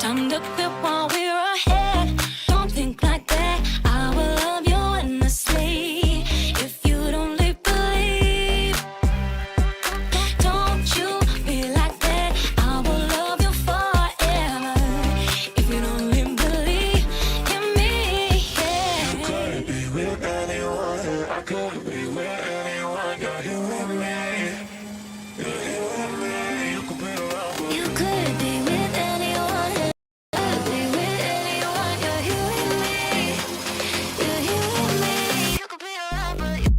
Time to quit while we're ahead. Don't think like that. I will love you endlessly. If you don't leave, believe. Don't you be like that. I will love you forever. If you don't leave, believe in me. Yeah. You could be with anyone. I could be with anyone. You're here with me. You're here with me. You could be around, but You could be with anyone. Could be with anyone. You're here with me. You're here with me. You could be around, but you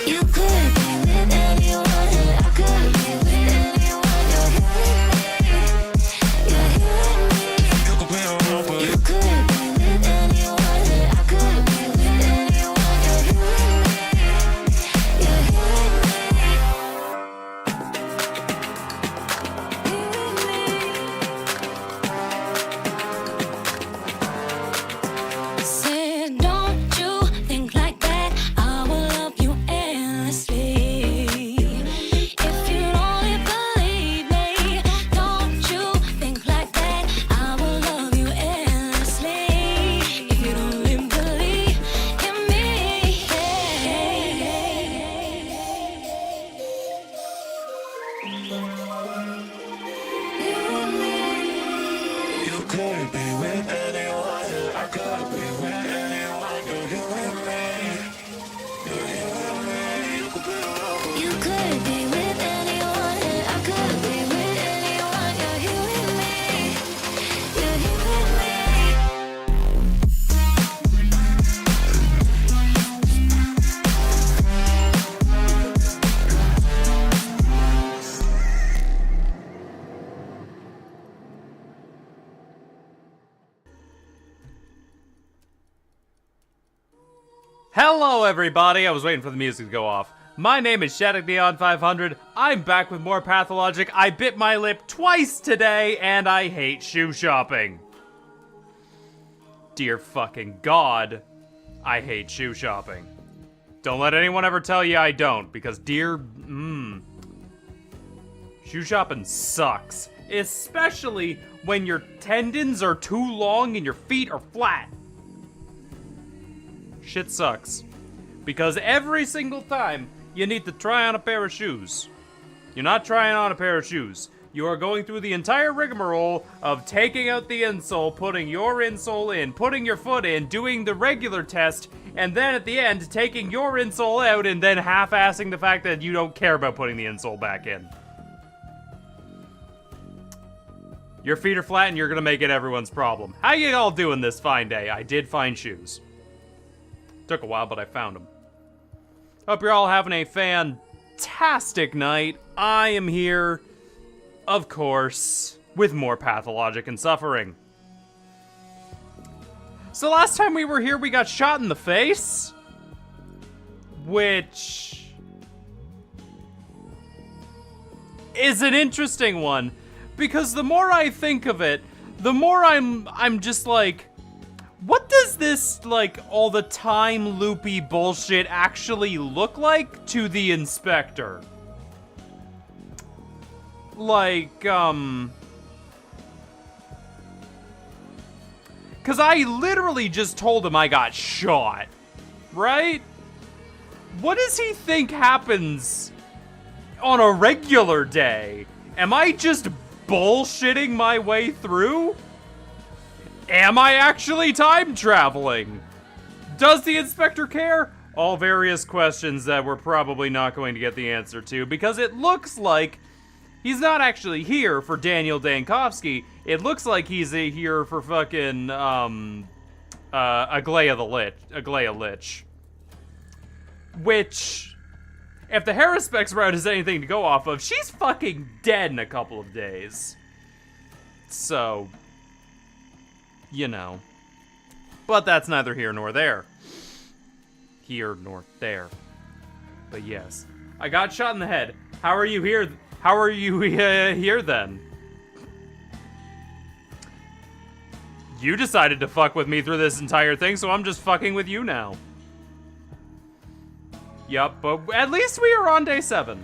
You could be with anyone. I could be with anyone. You're here with me. You're here with me. you could be around, but You could be with anyone. I could be with anyone. You're here with me. You're here with me. Said, don't you think like that. I will love you endlessly. If you only believe me, don't you think like that. I will love you endlessly. If you only believe in me, you could be with anyone. I could be with anyone. You're here with me. You're here with me. You could be around, but You could be with anyone. I could be with anyone. You're here with me. You're here with me. Hello everybody, I was waiting for the music to go off. My name is Shattuck Neon 500. I'm back with more Pathologic. I bit my lip twice today, and I hate shoe shopping. Dear fucking God, I hate shoe shopping. Don't let anyone ever tell you I don't, because shoe shopping sucks. Especially when your tendons are too long and your feet are flat. Shit sucks. Because every single time you need to try on a pair of shoes, you're not trying on a pair of shoes. You are going through the entire rigmarole of taking out the insole, putting your insole in, putting your foot in, doing the regular test, and then at the end, taking your insole out and then half-assing the fact that you don't care about putting the insole back in. Your feet are flat and you're gonna make it everyone's problem. How you all doing this fine day? I did find shoes. Took a while, but I found them. Hope you're all having a fantastic night. I am here, of course, with more Pathologic and Suffering. So last time we were here, we got shot in the face. Which is an interesting one. Because the more I think of it, the more I'm just like, what does this, like, all the time loopy bullshit actually look like to the inspector? Like, cause I literally just told him I got shot, right? What does he think happens on a regular day? Am I just bullshitting my way through? Am I actually time traveling? Does the inspector care? All various questions that we're probably not going to get the answer to, because it looks like he's not actually here for Daniel Dankovsky. It looks like he's here for fucking Aglaia Lich. Which, if the Harrispex route is anything to go off of, she's fucking dead in a couple of days. So, you know. But that's neither here nor there. Here nor there. But yes. I got shot in the head. How are you here? How are you here then? You decided to fuck with me through this entire thing, so I'm just fucking with you now. Yup, but at least we are on day 7.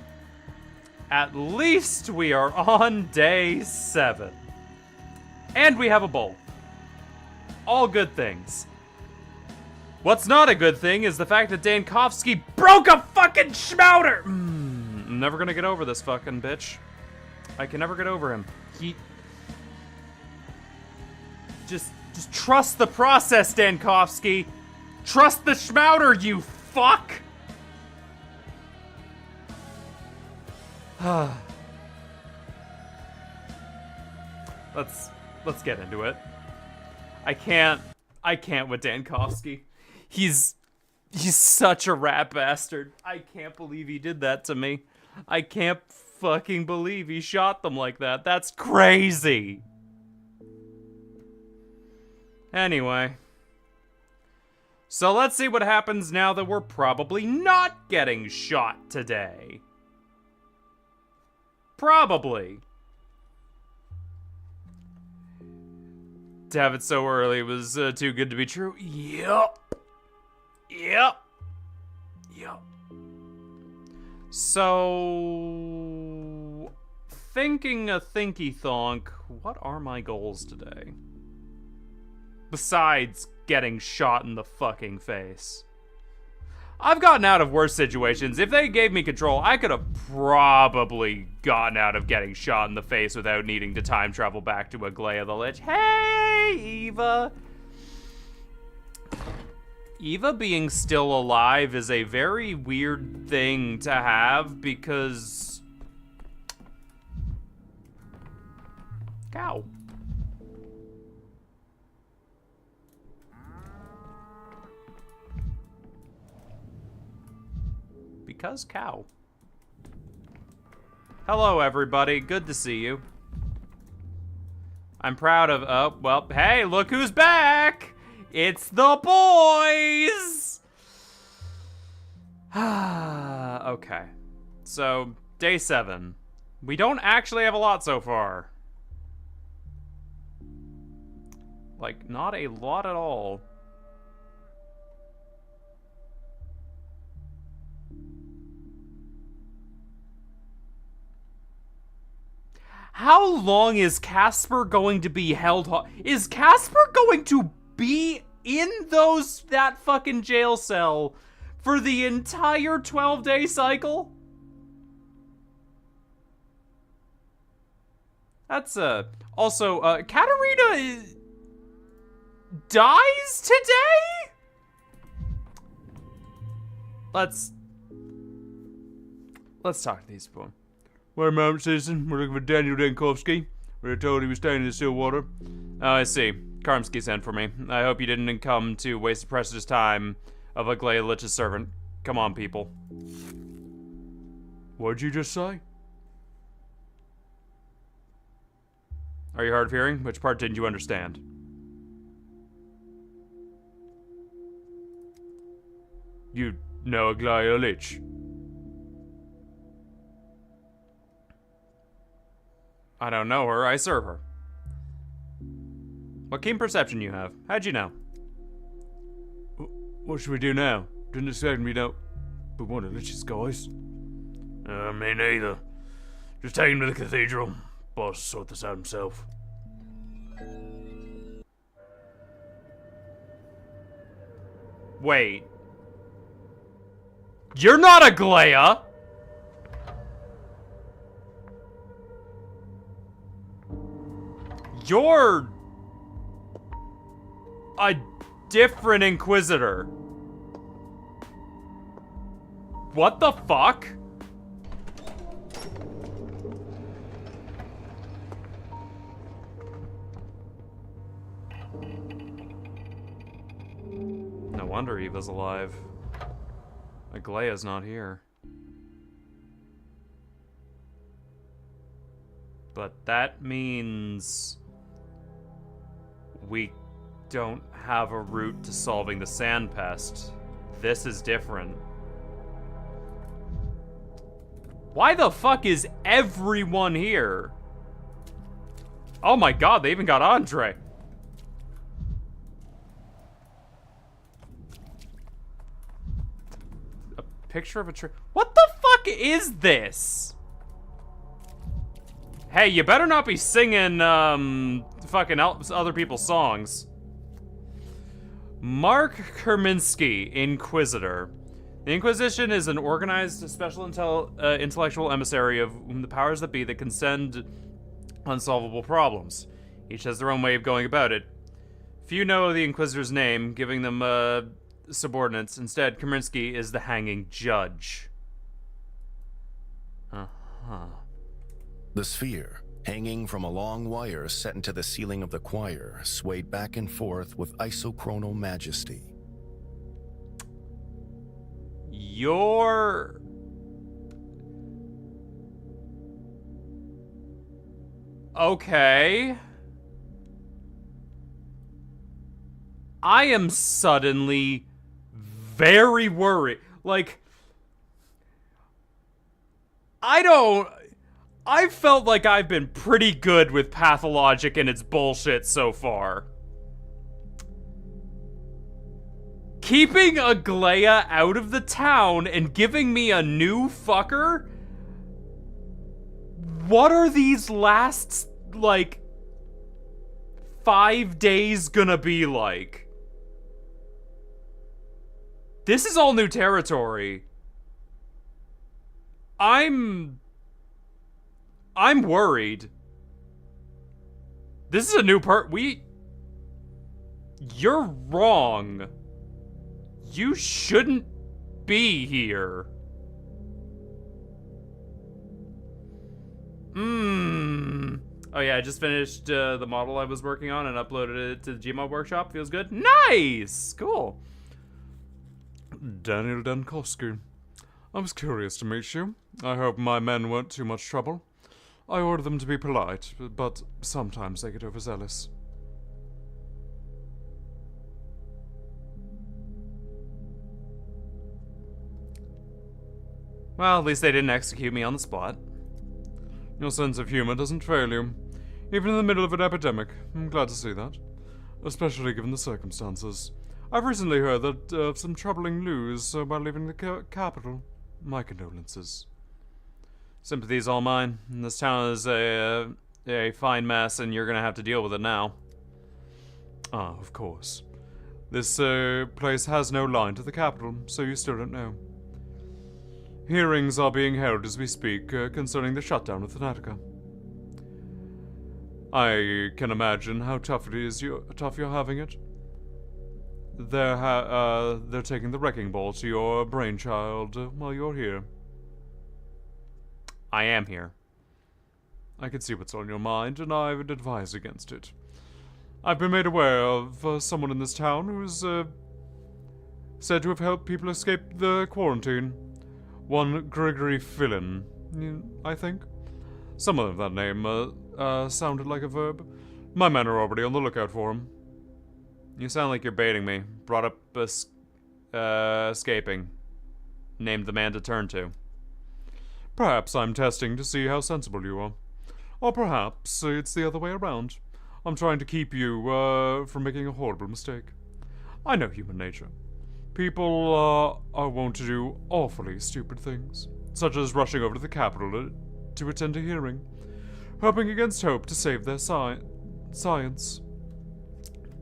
At least we are on day 7. And we have a bowl. All good things. What's not a good thing is the fact that Dankovsky broke a fucking schmouter! I'm never gonna get over this fucking bitch. I can never get over him. He... Just trust the process, Dankovsky. Trust the schmouter, you fuck! Let's get into it. I can't with Dankovsky. He's such a rat bastard. I can't believe he did that to me. I can't fucking believe he shot them like that. That's crazy. Anyway. So let's see what happens now that we're probably not getting shot today. Probably. To have it so early was too good to be true. Yup. So, thinking a thinky thonk, what are my goals today? Besides getting shot in the fucking face. I've gotten out of worse situations. If they gave me control, I could have probably gotten out of getting shot in the face without needing to time travel back to Aglaya the Lich. Hey, Eva! Eva being still alive is a very weird thing to have because... Cow. Because cow. Hello, everybody. Good to see you. I'm proud of... Oh, well, hey, look who's back! It's the boys! Okay. So, day 7. We don't actually have a lot so far. Like, not a lot at all. How long is Casper going to be held? Is Casper going to be in that fucking jail cell for the entire 12-day cycle? That's also Katarina dies today? Let's talk to these people. Well, Madam Citizen, we're looking for Daniel Dankovsky. We were told he was staying in the Stillwater. Oh, I see. Karmsky sent for me. I hope you didn't come to waste the precious time of Aglaya Lich's servant. Come on, people. What'd you just say? Are you hard of hearing? Which part didn't you understand? You know Aglaya Lich. I don't know her, I serve her. What keen perception you have? How'd you know? What should we do now? Didn't expect me to... But one of Lich's guys. Me neither. Just take him to the cathedral. Boss will sort this out himself. Wait. You're not Aglaya! You're a different Inquisitor. What the fuck? No wonder Eva's alive. Aglaya's not here. But that means... we don't have a route to solving the sand pest. This is different. Why the fuck is everyone here? Oh my god, they even got Andre. Picture of a tree. What the fuck is this? Hey, you better not be singing, fucking other people's songs. Mark Kerminsky, Inquisitor. The Inquisition is an organized, special intellectual emissary of whom the powers that be that can send unsolvable problems. Each has their own way of going about it. Few know the Inquisitor's name, giving them, subordinates. Instead, Kerminsky is the hanging judge. Uh-huh. The sphere, hanging from a long wire set into the ceiling of the choir, swayed back and forth with isochronal majesty. You're... okay. I am suddenly very worried. Like, I felt like I've been pretty good with Pathologic and its bullshit so far. Keeping Aglaia out of the town and giving me a new fucker? What are these last, like, 5 days gonna be like? This is all new territory. I'm worried. This is a new You're wrong. You shouldn't be here. Oh yeah, I just finished the model I was working on and uploaded it to the Gmod workshop. Feels good. Nice! Cool. Daniel Dankowski. I was curious to meet you. I hope my men weren't too much trouble. I order them to be polite, but sometimes they get overzealous. Well, at least they didn't execute me on the spot. Your sense of humor doesn't fail you, even in the middle of an epidemic. I'm glad to see that, especially given the circumstances. I've recently heard that of some troubling news while leaving the capital. My condolences. Sympathy's all mine. This town is a fine mess, and you're gonna have to deal with it now. Ah, of course. This place has no line to the capital, so you still don't know. Hearings are being held as we speak concerning the shutdown of Thanatica. I can imagine how tough you're having it. They're taking the wrecking ball to your brainchild while you're here. I am here. I can see what's on your mind, and I would advise against it. I've been made aware of someone in this town who's said to have helped people escape the quarantine. One Gregory Fillon, I think. Someone of that name sounded like a verb. My men are already on the lookout for him. You sound like you're baiting me. Brought up escaping. Named the man to turn to. Perhaps I'm testing to see how sensible you are. Or perhaps it's the other way around. I'm trying to keep you from making a horrible mistake. I know human nature. People are wont to do awfully stupid things, such as rushing over to the capital to attend a hearing, hoping against hope to save their science.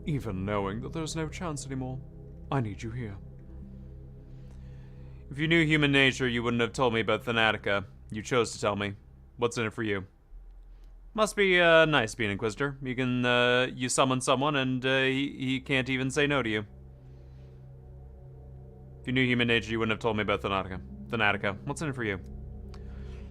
Even knowing that there's no chance anymore, I need you here. If you knew human nature, you wouldn't have told me about Thanatica. You chose to tell me. What's in it for you? Must be nice being Inquisitor. You can you summon someone and he can't even say no to you. If you knew human nature, you wouldn't have told me about Thanatica. What's in it for you?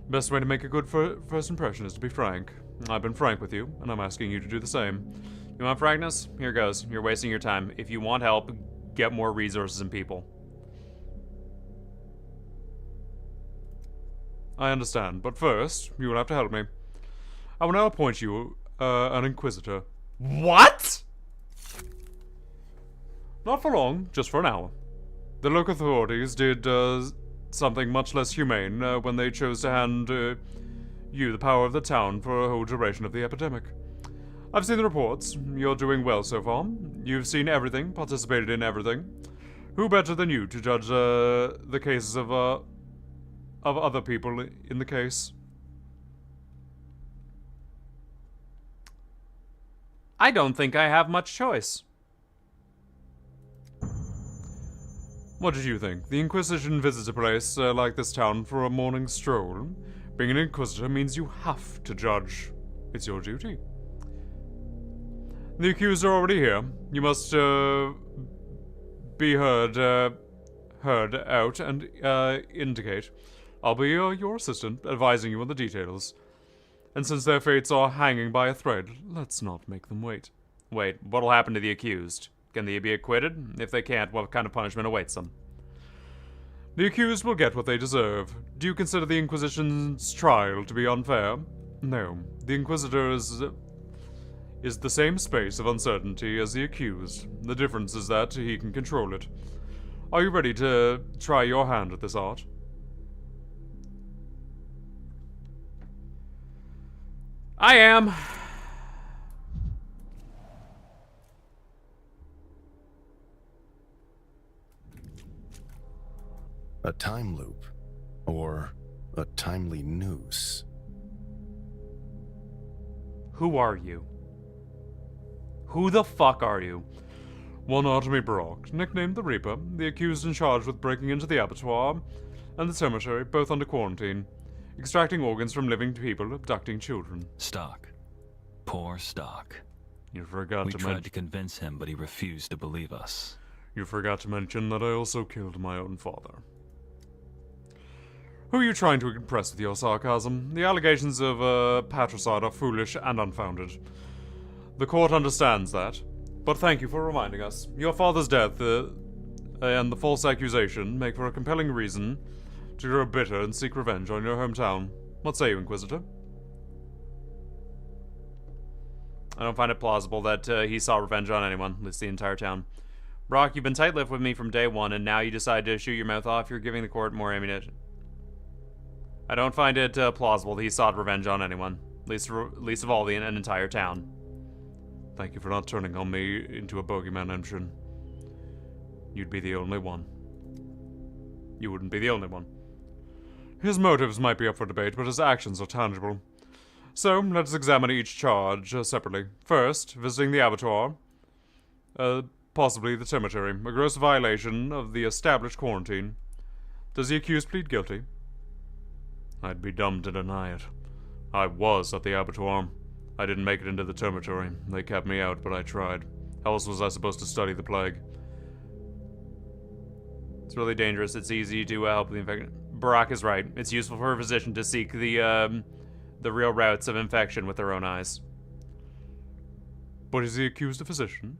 Best way to make a good first impression is to be frank. I've been frank with you, and I'm asking you to do the same. You want frankness? Here goes. You're wasting your time. If you want help, get more resources and people. I understand, but first, you will have to help me. I will now appoint you an Inquisitor. What? Not for long, just for an hour. The local authorities did something much less humane when they chose to hand you the power of the town for a whole duration of the epidemic. I've seen the reports. You're doing well so far. You've seen everything, participated in everything. Who better than you to judge the cases of other people in the case? I don't think I have much choice. What did you think? The Inquisition visits a place like this town for a morning stroll. Being an Inquisitor means you have to judge. It's your duty. The accused are already here. You must be heard out and indicate. I'll be your assistant, advising you on the details. And since their fates are hanging by a thread, let's not make them wait. Wait, what'll happen to the accused? Can they be acquitted? If they can't, what kind of punishment awaits them? The accused will get what they deserve. Do you consider the Inquisition's trial to be unfair? No. The Inquisitor is the same space of uncertainty as the accused. The difference is that he can control it. Are you ready to try your hand at this art? I am. A time loop, or a timely noose. Who are you? Who the fuck are you? One Artemy Brock, nicknamed the Reaper, the accused in charge with breaking into the abattoir and the cemetery, both under quarantine, extracting organs from living people, abducting children. Stock. Poor Stock. You forgot We to tried mention. to convince him, but he refused to believe us. You forgot to mention that I also killed my own father. Who are you trying to impress with your sarcasm? The allegations of patricide are foolish and unfounded. The court understands that, but thank you for reminding us. Your father's death and the false accusation make for a compelling reason to grow bitter and seek revenge on your hometown. What say you, Inquisitor? I don't find it plausible that he saw revenge on anyone, at least the entire town. Brock, you've been tight-lipped with me from day one, and now you decide to shoot your mouth off. You're giving the court more ammunition. I don't find it plausible that he sought revenge on anyone, least of all an entire town. Thank you for not turning on me into a bogeyman engine. You'd be the only one. You wouldn't be the only one. His motives might be up for debate, but his actions are tangible. So, let's examine each charge separately. First, visiting the abattoir. Possibly the cemetery. A gross violation of the established quarantine. Does the accused plead guilty? I'd be dumb to deny it. I was at the abattoir. I didn't make it into the cemetery. They kept me out, but I tried. How else was I supposed to study the plague? It's really dangerous. It's easy to help the infected. Barack is right. It's useful for a physician to seek the real routes of infection with their own eyes. But is the accused a physician?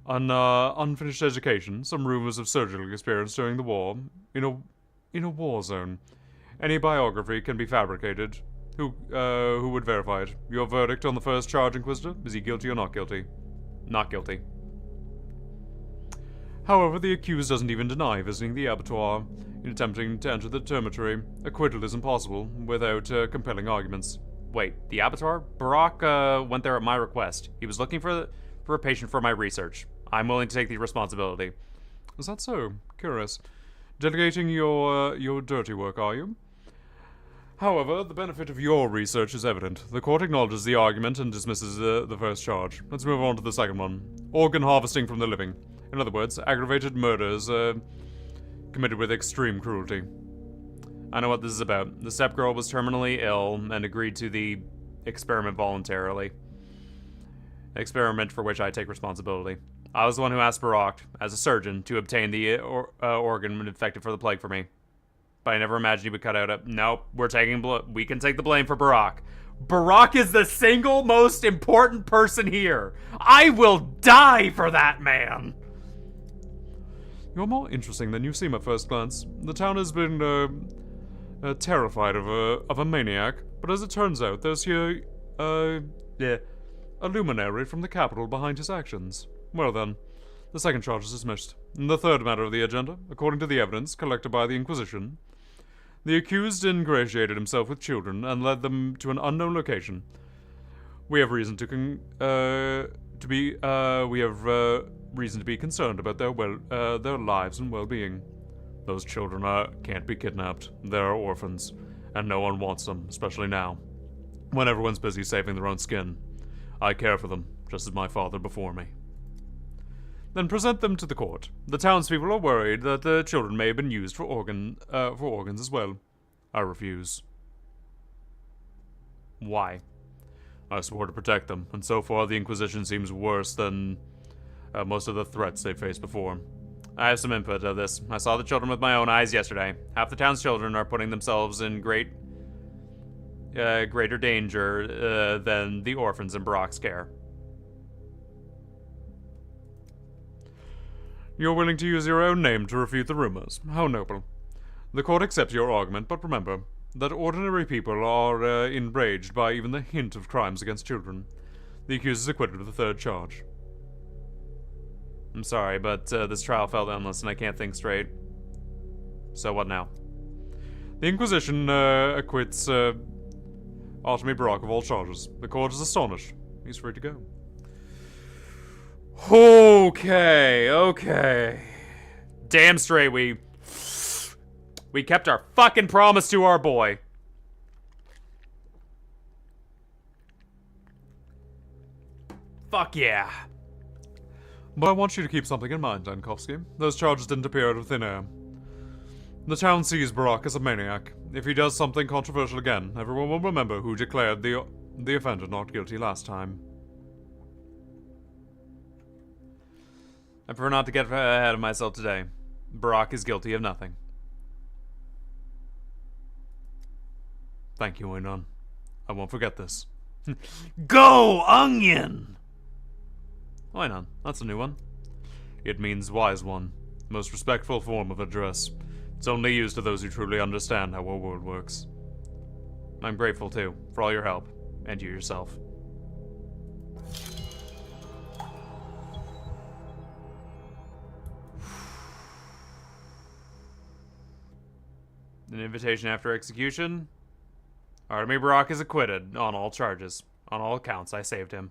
An unfinished education, some rumors of surgical experience during the war, in a war zone. Any biography can be fabricated. Who would verify it? Your verdict on the first charge, Inquisitor? Is he guilty or not guilty? Not guilty. However, the accused doesn't even deny visiting the abattoir. In attempting to enter the cemetery, acquittal is impossible without compelling arguments. Wait, the abattoir? Barack went there at my request. He was looking for a patient for my research. I'm willing to take the responsibility. Is that so? Curious. Delegating your dirty work, are you? However, the benefit of your research is evident. The court acknowledges the argument and dismisses the first charge. Let's move on to the second one. Organ harvesting from the living. In other words, aggravated murders committed with extreme cruelty. I know what this is about. The step-girl was terminally ill and agreed to the experiment voluntarily. An experiment for which I take responsibility. I was the one who asked Barack, as a surgeon, to obtain the organ infected for the plague for me. But I never imagined he would cut out a... Nope, we can take the blame for Barack. Barack is the single most important person here. I will die for that man. You're more interesting than you seem at first glance. The town has been terrified of a maniac, but as it turns out, there's here a luminary from the capital behind his actions. Well then, the second charge is dismissed. The third matter of the agenda, according to the evidence collected by the Inquisition, the accused ingratiated himself with children and led them to an unknown location. We have reason to reason to be concerned about their lives and well-being. Those children can't be kidnapped. They're orphans, and no one wants them, especially now, when everyone's busy saving their own skin. I care for them, just as my father before me. Then present them to the court. The townspeople are worried that the children may have been used for organs as well. I refuse. Why? I swore to protect them, and so far the Inquisition seems worse than most of the threats they faced before. I have some input of this. I saw the children with my own eyes yesterday. Half the town's children are putting themselves in greater danger than the orphans in Brock's care. You're willing to use your own name to refute the rumors. How noble. The court accepts your argument, but remember that ordinary people are enraged by even the hint of crimes against children. The accused is acquitted of the third charge. I'm sorry, but this trial felt endless and I can't think straight. So what now? The Inquisition acquits Artemy Barak of all charges. The court is astonished. He's free to go. Okay. Damn straight we kept our fucking promise to our boy. Fuck yeah. But I want you to keep something in mind, Dankovsky. Those charges didn't appear out of thin air. The town sees Barak as a maniac. If he does something controversial again, everyone will remember who declared the offender not guilty last time. I prefer not to get ahead of myself today. Barak is guilty of nothing. Thank you, Oinon. I won't forget this. Go, Onion! Oinon, that's a new one. It means wise one. Most respectful form of address. It's only used to those who truly understand how our world works. I'm grateful, too, for all your help. And you yourself. An invitation after execution. Artemy Barak is acquitted on all charges. On all accounts, I saved him.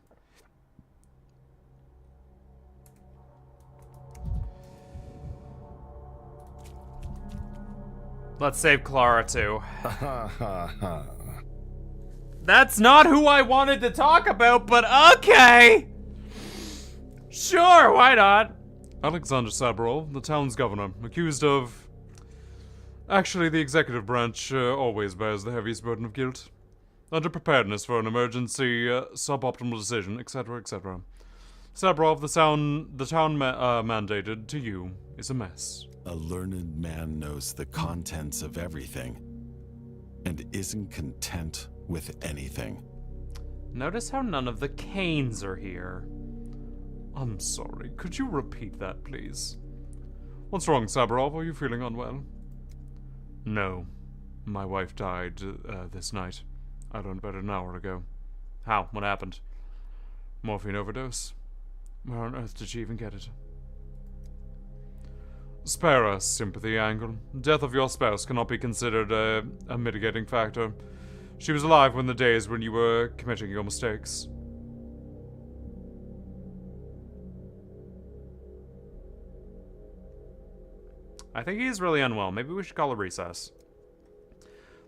Let's save Clara, too. That's not who I wanted to talk about, but okay! Sure, why not? Alexander Sabarov, the town's governor, accused of... Actually, the executive branch always bears the heaviest burden of guilt. Underpreparedness for an emergency, suboptimal decision, etc., etc. Sabarov, the town mandated to you is a mess. A learned man knows the contents of everything, and isn't content with anything. Notice how none of the Canes are here. I'm sorry, could you repeat that, please? What's wrong, Sabarov? Are you feeling unwell? No. My wife died this night. I learned about it an hour ago. How? What happened? Morphine overdose. Where on earth did she even get it? Spare us, sympathy angle. Death of your spouse cannot be considered a mitigating factor. She was alive when the days when you were committing your mistakes. I think he's really unwell. Maybe we should call a recess.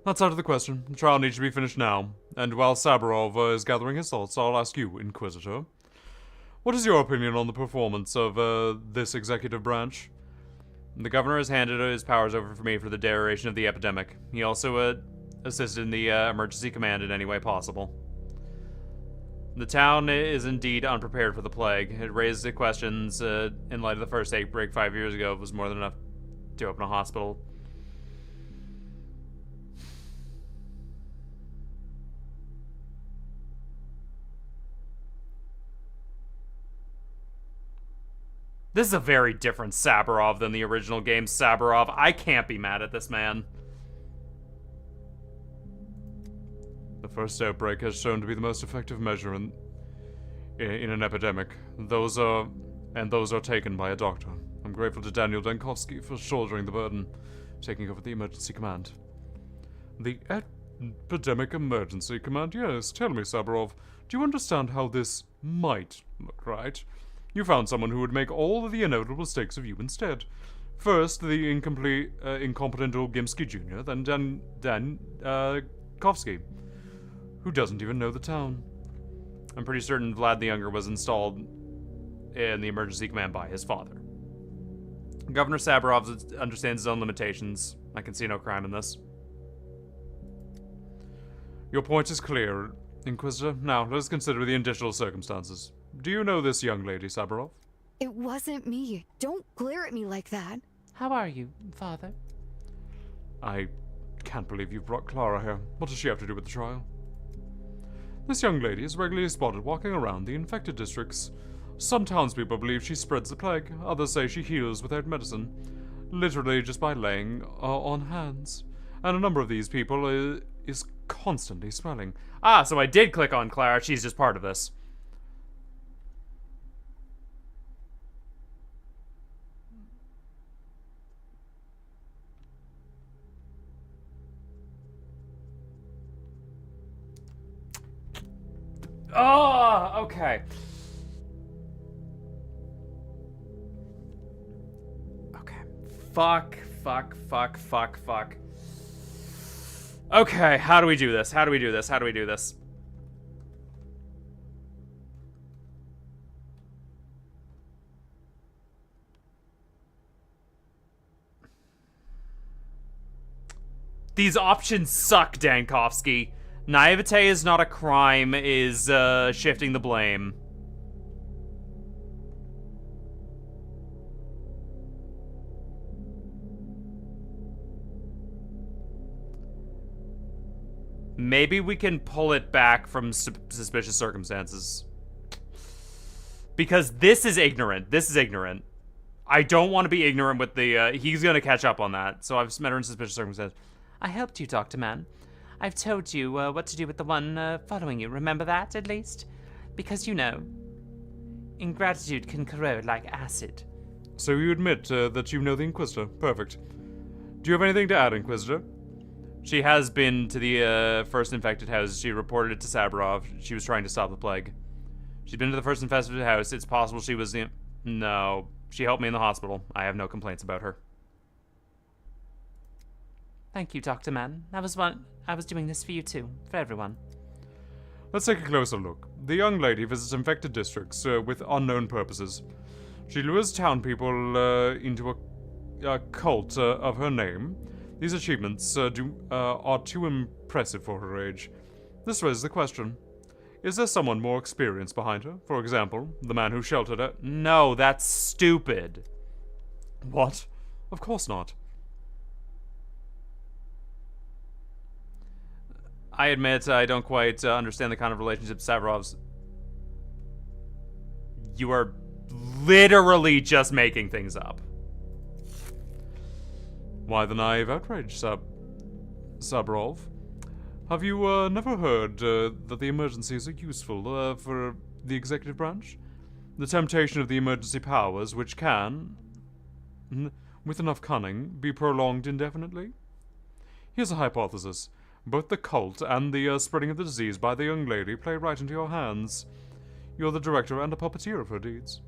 That's out of the question. The trial needs to be finished now. And while Sabarov is gathering his thoughts, I'll ask you, Inquisitor. What is your opinion on the performance of this executive branch? The governor has handed his powers over for me for the duration of the epidemic. He also assisted in the emergency command in any way possible. The town is indeed unprepared for the plague. It raised the questions in light of the first outbreak 5 years ago. It was more than enough to open a hospital. This is a very different Sabarov than the original game Sabarov. I can't be mad at this man. The first outbreak has shown to be the most effective measure in an epidemic. Those are taken by a doctor. I'm grateful to Daniel Dankovsky for shouldering the burden, taking over the emergency command. The epidemic emergency command? Yes, tell me, Sabarov, do you understand how this might look, right? You found someone who would make all of the inevitable mistakes of you instead. First, the incompetent old Gimsky Jr., then Dan Kovsky, who doesn't even know the town. I'm pretty certain Vlad the Younger was installed in the emergency command by his father. Governor Saburov understands his own limitations. I can see no crime in this. Your point is clear, Inquisitor. Now, let us consider the additional circumstances. Do you know this young lady, Saburov? It wasn't me. Don't glare at me like that. How are you, Father? I can't believe you've brought Clara here. What does she have to do with the trial? This young lady is regularly spotted walking around the infected districts. Some townspeople believe she spreads the plague. Others say she heals without medicine, literally just by laying on hands. And a number of these people is constantly smelling. Ah, so I did click on Clara. She's just part of this. Oh, okay. Okay. Fuck. Okay, how do we do this? How do we do this? These options suck, Dankovsky. Naivete is not a crime, is shifting the blame. Maybe we can pull it back from suspicious circumstances. Because this is ignorant. I don't want to be ignorant with the, he's gonna catch up on that. So I've met her in suspicious circumstances. I helped you, Dr. Mann. I've told you what to do with the one following you. Remember that, at least? Because you know, ingratitude can corrode like acid. So you admit that you know the Inquisitor. Perfect. Do you have anything to add, Inquisitor? She has been to the first infected house. She reported it to Saburov. She was trying to stop the plague. She's been to the first infested house. It's possible she was the... No. She helped me in the hospital. I have no complaints about her. Thank you, Dr. Mann. I was doing this for you too. For everyone. Let's take a closer look. The young lady visits infected districts with unknown purposes. She lures town people into a cult of her name. These achievements are too impressive for her age. This raises the question. Is there someone more experienced behind her? For example, the man who sheltered her? No, that's stupid. What? Of course not. I admit I don't quite understand the kind of relationship Saburov's... You are literally just making things up. Why the naive outrage, Saburov? Have you never heard that the emergencies are useful for the executive branch? The temptation of the emergency powers, which can, with enough cunning, be prolonged indefinitely? Here's a hypothesis. Both the cult and the spreading of the disease by the young lady play right into your hands. You're the director and a puppeteer of her deeds.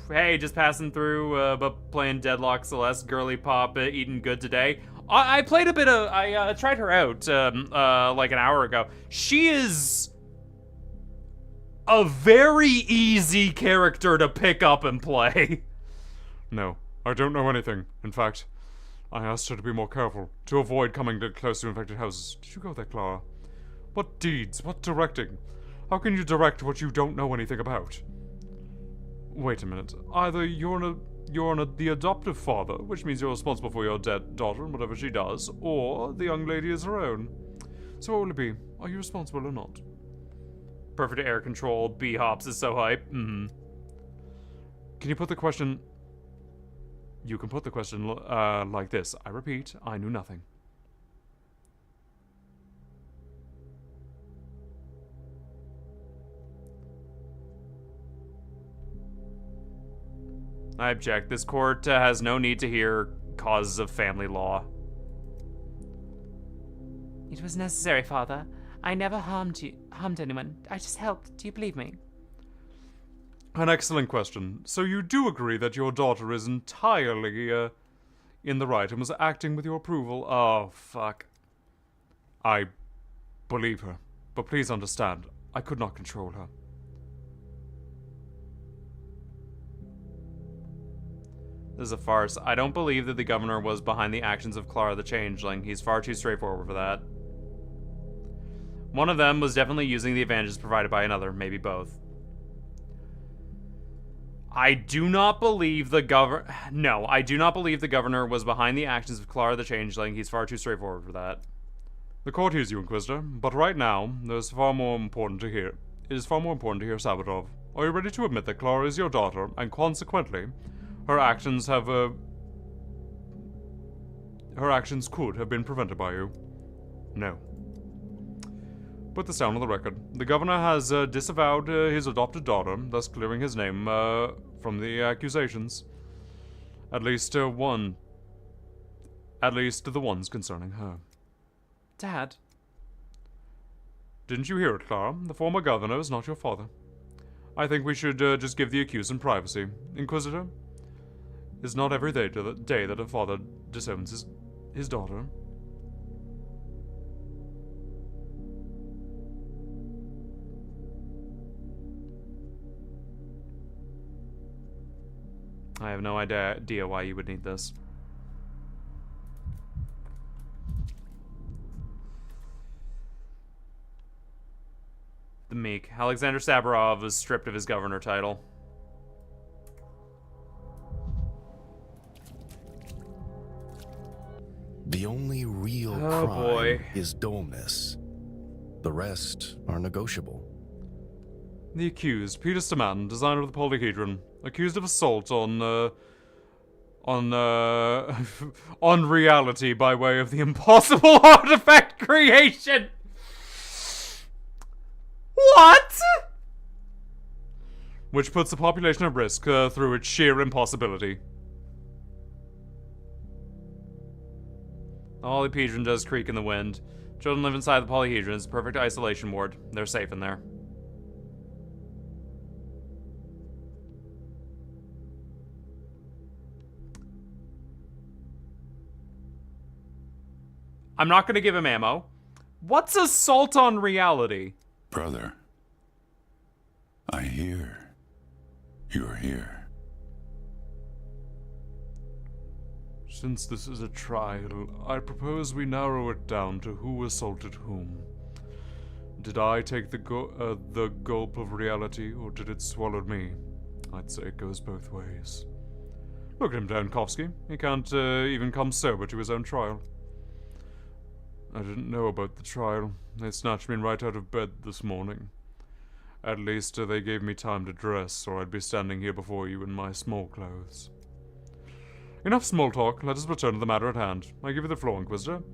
Hey, just passing through, but playing Deadlock Celeste, girly pop, eating good today. I played a bit of, I tried her out, like an hour ago. She is a very easy character to pick up and play. No, I don't know anything. In fact, I asked her to be more careful, to avoid coming too close to infected houses. Did you go there, Clara? What deeds? What directing? How can you direct what you don't know anything about? Wait a minute. Either you're the adoptive father, which means you're responsible for your dead daughter and whatever she does, or the young lady is her own. So what will it be? Are you responsible or not? Perfect air control, B-hops is so hype. Can you put the question... You can put the question like this. I repeat, I knew nothing. I object. This court has no need to hear causes of family law. It was necessary, Father. I never harmed anyone. I just helped. Do you believe me? An excellent question. So you do agree that your daughter is entirely, in the right and was acting with your approval? Oh, fuck. I believe her. But please understand, I could not control her. This is a farce. I don't believe that the governor was behind the actions of Clara the Changeling. He's far too straightforward for that. One of them was definitely using the advantages provided by another, maybe both. I do not believe the No, I do not believe the governor was behind the actions of Clara the Changeling. He's far too straightforward for that. The court hears you, Inquisitor, but right now, there's far more important to hear. It is far more important to hear Sabbatov. Are you ready to admit that Clara is your daughter, and consequently, her actions could have been prevented by you? No. Put this down on the record. The governor has disavowed his adopted daughter, thus clearing his name from the accusations. At least the ones concerning her. Dad. Didn't you hear it, Clara? The former governor is not your father. I think we should just give the accused some privacy. Inquisitor, it's not every day that a father disowns his daughter. I have no idea why you would need this. The Meek. Alexander Saburov was stripped of his governor title. The only real crime is dullness. The rest are negotiable. The accused, Peter Staman, designer of the polyhedron, accused of assault on reality by way of the impossible artifact creation. What? Which puts the population at risk through its sheer impossibility. The polyhedron does creak in the wind. Children live inside the polyhedron. It's a perfect isolation ward. They're safe in there. I'm not going to give him ammo. What's assault on reality? Brother, I hear you're here. Since this is a trial, I propose we narrow it down to who assaulted whom. Did I take the gulp of reality, or did it swallow me? I'd say it goes both ways. Look at him, Dankovsky. He can't even come sober to his own trial. I didn't know about the trial. They snatched me right out of bed this morning. At least they gave me time to dress, or I'd be standing here before you in my small clothes. Enough small talk. Let us return to the matter at hand. I give you the floor, Inquisitor.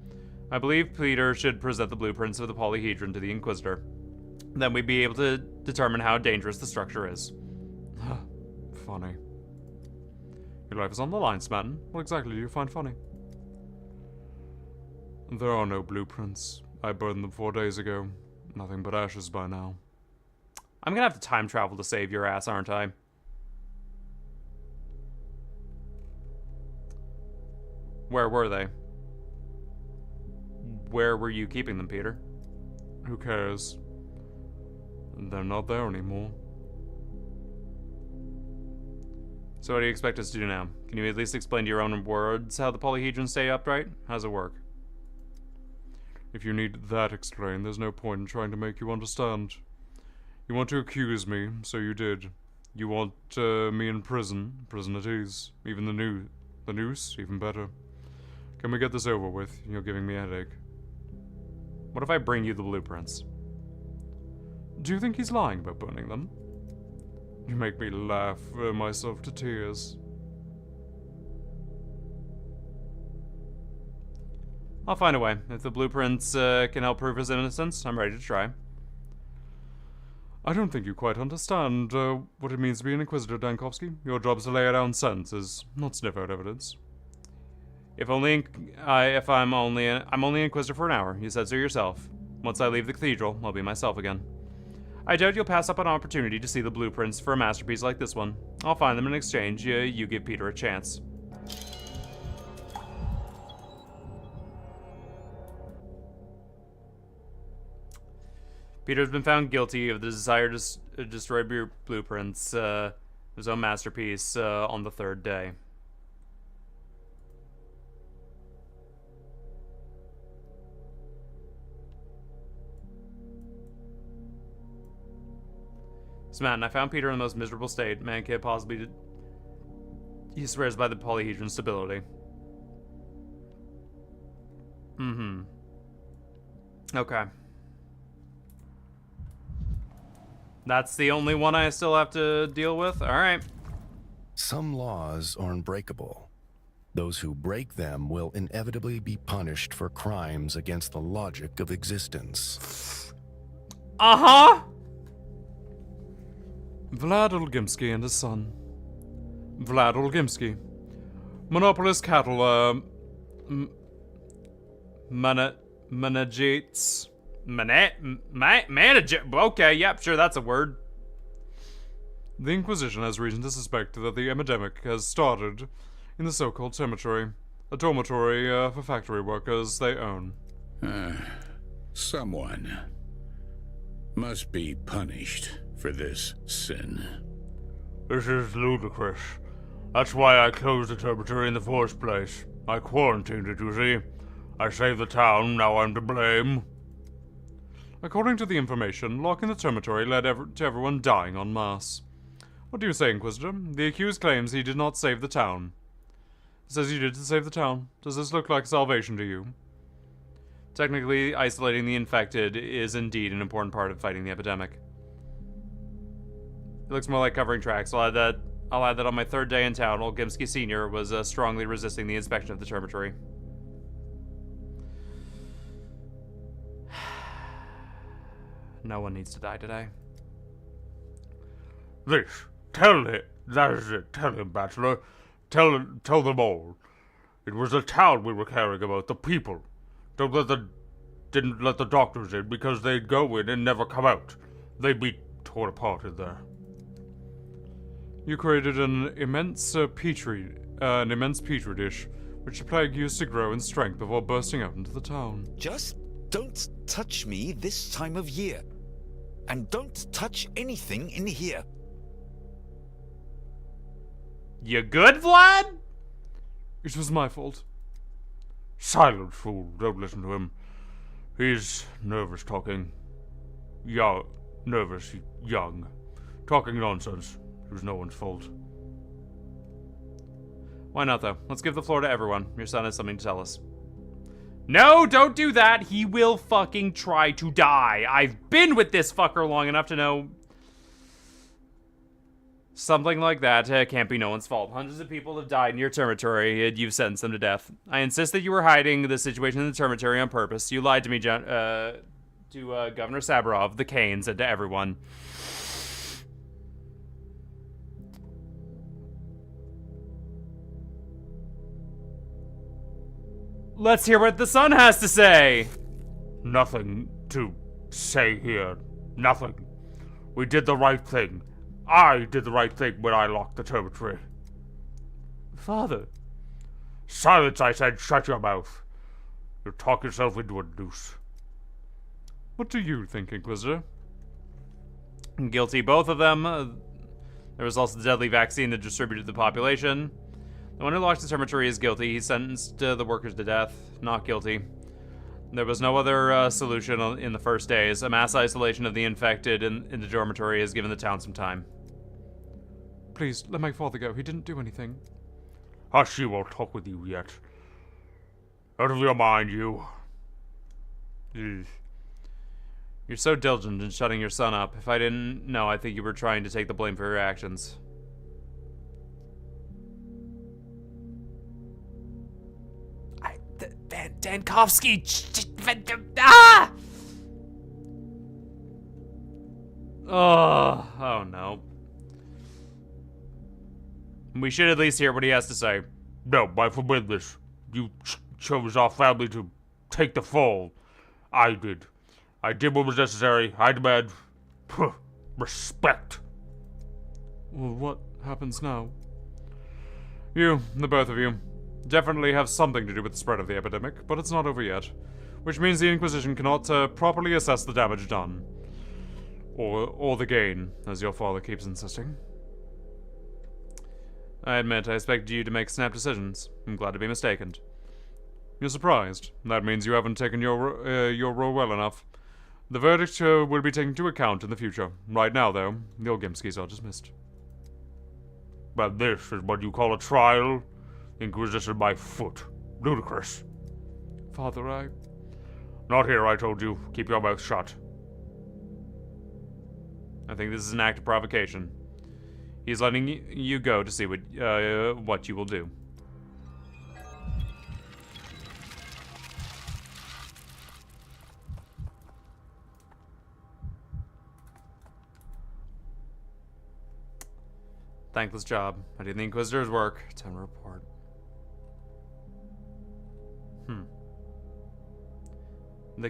I believe Peter should present the blueprints of the polyhedron to the Inquisitor. Then we'd be able to determine how dangerous the structure is. Funny. Your life is on the line, Smatton. What exactly do you find funny? There are no blueprints. I burned them 4 days ago. Nothing but ashes by now. I'm gonna have to time travel to save your ass, aren't I? Where were they? Where were you keeping them, Peter? Who cares? They're not there anymore. So what do you expect us to do now? Can you at least explain to your own words how the polyhedrons stay upright? How does it work? If you need that explained, there's no point in trying to make you understand. You want to accuse me, so you did. You want me in prison. Prison it is. Even the noose, even better. Can we get this over with? You're giving me a headache. What if I bring you the blueprints? Do you think he's lying about burning them? You make me laugh myself to tears. I'll find a way. If the blueprints can help prove his innocence, I'm ready to try. I don't think you quite understand what it means to be an Inquisitor, Dankovsky. Your job is to lay down sentences, not sniff out evidence. I'm only an Inquisitor for an hour. You said so yourself. Once I leave the cathedral, I'll be myself again. I doubt you'll pass up an opportunity to see the blueprints for a masterpiece like this one. I'll find them in exchange. You give Peter a chance. Peter has been found guilty of the desire to destroy blueprints, his own masterpiece, on the third day. Matt, I found Peter in the most miserable state man could possibly did. He swears by the polyhedron stability. Okay. That's the only one I still have to deal with? Alright. Some laws are unbreakable. Those who break them will inevitably be punished for crimes against the logic of existence. Uh-huh! Vlad Olgimsky and his son. Vlad Olgimsky. Monopolist cattle, managates. Manager. Okay, yep, sure, that's a word. The Inquisition has reason to suspect that the epidemic has started in the so-called cemetery, a dormitory for factory workers they own. Someone must be punished for this sin. This is ludicrous. That's why I closed the dormitory in the first place. I quarantined it, you see. I saved the town, now I'm to blame. According to the information, locking the dormitory led to everyone dying en masse. What do you say, Inquisitor? The accused claims he did not save the town. He says you did to save the town. Does this look like salvation to you? Technically, isolating the infected is indeed an important part of fighting the epidemic. It looks more like covering tracks. I'll add that on my third day in town, Olgimsky Sr. was strongly resisting the inspection of the dormitory. No one needs to die today. Tell him, Bachelor. Tell them all. It was the town we were caring about, the people. Didn't let the doctors in because they'd go in and never come out. They'd be torn apart in there. You created an immense petri dish, which the plague used to grow in strength before bursting out into the town. Just don't touch me this time of year. And don't touch anything in here. You good, Vlad? It was my fault. Silent fool, don't listen to him. He's nervous talking. Nervous, young. Talking nonsense. It was no one's fault. Why not, though? Let's give the floor to everyone. Your son has something to tell us. No, don't do that. He will fucking try to die. I've been with this fucker long enough to know something like that can't be no one's fault. Hundreds of people have died in your dormitory, and you've sentenced them to death. I insist that you were hiding the situation in the dormitory on purpose. You lied to me, to Governor Sabarov, the Canes, and to everyone. Let's hear what the son has to say. Nothing to say here. Nothing. We did the right thing. I did the right thing when I locked the dormitory. Father. Silence, I said. Shut your mouth. You'll talk yourself into a noose. What do you think, Inquisitor? Guilty, both of them. There was also the deadly vaccine that distributed to the population. The one who locked the dormitory is guilty. He sentenced the workers to death. Not guilty. There was no other solution in the first days. A mass isolation of the infected in the dormitory has given the town some time. Please, let my father go. He didn't do anything. Hush, he won't talk with you yet. Out of your mind, you. You're so diligent in shutting your son up. If I didn't know, I think you were trying to take the blame for your actions. Dankovsky! Ah! Oh no. We should at least hear what he has to say. No, I forbid this. You chose our family to take the fall. I did. I did what was necessary. I demand respect. Well, what happens now? You, the both of you, definitely have something to do with the spread of the epidemic, but it's not over yet. Which means the Inquisition cannot properly assess the damage done. Or the gain, as your father keeps insisting. I admit, I expected you to make snap decisions. I'm glad to be mistaken. You're surprised. That means you haven't taken your role well enough. The verdict will be taken into account in the future. Right now, though, the Orgimskis are dismissed. But this is what you call a trial? Inquisition by foot. Ludicrous. Father, Not here, I told you. Keep your mouth shut. I think this is an act of provocation. He's letting you go to see what you will do. Thankless job. I did the Inquisitor's work. Time to report. The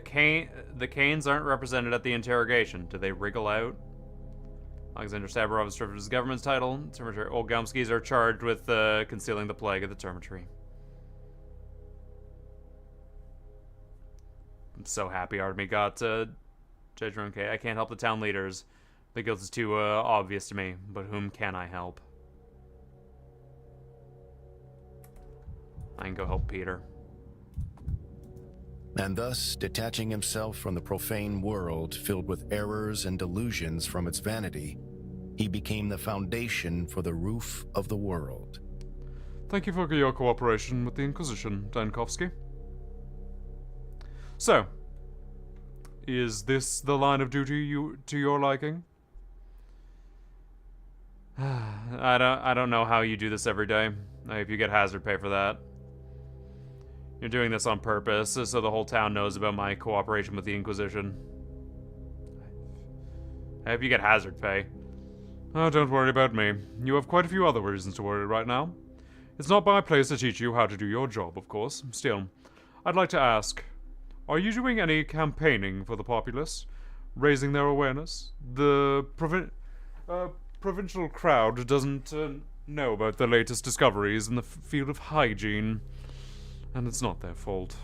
Canes aren't represented at the interrogation. Do they wriggle out? Alexander Saburov is stripped of his government's title. Orgimskis are charged with concealing the plague at the Termitory. I'm so happy Artemy got Judge Runke. I can't help the town leaders. The guilt is too obvious to me, but whom can I help? I can go help Peter. And thus, detaching himself from the profane world filled with errors and delusions from its vanity, he became the foundation for the roof of the world. Thank you for your cooperation with the Inquisition, Dankovsky. So, is this the line of duty to your liking? I don't know how you do this every day. If you get hazard pay for that. You're doing this on purpose, so the whole town knows about my cooperation with the Inquisition. I hope you get hazard pay. Oh, don't worry about me. You have quite a few other reasons to worry right now. It's not my place to teach you how to do your job, of course. Still, I'd like to ask, are you doing any campaigning for the populace? Raising their awareness? The provincial crowd doesn't know about the latest discoveries in the field of hygiene. And it's not their fault.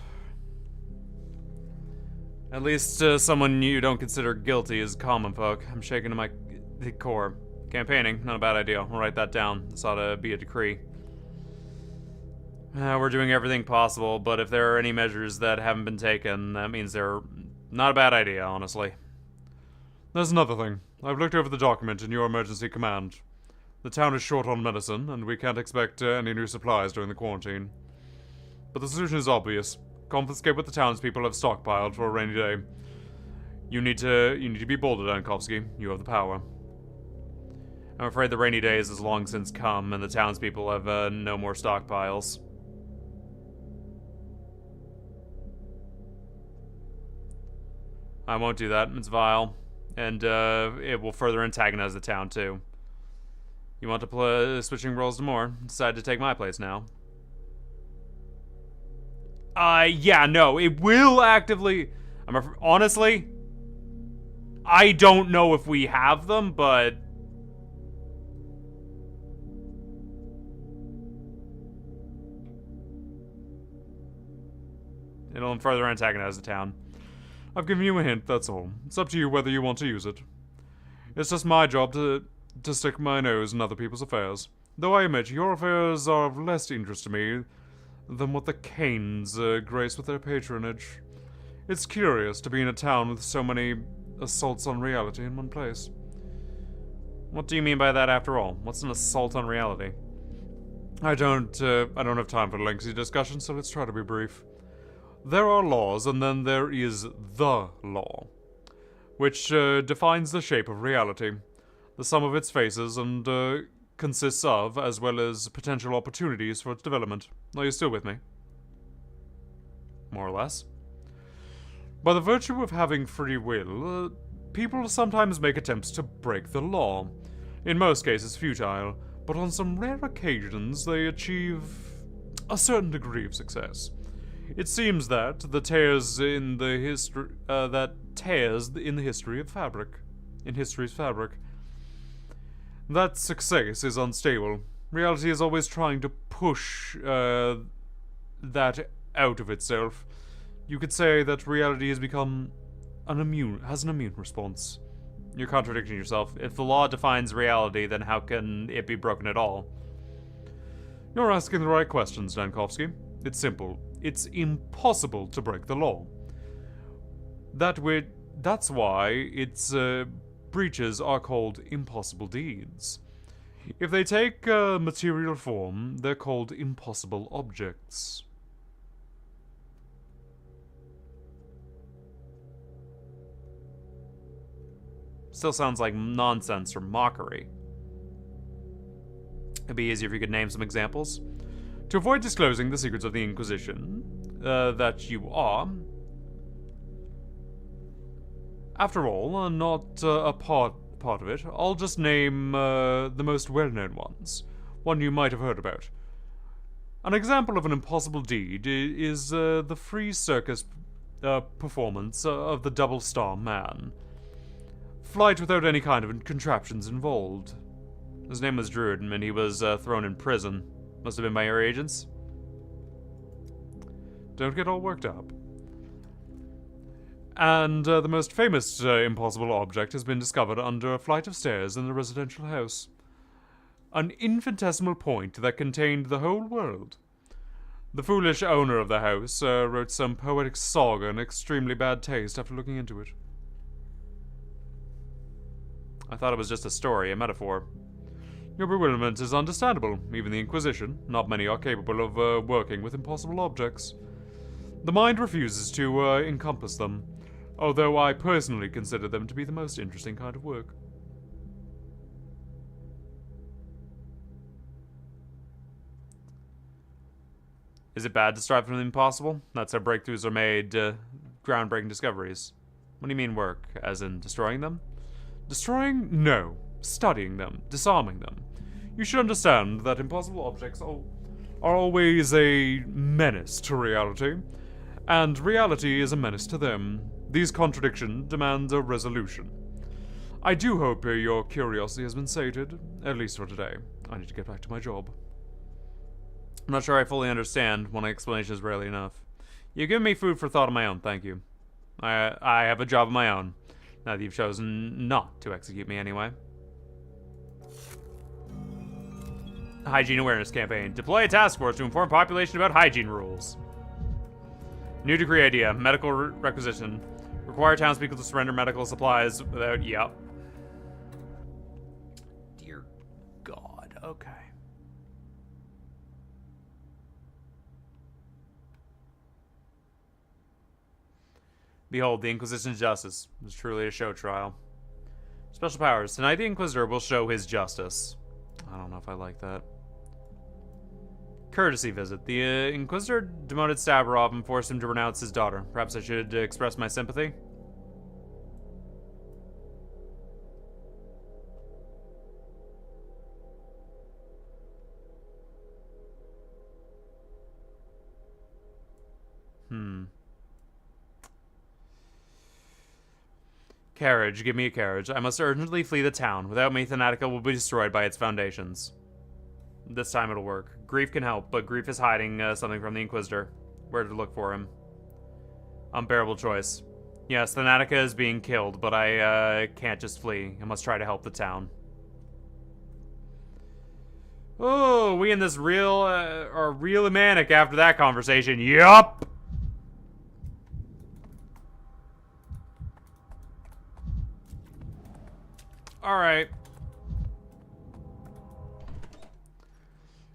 At least someone you don't consider guilty is common folk. I'm shaking to my core. Campaigning, not a bad idea. I'll write that down. This ought to be a decree. We're doing everything possible, but if there are any measures that haven't been taken, that means they're not a bad idea, honestly. There's another thing. I've looked over the document in your emergency command. The town is short on medicine, and we can't expect any new supplies during the quarantine. But the solution is obvious. Confiscate what the townspeople have stockpiled for a rainy day. You need to be bolder, Dankovsky. You have the power. I'm afraid the rainy days has long since come, and the townspeople have no more stockpiles. I won't do that. It's vile. And it will further antagonize the town, too. You want to play switching roles to more? Decide to take my place now. Yeah, no, it will actively... honestly, I don't know if we have them, but... it'll further antagonize the town. I've given you a hint, that's all. It's up to you whether you want to use it. It's just my job to stick my nose in other people's affairs. Though I admit, your affairs are of less interest to me than what the Canes grace with their patronage. It's curious to be in a town with so many assaults on reality in one place. What do you mean by that, after all? What's an assault on reality? I don't have time for lengthy discussion, so let's try to be brief. There are laws, and then there is the law, which defines the shape of reality, the sum of its faces, and consists of, as well as potential opportunities for its development. Are you still with me? More or less. By the virtue of having free will, people sometimes make attempts to break the law. In most cases futile, but on some rare occasions they achieve a certain degree of success. It seems that the tears in the history tears in the history of fabric. In history's fabric. That success is unstable. Reality is always trying to push that out of itself. You could say that reality has become has an immune response. You're contradicting yourself. If the law defines reality, then how can it be broken at all? You're asking the right questions, Dankovsky. It's simple. It's impossible to break the law. That's why its breaches are called impossible deeds. If they take material form, they're called impossible objects. Still sounds like nonsense or mockery. It'd be easier if you could name some examples. To avoid disclosing the secrets of the Inquisition, that you are, after all, not a part of it, I'll just name the most well-known ones. One you might have heard about. An example of an impossible deed is the free circus performance of the Double Star Man. Flight without any kind of contraptions involved. His name was Druid, and he was thrown in prison. Must have been by your agents. Don't get all worked up. And the most famous impossible object has been discovered under a flight of stairs in the residential house. An infinitesimal point that contained the whole world. The foolish owner of the house wrote some poetic saga in extremely bad taste after looking into it. I thought it was just a story, a metaphor. Your bewilderment is understandable. Even the Inquisition, not many are capable of working with impossible objects. The mind refuses to encompass them, although I personally consider them to be the most interesting kind of work. Is it bad to strive for the impossible? That's how breakthroughs are made, groundbreaking discoveries. What do you mean work? As in destroying them? Destroying? No. Studying them. Disarming them. You should understand that impossible objects are always a menace to reality, and reality is a menace to them. These contradictions demand a resolution. I do hope your curiosity has been sated, at least for today. I need to get back to my job. I'm not sure I fully understand. One explanation is rarely enough. You've given me food for thought of my own, thank you. I have a job of my own. Now that you've chosen not to execute me anyway. Hygiene awareness campaign. Deploy a task force to inform population about hygiene rules. New decree idea. Medical requisition. Require townspeople to surrender medical supplies without... Yep. Dear God. Okay. Behold, the Inquisition's justice. It is truly a show trial. Special powers. Tonight the Inquisitor will show his justice. I don't know if I like that. Courtesy visit. The Inquisitor demoted Stavrov and forced him to renounce his daughter. Perhaps I should express my sympathy? Carriage. Give me a carriage. I must urgently flee the town. Without me, Thanatica will be destroyed by its foundations. This time it'll work. Grief can help, but Grief is hiding something from the Inquisitor. Where to look for him? Unbearable choice. Yes, Thanatica is being killed, but I can't just flee. I must try to help the town. Oh, we in this are really manic after that conversation. Yup! Alright.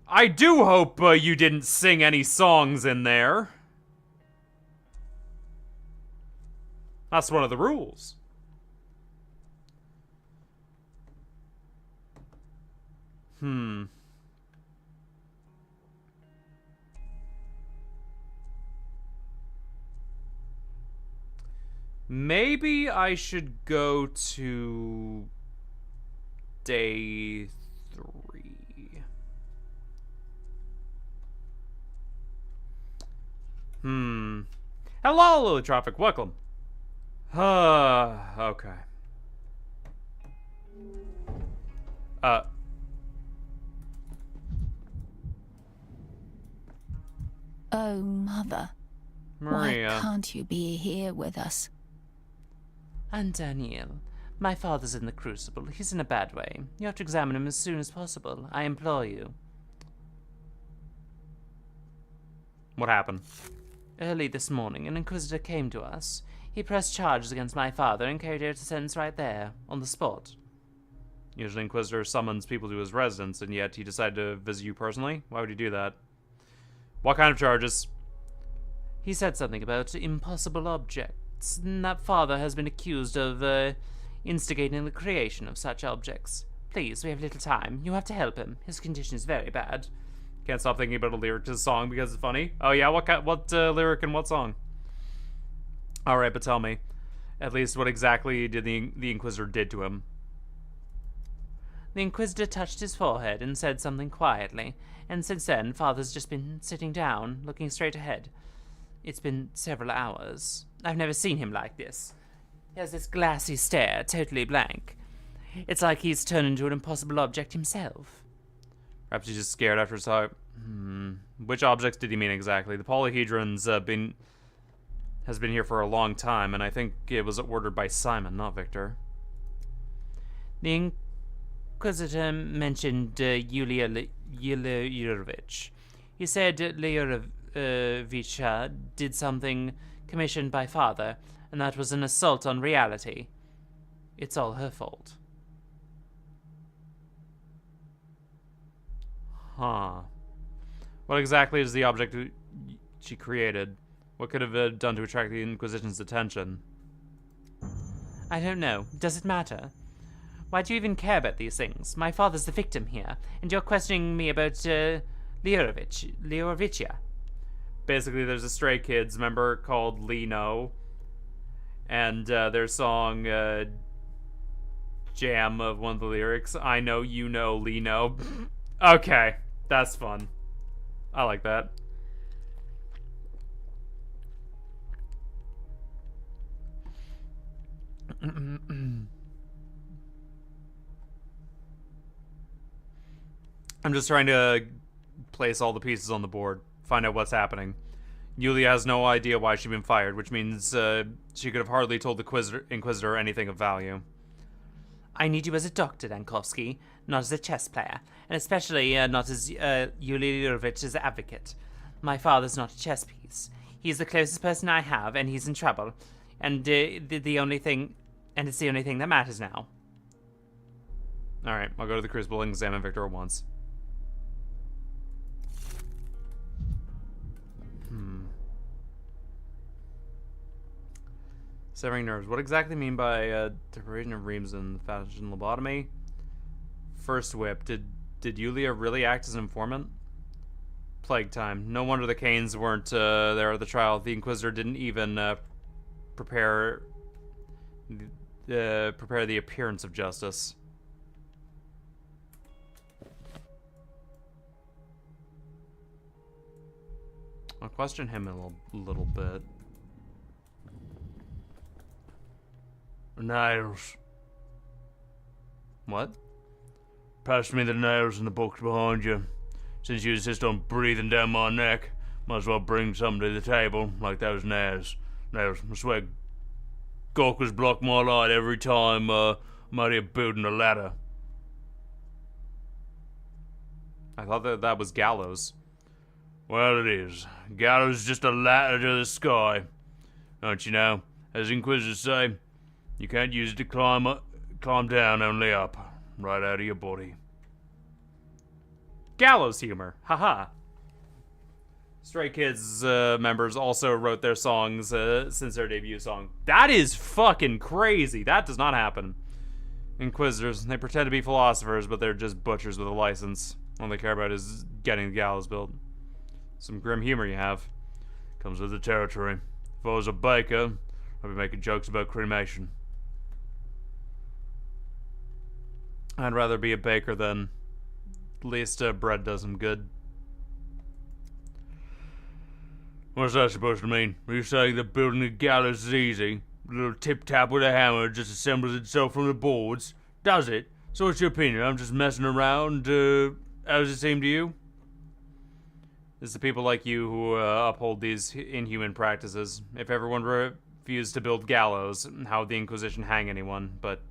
I do hope you didn't sing any songs in there. That's one of the rules. Maybe I should go to... Day 3. Hello, Lily Traffic. Welcome. Okay. Oh, Mother. Maria. Why can't you be here with us? And Daniel. My father's in the crucible. He's in a bad way. You have to examine him as soon as possible. I implore you. What happened? Early this morning, an inquisitor came to us. He pressed charges against my father and carried out a sentence right there, on the spot. Usually Inquisitor summons people to his residence, and yet he decided to visit you personally? Why would he do that? What kind of charges? He said something about impossible objects, and that father has been accused of, instigating the creation of such objects. Please, we have little time. You have to help him. His condition is very bad. Can't stop thinking about a lyric to the song because it's funny. Oh yeah, what lyric and what song? Alright, but tell me, at least what exactly did the Inquisitor did to him? The Inquisitor touched his forehead and said something quietly, and since then, Father's just been sitting down, looking straight ahead. It's been several hours. I've never seen him like this. He has this glassy stare, totally blank. It's like he's turned into an impossible object himself. Perhaps he's just scared after his heart. Which objects did he mean exactly? The polyhedron's has been here for a long time, and I think it was ordered by Simon, not Victor. The Inquisitor mentioned Yulia Lyurovich. He said Lyurovicha did something commissioned by Father, and that was an assault on reality. It's all her fault. Huh. What exactly is the object she created? What could have done to attract the Inquisition's attention? I don't know. Does it matter? Why do you even care about these things? My father's the victim here, and you're questioning me about Lyurovicha. Basically, there's a Stray Kids member called Lino, and their song jam of one of the lyrics, I know you know Lino. Okay, that's fun. I like that. I'm just trying to place all the pieces on the board, find out what's happening. Yulia has no idea why she's been fired, which means she could have hardly told the Inquisitor anything of value. I need you as a doctor, Dankovsky, not as a chess player, and especially not as Yulia Lyurovich's advocate. My father's not a chess piece. He's the closest person I have, and he's in trouble. And the only thing, and it's the only thing that matters now. All right, I'll go to the Crucible and examine Victor at once. Severing nerves. What exactly mean by deprivation of reams and fashion lobotomy? First whip. Did Yulia really act as an informant? Plague time. No wonder the Canes weren't there at the trial. The Inquisitor didn't even prepare the appearance of justice. I'll question him a little bit. Nails. What? Pass me the nails in the box behind you. Since you insist on breathing down my neck, might as well bring something to the table, like those nails. Nails, I swear, gawkers block my light every time I'm out here building a ladder. I thought that was Gallows. Well, it is. Gallows is just a ladder to the sky. Don't you know, as Inquisitors say, you can't use it to climb down, only up. Right out of your body. Gallows humor. Haha. Stray Kids members also wrote their songs since their debut song. That is fucking crazy. That does not happen. Inquisitors, they pretend to be philosophers, but they're just butchers with a license. All they care about is getting the gallows built. Some grim humor you have. Comes with the territory. If I was a baker, I'd be making jokes about cremation. I'd rather be a baker than at least bread does them good. What's that supposed to mean? Are you saying that building a gallows is easy? A little tip-tap with a hammer just assembles itself from the boards. Does it? So what's your opinion? I'm just messing around. How does it seem to you? It's the people like you who uphold these inhuman practices. If everyone refused to build gallows, how would the Inquisition hang anyone? But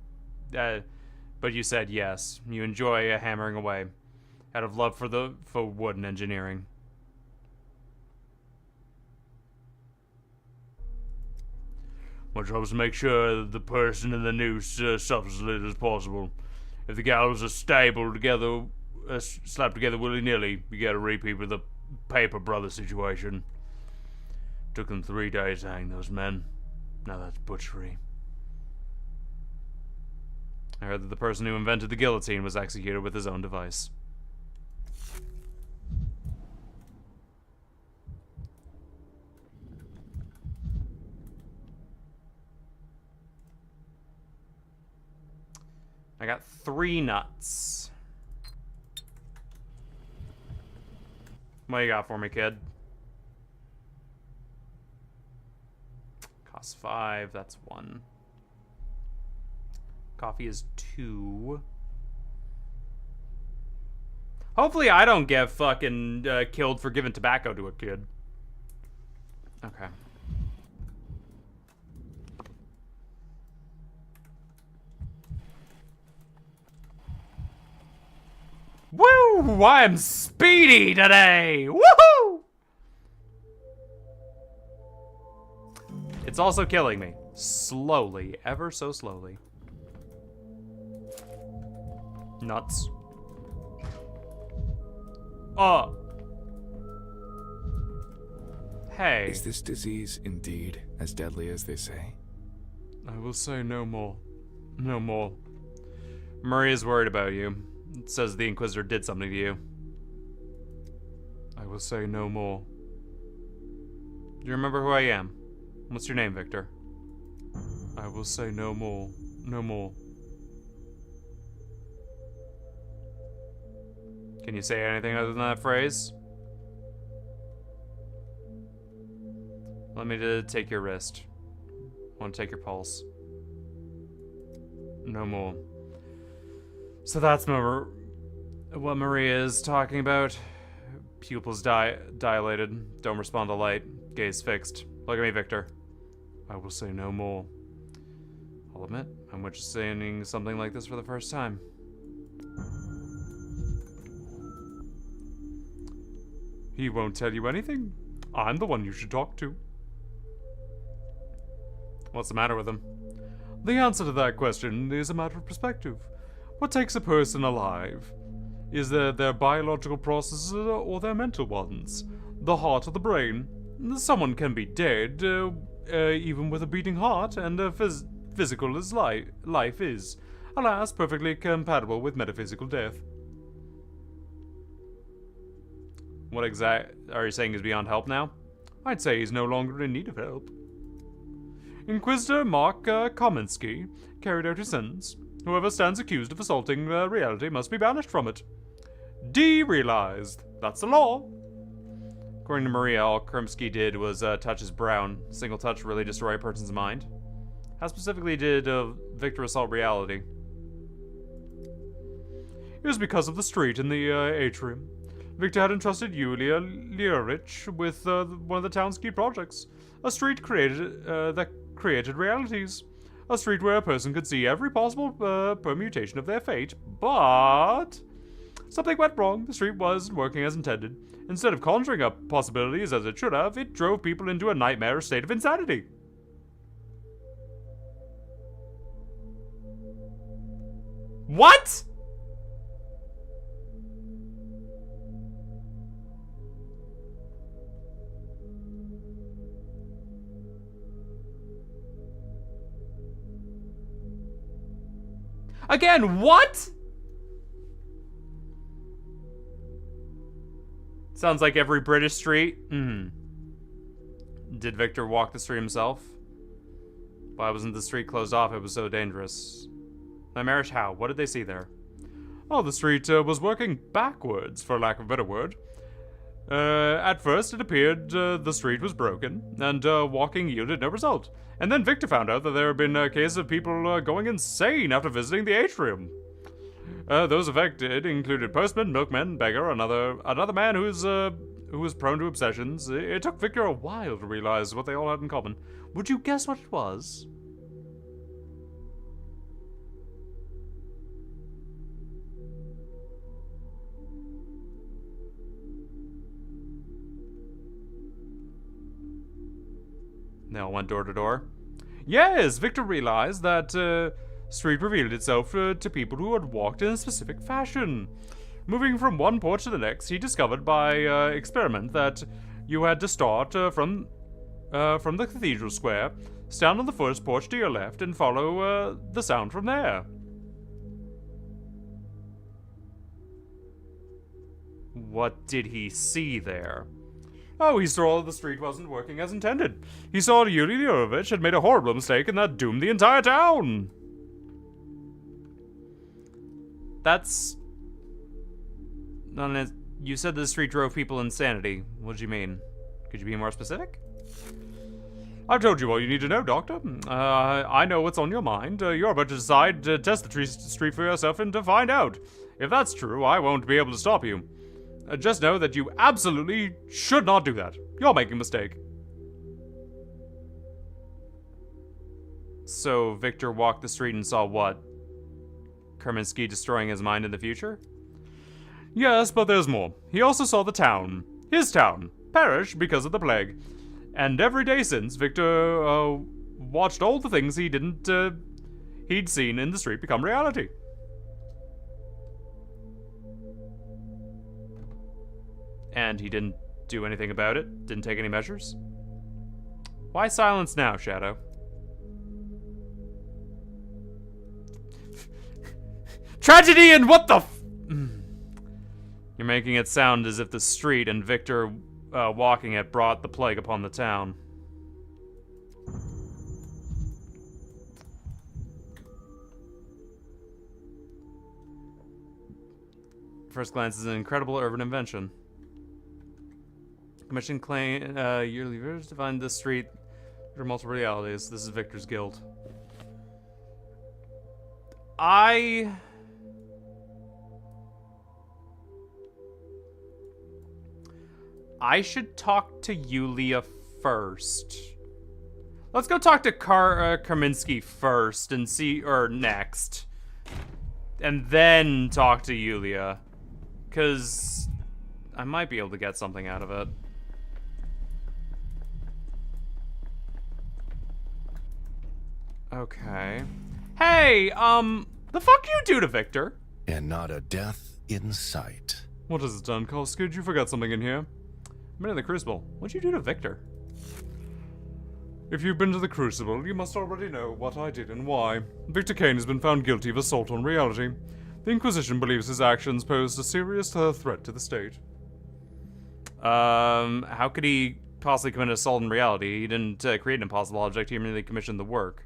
you said yes. You enjoy hammering away, out of love for wood and engineering. My job is to make sure that the person in the noose suffers as little as possible. If the gallows are stapled together, slapped together willy-nilly, you get a repeat with the Paper Brother situation. Took them 3 days to hang those men. Now that's butchery. I heard that the person who invented the guillotine was executed with his own device. I got 3 nuts. What you got for me, kid? Costs 5, that's 1. Coffee is 2. Hopefully I don't get fucking killed for giving tobacco to a kid. Okay. Woo! I'm speedy today! Woohoo! It's also killing me. Slowly. Ever so slowly. Nuts. Oh. Hey. Is this disease indeed as deadly as they say? I will say no more. No more. Murray is worried about you. It says the Inquisitor did something to you. I will say no more. Do you remember who I am? What's your name, Victor? I will say no more. No more. Can you say anything other than that phrase? Let me take your wrist. I want to take your pulse. No more. So that's what Maria is talking about. Pupils dilated. Don't respond to light. Gaze fixed. Look at me, Victor. I will say no more. I'll admit, I'm witnessing something like this for the first time. He won't tell you anything. I'm the one you should talk to. What's the matter with him? The answer to that question is a matter of perspective. What takes a person alive? Is it their biological processes or their mental ones? The heart or the brain? Someone can be dead, even with a beating heart, and physical as life is. Alas, perfectly compatible with metaphysical death. What exact are you saying is beyond help now? I'd say he's no longer in need of help. Inquisitor Mark Kaminsky carried out his sentence. Whoever stands accused of assaulting reality must be banished from it. Derealized. That's the law. According to Maria, all Krimsky did was touch his brow. Single touch really destroy a person's mind. How specifically did Victor assault reality? It was because of the street in the atrium. Victor had entrusted Yulia Lierich with one of the town's key projects. A street that created realities. A street where a person could see every possible permutation of their fate, but something went wrong. The street wasn't working as intended. Instead of conjuring up possibilities as it should have, it drove people into a nightmare state of insanity. What? Again, what? Sounds like every British street. Did Victor walk the street himself? Why wasn't the street closed off? It was so dangerous. Nightmarish how? What did they see there? Oh, the street was working backwards, for lack of a better word. At first, it appeared the street was broken, and walking yielded no result. And then Victor found out that there had been a case of people going insane after visiting the atrium. Those affected included postman, milkman, beggar, another man who was prone to obsessions. It took Victor a while to realize what they all had in common. Would you guess what it was? They all went door to door. Yes, Victor realized that street revealed itself to people who had walked in a specific fashion. Moving from one porch to the next, he discovered by experiment that you had to start from the cathedral square, stand on the first porch to your left, and follow the sound from there. What did he see there? Oh, he saw the street wasn't working as intended. He saw Yuli Lyovich had made a horrible mistake and that doomed the entire town. That's... You said the street drove people insanity. What did you mean? Could you be more specific? I've told you all you need to know, Doctor. I know what's on your mind. You're about to decide to test the street for yourself and to find out. If that's true, I won't be able to stop you. Just know that you absolutely should not do that. You're making a mistake. So Victor walked the street and saw what? Kerminsky destroying his mind in the future? Yes, but there's more. He also saw the town. His town. Perish because of the plague. And every day since, Victor watched all the things he'd seen in the street become reality. And he didn't do anything about it? Didn't take any measures? Why silence now, Shadow? Tragedy and what the You're making it sound as if the street and Victor walking it brought the plague upon the town. First glance is an incredible urban invention. Commission claim yearly viewers to find this street through multiple realities. This is Victor's guild. I should talk to Yulia first. Let's go talk to Kerminsky first and see, or next. And then talk to Yulia. Because I might be able to get something out of it. Okay. Hey, the fuck you do to Victor? And not a death in sight. What has it done, Kolsky? Did you forget something in here? I'm in the Crucible. What'd you do to Victor? If you've been to the Crucible, you must already know what I did and why. Victor Kane has been found guilty of assault on reality. The Inquisition believes his actions posed a serious threat to the state. How could he possibly commit assault in reality? He didn't create an impossible object, he merely commissioned the work.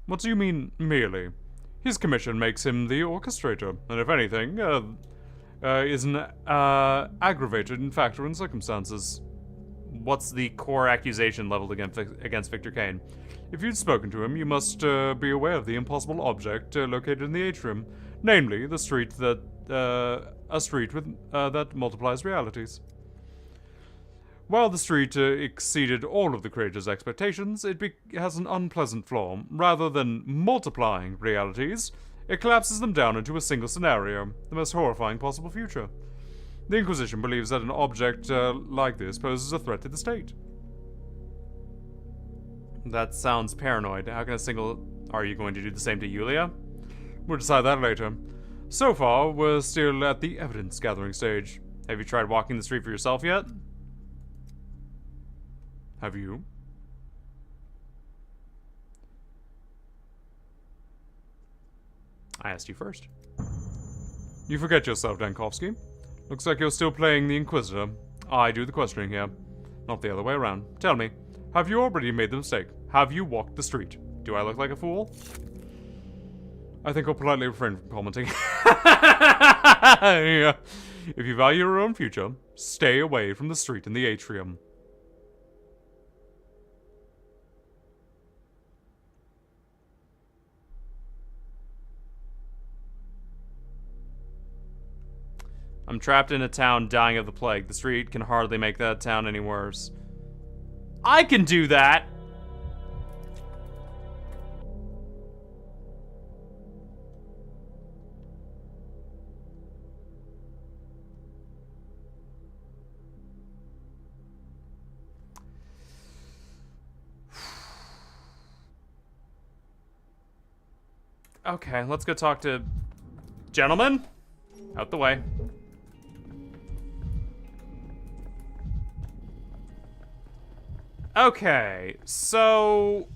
What do you mean, merely? His commission makes him the orchestrator, and if anything, is an aggravated factor in circumstances. What's the core accusation leveled against Victor Kane? If you'd spoken to him, you must be aware of the impossible object located in the atrium, namely the street that a street with that multiplies realities. While the street exceeded all of the creator's expectations, it has an unpleasant flaw. Rather than multiplying realities, it collapses them down into a single scenario, the most horrifying possible future. The Inquisition believes that an object like this poses a threat to the state. That sounds paranoid. How can a single... Are you going to do the same to Yulia? We'll decide that later. So far, we're still at the evidence-gathering stage. Have you tried walking the street for yourself yet? Have you? I asked you first. You forget yourself, Dankovsky. Looks like you're still playing the Inquisitor. I do the questioning here, not the other way around. Tell me, have you already made the mistake? Have you walked the street? Do I look like a fool? I think I'll politely refrain from commenting. Yeah. If you value your own future, stay away from the street in the atrium. I'm trapped in a town dying of the plague. The street can hardly make that town any worse. I can do that! Okay, let's go talk to... Gentlemen? Out the way. Okay, so...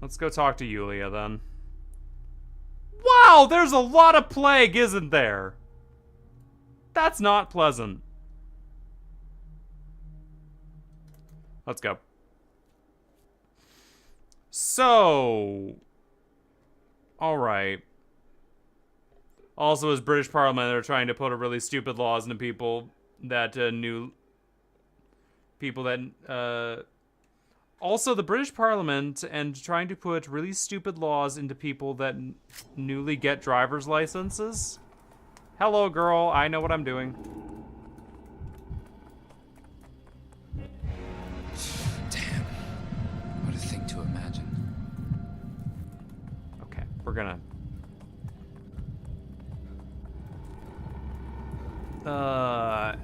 Let's go talk to Yulia, then. Wow, there's a lot of plague, isn't there? That's not pleasant. Let's go. So... Alright. Also, as British Parliament, they're trying to put a really stupid laws into people that, also, the British Parliament and trying to put really stupid laws into people that newly get driver's licenses. Hello, girl. I know what I'm doing. Damn. What a thing to imagine. Okay, we're gonna...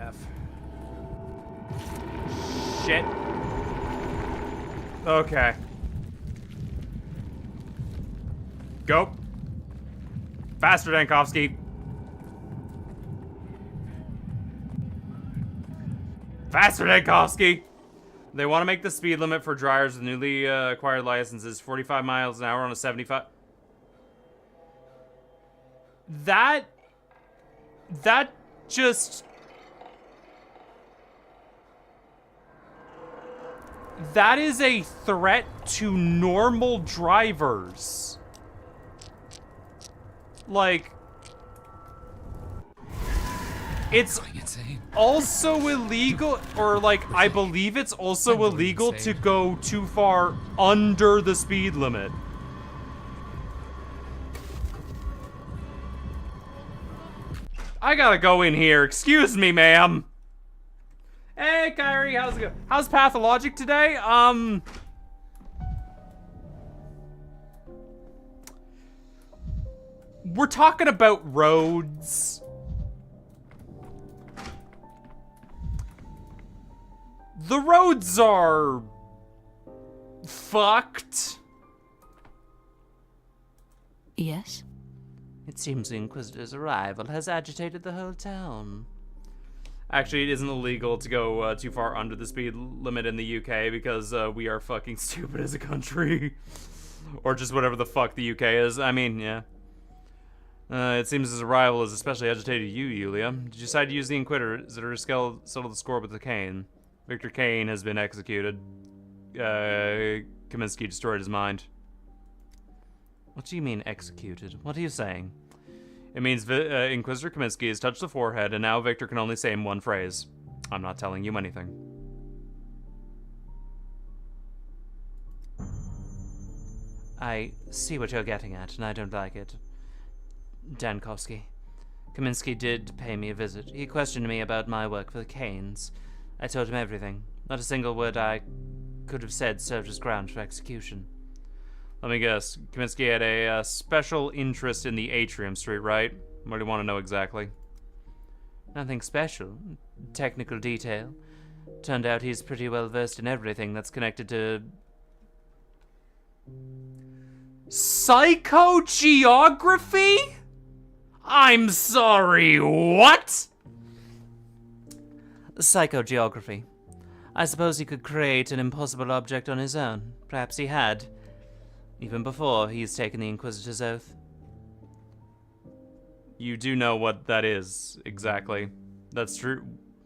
F. Shit. Okay. Go. Faster, Dankovsky. Faster, Dankovsky. They want to make the speed limit for drivers with newly acquired licenses 45 miles an hour on a 75. That just... That is a threat to normal drivers. Like... It's also illegal, or like, I believe it's also illegal to go too far under the speed limit. I gotta go in here. Excuse me, ma'am. Hey, Kyrie, how's it going? How's Pathologic today? We're talking about roads. The roads are... fucked. Yes? It seems the Inquisitor's arrival has agitated the whole town. Actually, it isn't illegal to go too far under the speed limit in the UK because we are fucking stupid as a country. Or just whatever the fuck the UK is. I mean, yeah. It seems his arrival has especially agitated you, Yulia. Did you decide to use the Inquisitor to settle the score with the Kane? Victor Kane has been executed. Kaminsky destroyed his mind. What do you mean, executed? What are you saying? It means Inquisitor Kaminsky has touched the forehead, and now Victor can only say in one phrase. I'm not telling you anything. I see what you're getting at, and I don't like it. Dankovsky. Kaminsky did pay me a visit. He questioned me about my work for the Kanes. I told him everything. Not a single word I could have said served as ground for execution. Let me guess. Kaminsky had a special interest in the Atrium Street, right? What do you want to know exactly? Nothing special. Technical detail. Turned out he's pretty well versed in everything that's connected to... psychogeography? I'm sorry, what? Psychogeography. I suppose he could create an impossible object on his own. Perhaps he had. Even before he's taken the Inquisitor's oath. You do know what that is, exactly. That's true.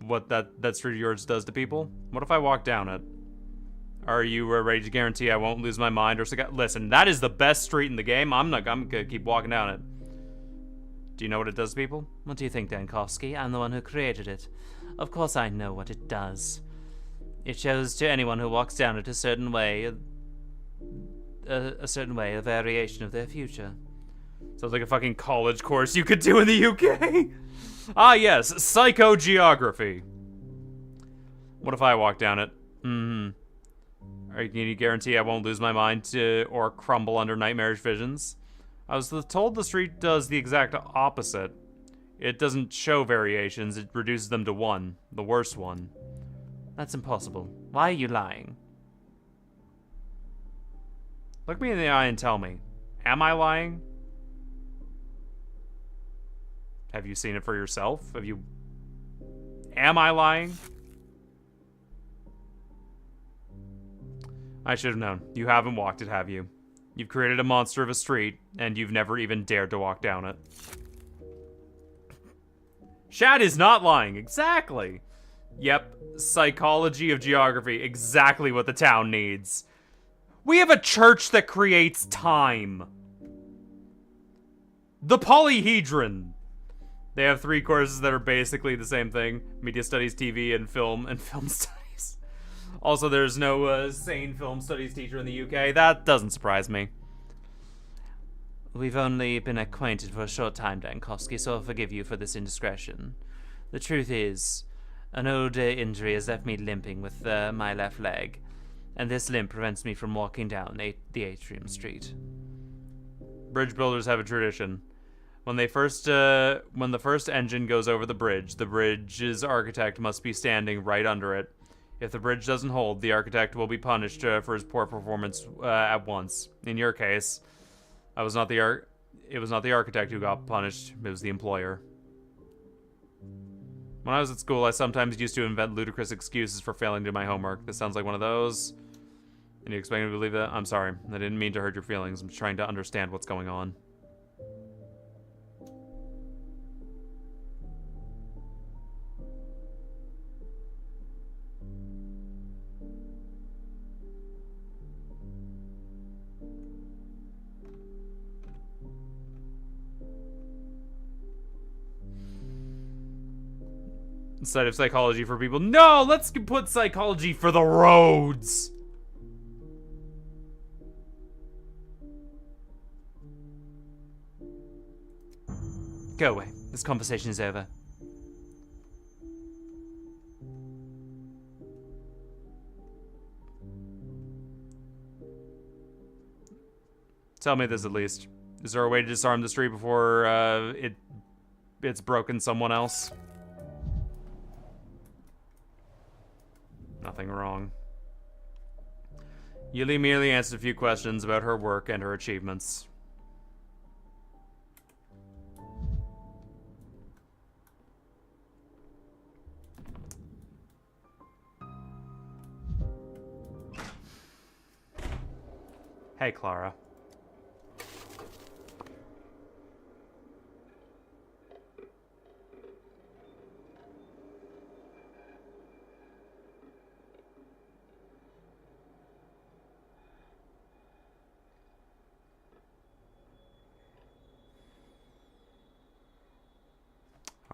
what that street of yours does to people? What if I walk down it? Are you ready to guarantee I won't lose my mind or listen, that is the best street in the game. I'm gonna keep walking down it. Do you know what it does to people? What do you think, Dankovsky? I'm the one who created it. Of course I know what it does. It shows to anyone who walks down it a certain way, a variation of their future. Sounds like a fucking college course you could do in the UK. Ah, yes, psychogeography. What if I walk down it? Can you guarantee I won't lose my mind or crumble under nightmarish visions? I was told the street does the exact opposite. It doesn't show variations, it reduces them to one, the worst one. That's impossible. Why are you lying? Look me in the eye and tell me, am I lying? Have you seen it for yourself? Am I lying? I should have known. You haven't walked it, have you? You've created a monster of a street, and you've never even dared to walk down it. Shad is not lying, exactly. Yep, psychology of geography, exactly what the town needs. We have a church that creates time. The polyhedron. They have 3 courses that are basically the same thing. Media studies, TV, and film studies. Also, there's no sane film studies teacher in the UK. That doesn't surprise me. We've only been acquainted for a short time, Dankovsky, so I'll forgive you for this indiscretion. The truth is, an old injury has left me limping with my left leg, and this limp prevents me from walking down the Atrium Street. Bridge builders have a tradition. When the first engine goes over the bridge's architect must be standing right under it. If the bridge doesn't hold, the architect will be punished for his poor performance at once. In your case, it was not the architect who got punished, it was the employer. When I was at school, I sometimes used to invent ludicrous excuses for failing to do my homework. This sounds like one of those. And you expect me to believe that? I'm sorry. I didn't mean to hurt your feelings. I'm trying to understand what's going on. Instead of psychology for people. No, let's put psychology for the roads. Go away. This conversation is over. Tell me this at least. Is there a way to disarm the street before it's broken someone else? Nothing wrong. Yuli merely answered a few questions about her work and her achievements. Hey, Clara.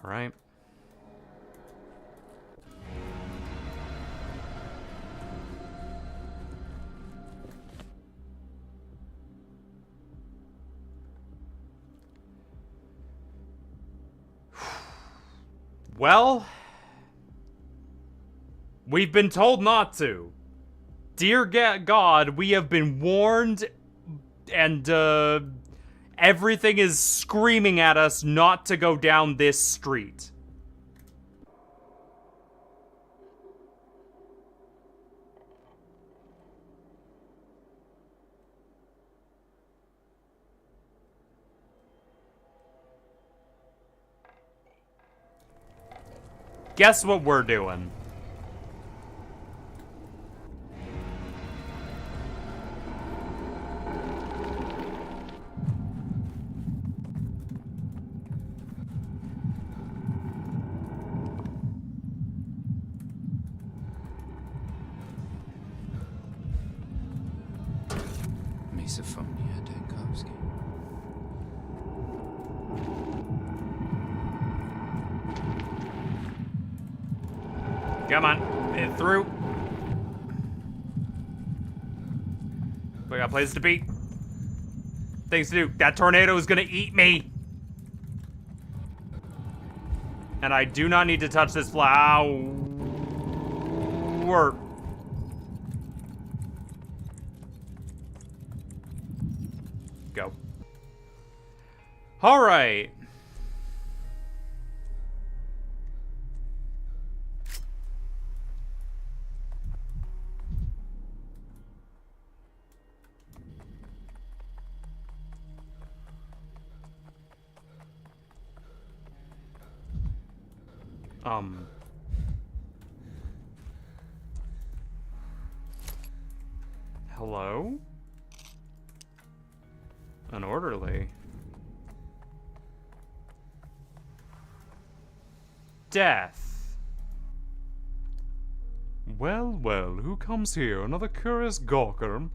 All right. Well, we've been told not to. Dear God, we have been warned, and everything is screaming at us not to go down this street. Guess what we're doing? misophonia, Dankowski. Come on, get through. We got places to be. Things to do. That tornado is gonna eat me. And I do not need to touch this flower. Go. All right. Hello? An orderly. Death. Well, well, who comes here? Another curious gawker?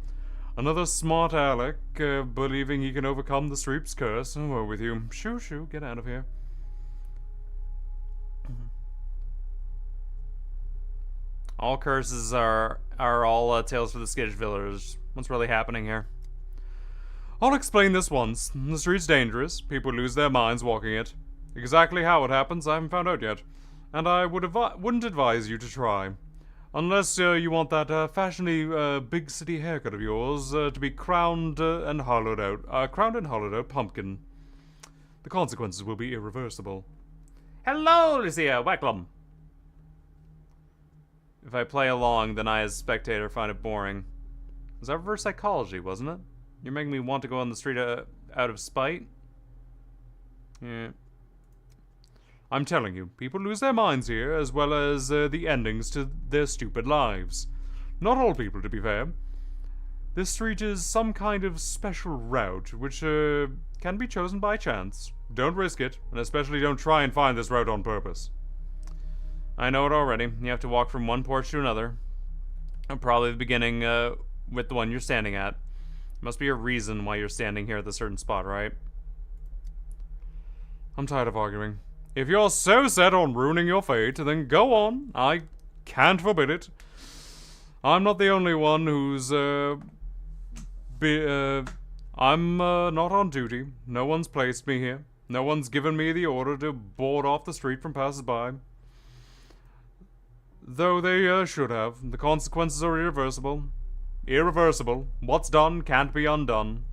Another smart aleck, believing he can overcome the Streep's curse? Oh, woe with you. Shoo, shoo, get out of here. All curses are all tales for the skittish villagers. What's really happening here? I'll explain this once. The street's dangerous. People lose their minds walking it. Exactly how it happens, I haven't found out yet. And I wouldn't advise you to try. Unless you want that fashionably big city haircut of yours to be crowned and hollowed out pumpkin. The consequences will be irreversible. Hello, Lucia. Welcome. If I play along, then I, as spectator, find it boring. It was that reverse psychology, wasn't it? You're making me want to go on the street out of spite? Yeah. I'm telling you, people lose their minds here, as well as the endings to their stupid lives. Not all people, to be fair. This street is some kind of special route, which can be chosen by chance. Don't risk it, and especially don't try and find this route on purpose. I know it already. You have to walk from one porch to another. And probably the beginning with the one you're standing at. Must be a reason why you're standing here at a certain spot, right? I'm tired of arguing. If you're so set on ruining your fate, then go on. I can't forbid it. I'm not the only one who's, I'm not on duty. No one's placed me here. No one's given me the order to board off the street from passers-by. Though they should have. The consequences are irreversible. Irreversible. What's done can't be undone.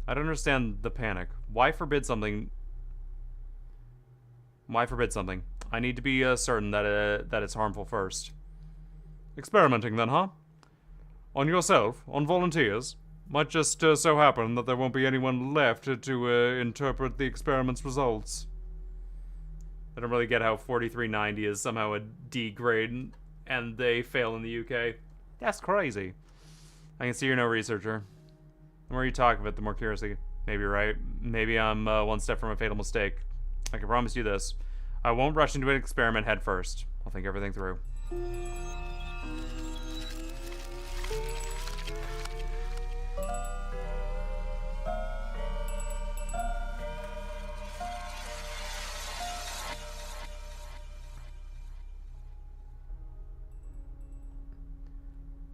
I don't understand the panic. Why forbid something? Why forbid something? I need to be certain that it's harmful first. Experimenting then, huh? On yourself? On volunteers? Might just so happen that there won't be anyone left to interpret the experiment's results. I don't really get how 4390 is somehow a D grade and they fail in the UK. That's crazy. I can see you're no researcher. The more you talk of it, the more curiosity. Maybe you're right. Maybe I'm one step from a fatal mistake. I can promise you this. I won't rush into an experiment head first. I'll think everything through.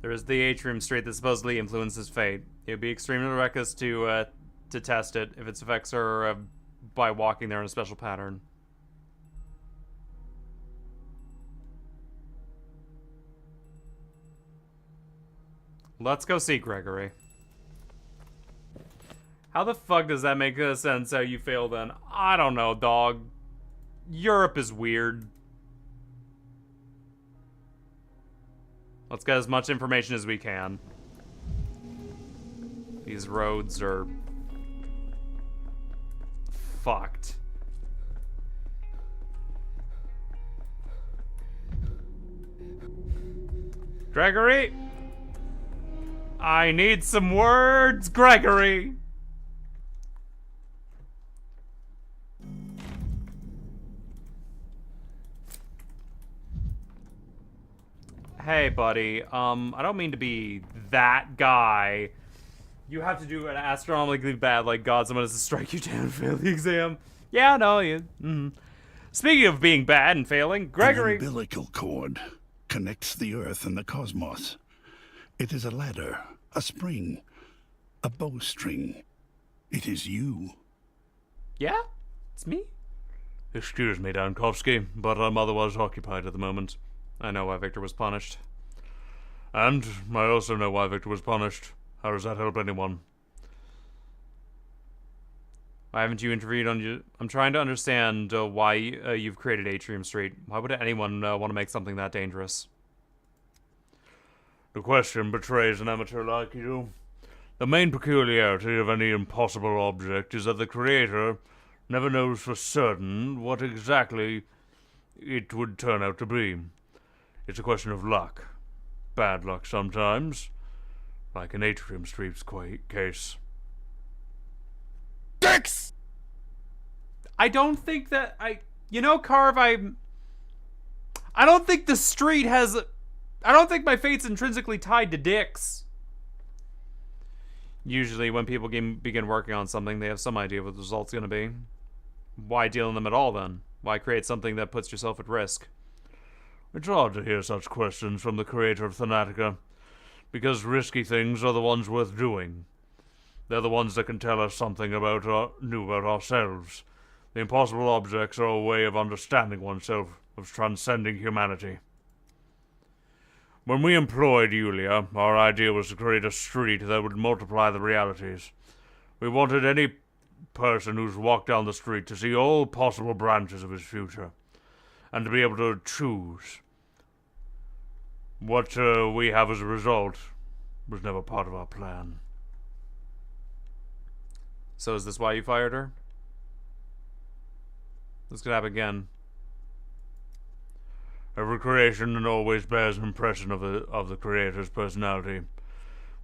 There is the atrium street that supposedly influences fate. It would be extremely reckless to test it if its effects are by walking there in a special pattern. Let's go see Gregory. How the fuck does that make sense how you fail then? I don't know, dog. Europe is weird. Let's get as much information as we can. These roads are fucked. Gregory? I need some words, Gregory! hey, buddy, I don't mean to be that guy. You have to do an astronomically bad, like, God, someone has to strike you down and fail the exam. Yeah, no, you, Speaking of being bad and failing, Gregory... An umbilical cord connects the Earth and the cosmos. It is a ladder, a spring, a bowstring. It is you. Yeah? It's me? Excuse me, Dankovsky, but I'm otherwise occupied at the moment. I know why Victor was punished. And I also know why Victor was punished. How does that help anyone? Why haven't you intervened on you? I'm trying to understand why you've created Atrium Street. Why would anyone want to make something that dangerous? The question betrays an amateur like you. The main peculiarity of any impossible object is that the creator never knows for certain what exactly it would turn out to be. It's a question of luck. Bad luck sometimes. Like in Atrium Street's case. Dicks! I don't think that you know, Carve, I don't think the street has... I don't think my fate's intrinsically tied to dicks. Usually when people begin working on something, they have some idea what the result's gonna be. Why deal in them at all, then? Why create something that puts yourself at risk? It's odd to hear such questions from the creator of Thanatica, because risky things are the ones worth doing. They're the ones that can tell us something new about ourselves. The impossible objects are a way of understanding oneself, of transcending humanity. When we employed Yulia, our idea was to create a street that would multiply the realities. We wanted any person who's walked down the street to see all possible branches of his future, and to be able to choose. What we have as a result was never part of our plan. So is this why you fired her? This could happen again. Every creation always bears an impression of the creator's personality.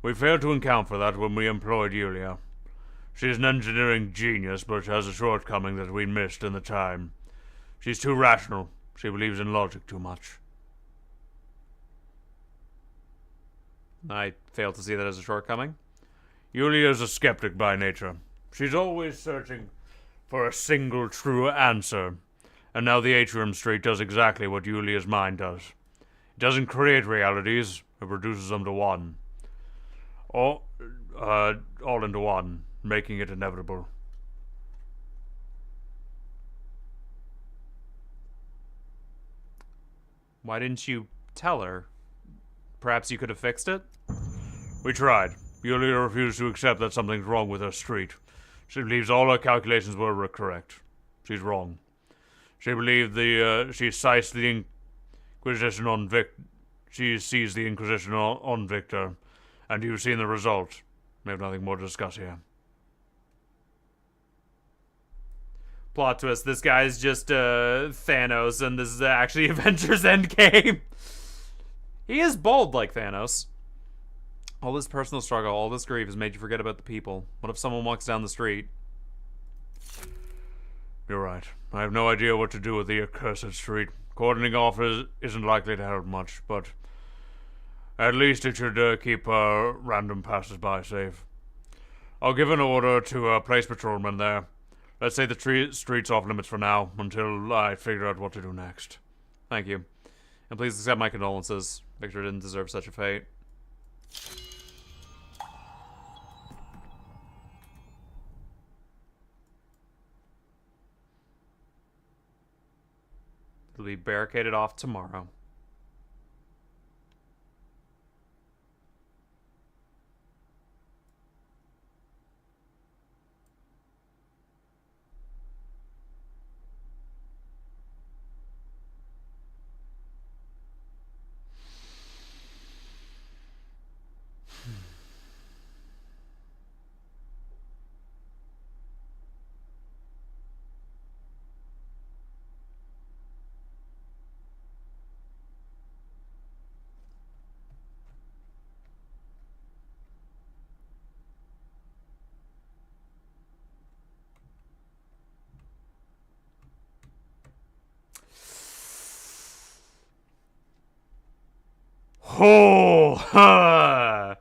We failed to account for that when we employed Yulia. She is an engineering genius, but she has a shortcoming that we missed in the time. She's too rational. She believes in logic too much. I fail to see that as a shortcoming. Yulia is a skeptic by nature. She's always searching for a single true answer. And now the Atrium Street does exactly what Yulia's mind does. It doesn't create realities, it reduces them to one. All into one, making it inevitable. Why didn't you tell her? Perhaps you could have fixed it? We tried. Yulia refused to accept that something's wrong with her street. She believes all her calculations were correct. She's wrong. She believed she seized the Inquisition on She sees the Inquisition on Victor, and you've seen the result. We have nothing more to discuss here. Plot twist, this guy's just Thanos, and this is actually Avengers Endgame. He is bold like Thanos. All this personal struggle, all this grief has made you forget about the people. What if someone walks down the street? You're right. I have no idea what to do with the accursed street. Cordoning off isn't likely to help much, but at least it should keep random passers-by safe. I'll give an order to place patrolmen there. Let's say the street's off limits for now, until I figure out what to do next. Thank you. And please accept my condolences. Victor didn't deserve such a fate. It'll be barricaded off tomorrow. Oh, huh.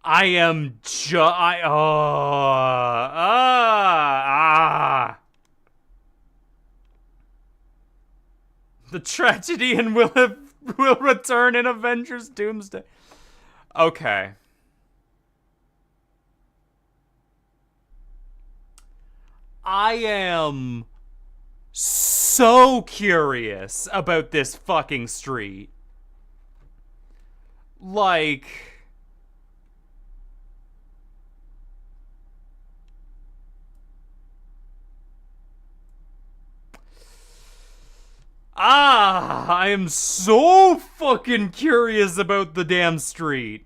I am The tragedian will return in Avengers Doomsday. Okay. I am so curious about this fucking street. Like, I am so fucking curious about the damn street.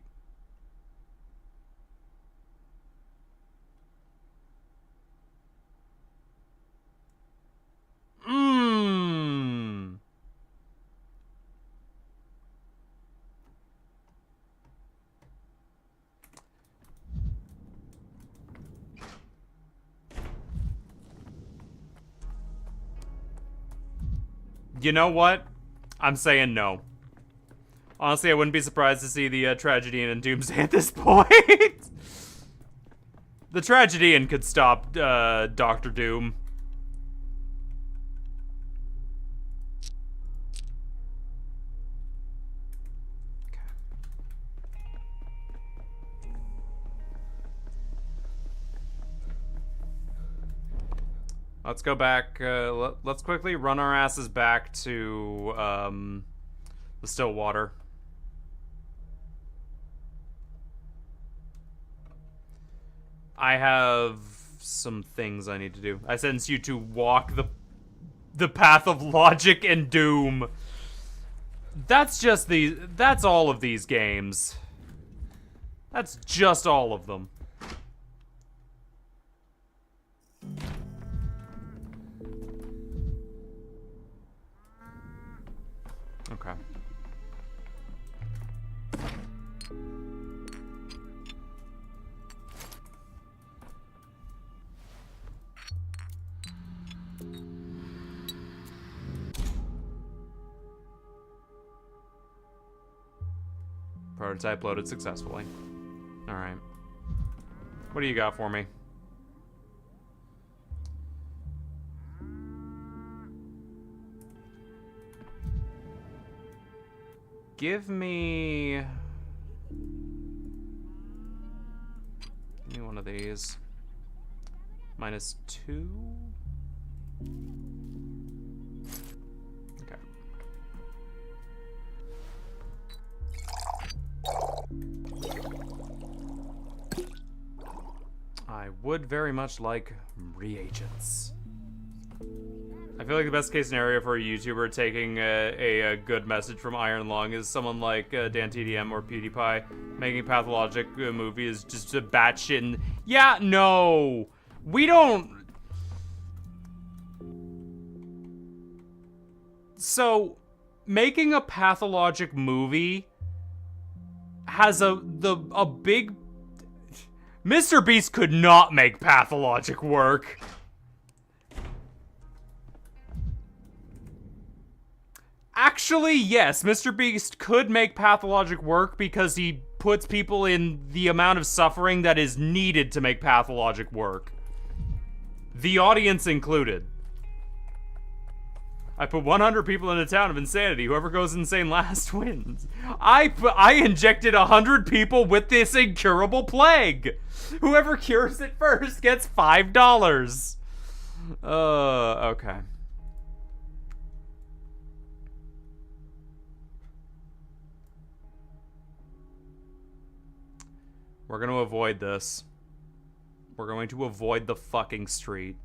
You know what? I'm saying no. Honestly, I wouldn't be surprised to see the tragedian in Doomsday at this point. The tragedian could stop Doctor Doom. Let's go back. Let's quickly run our asses back to the Stillwater. I have some things I need to do. I sentence you to walk the path of logic and doom. That's just that's all of these games. That's just all of them. Okay. Prototype loaded successfully. Alright. What do you got for me? Give me one of these. -2? Okay. I would very much like reagents. I feel like the best case scenario for a YouTuber taking a good message from Iron Lung is someone like Dan TDM or PewDiePie making Pathologic movie is just a batshit. And yeah, no, we don't. So, making a Pathologic movie has a big. Mr. Beast could not make Pathologic work. Actually, yes, Mr. Beast could make Pathologic work because he puts people in the amount of suffering that is needed to make Pathologic work. The audience included. I put 100 people in a town of insanity. Whoever goes insane last wins. I injected 100 people with this incurable plague. Whoever cures it first gets $5. Okay. We're gonna avoid this. We're going to avoid the fucking street.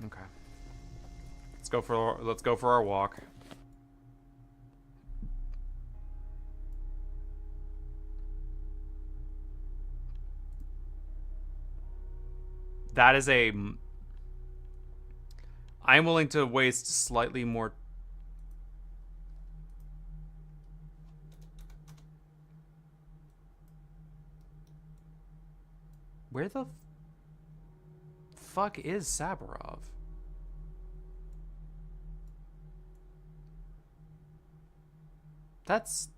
Okay. Let's go for our walk. That is a... I'm willing to waste slightly more... Where the fuck is Saburov? That's...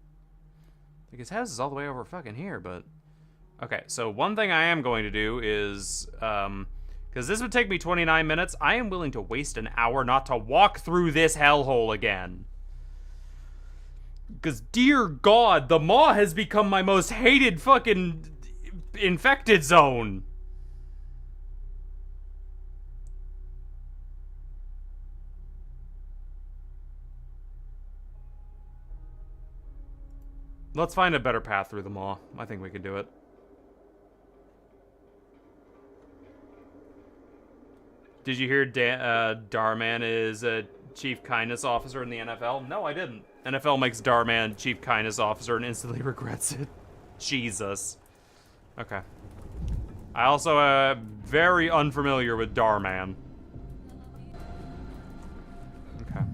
Like, his house is all the way over fucking here, but... Okay, so one thing I am going to do is, because this would take me 29 minutes, I am willing to waste an hour not to walk through this hellhole again. Because, dear God, the Maw has become my most hated fucking infected zone. Let's find a better path through the Maw. I think we can do it. Did you hear Darman is a chief kindness officer in the NFL? No, I didn't. NFL makes Darman chief kindness officer and instantly regrets it. Jesus. Okay. I also very unfamiliar with Darman. Okay.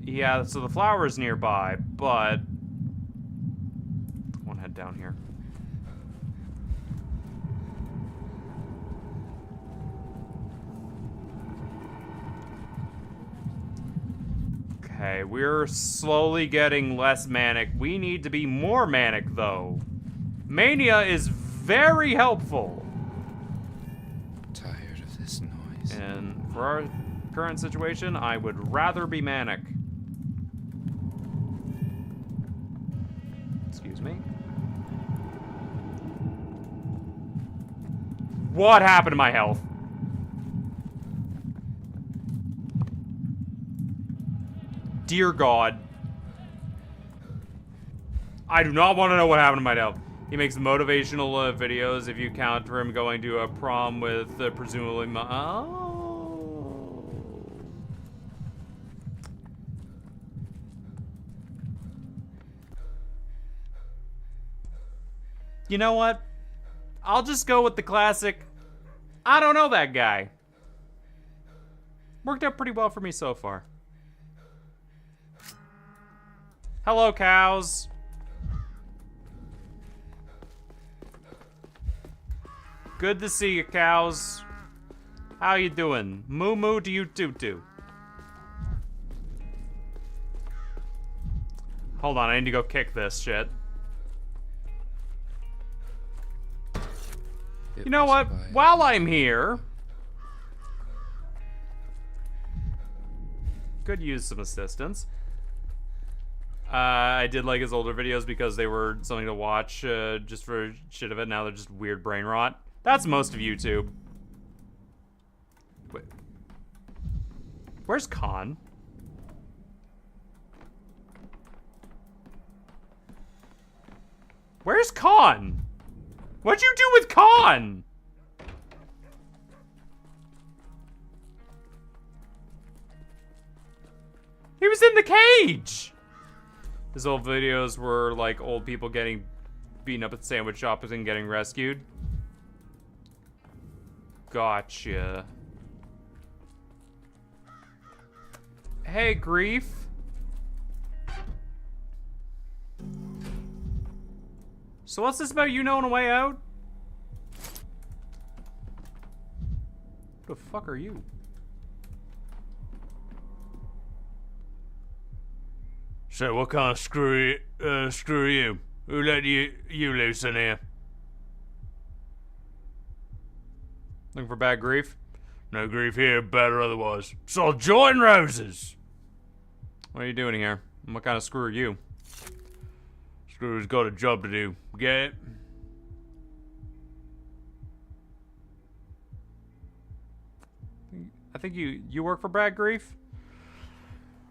Yeah, so the flower's nearby, but... I want to head down here. Okay, we're slowly getting less manic. We need to be more manic, though. Mania is very helpful. Tired of this noise. And for our current situation, I would rather be manic. Excuse me. What happened to my health? Dear God. I do not want to know what happened to my health. He makes motivational videos if you count for him going to a prom with presumably oh. You know what? I'll just go with the classic. I don't know that guy. Worked out pretty well for me so far. Hello, cows. Good to see you, cows. How you doing? Moo moo to you too. Hold on, I need to go kick this shit. You know what? While I'm here, could use some assistance. I did like his older videos because they were something to watch just for shit of it. Now they're just weird brain rot. That's most of YouTube. Wait. Where's Khan? Where's Khan? What'd you do with Khan? He was in the cage! His old videos were like old people getting beaten up at sandwich shops and getting rescued. Gotcha. Hey, Grief. So what's this about you knowing a way out? Who the fuck are you? So what kind of screw you? Who let you loose in here? Looking for bad grief? No grief here, bad or otherwise. So join roses! What are you doing here? And what kind of screw are you? Screw's got a job to do. Get it? I think you work for Bad Grief?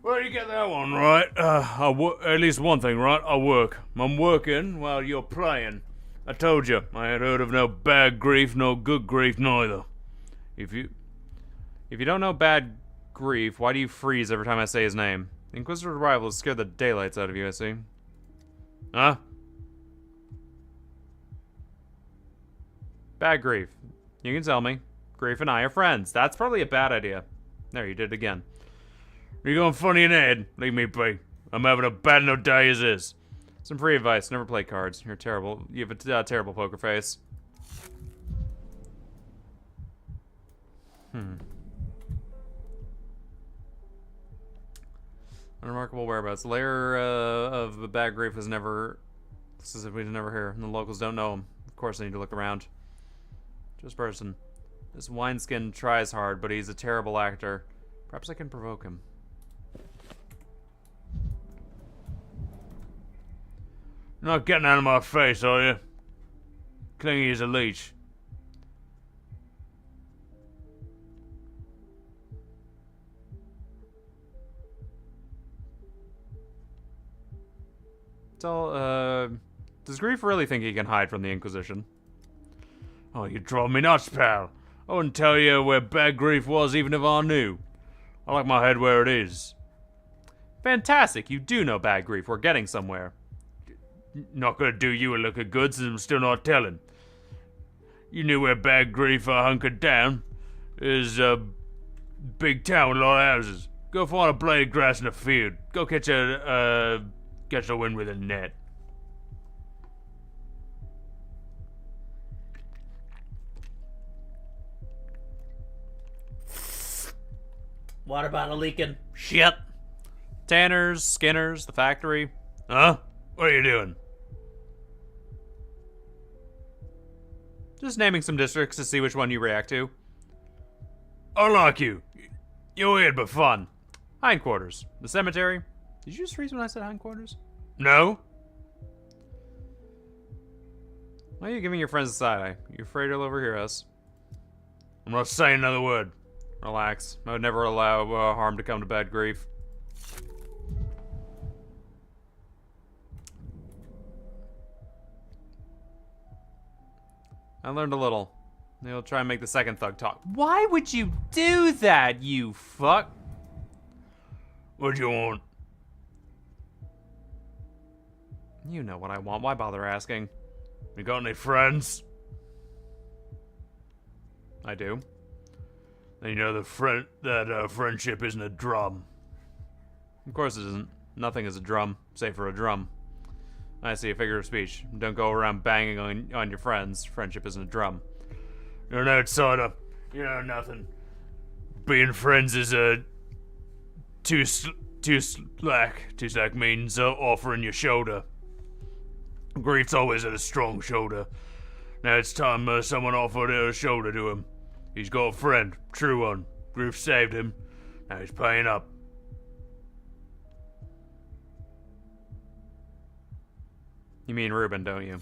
Well, you get that one right. At least one thing right. I work. I'm working while you're playing. I told you, I had heard of no bad grief, no good grief neither. If you don't know Bad Grief, why do you freeze every time I say his name? The Inquisitor's arrival has scared the daylights out of you, I see. Huh? Bad Grief. You can tell me. Grief and I are friends. That's probably a bad idea. There, you did it again. Are you going funny in the head? Leave me be. I'm having a bad enough day as is. Some free advice. Never play cards. You're terrible. You have a terrible poker face. Unremarkable whereabouts. Lair of the Bad Grief is never... Specifically never here. And the locals don't know him. Of course I need to look around. Just person. This wineskin tries hard, but he's a terrible actor. Perhaps I can provoke him. You're not getting out of my face, are you? Clingy as a leech. Does Grief really think he can hide from the Inquisition? Oh, you drove me nuts, pal. I wouldn't tell you where Bad Grief was even if I knew. I like my head where it is. Fantastic, you do know Bad Grief. We're getting somewhere. Not gonna do you a look of good since I'm still not telling. You knew where Bad Grief hunkered down. There's a big town with a lot of houses. Go find a blade of grass in the field. Go catch the wind with a net. Water bottle leaking. Shit. Tanners, Skinners, the factory. Huh? What are you doing? Just naming some districts to see which one you react to. I like you. You're weird but fun. Hindquarters. The cemetery. Did you just freeze when I said hindquarters? No? Why are you giving your friends a side eye? You afraid he'll overhear us? I'm not saying another word. Relax. I would never allow harm to come to Bad Grief. I learned a little. They'll try and make the second thug talk. Why would you do that, you fuck? What do you want? You know what I want. Why bother asking? You got any friends? I do. And you know that friendship isn't a drum. Of course it isn't. Nothing is a drum, save for a drum. I see, a figure of speech. Don't go around banging on your friends. Friendship isn't a drum. You're an outsider. You know nothing. Being friends is too slack. Too slack means offering your shoulder. Grief's always had a strong shoulder. Now it's time someone offered a shoulder to him. He's got a friend, true one. Grief saved him. Now he's paying up. You mean Reuben, don't you?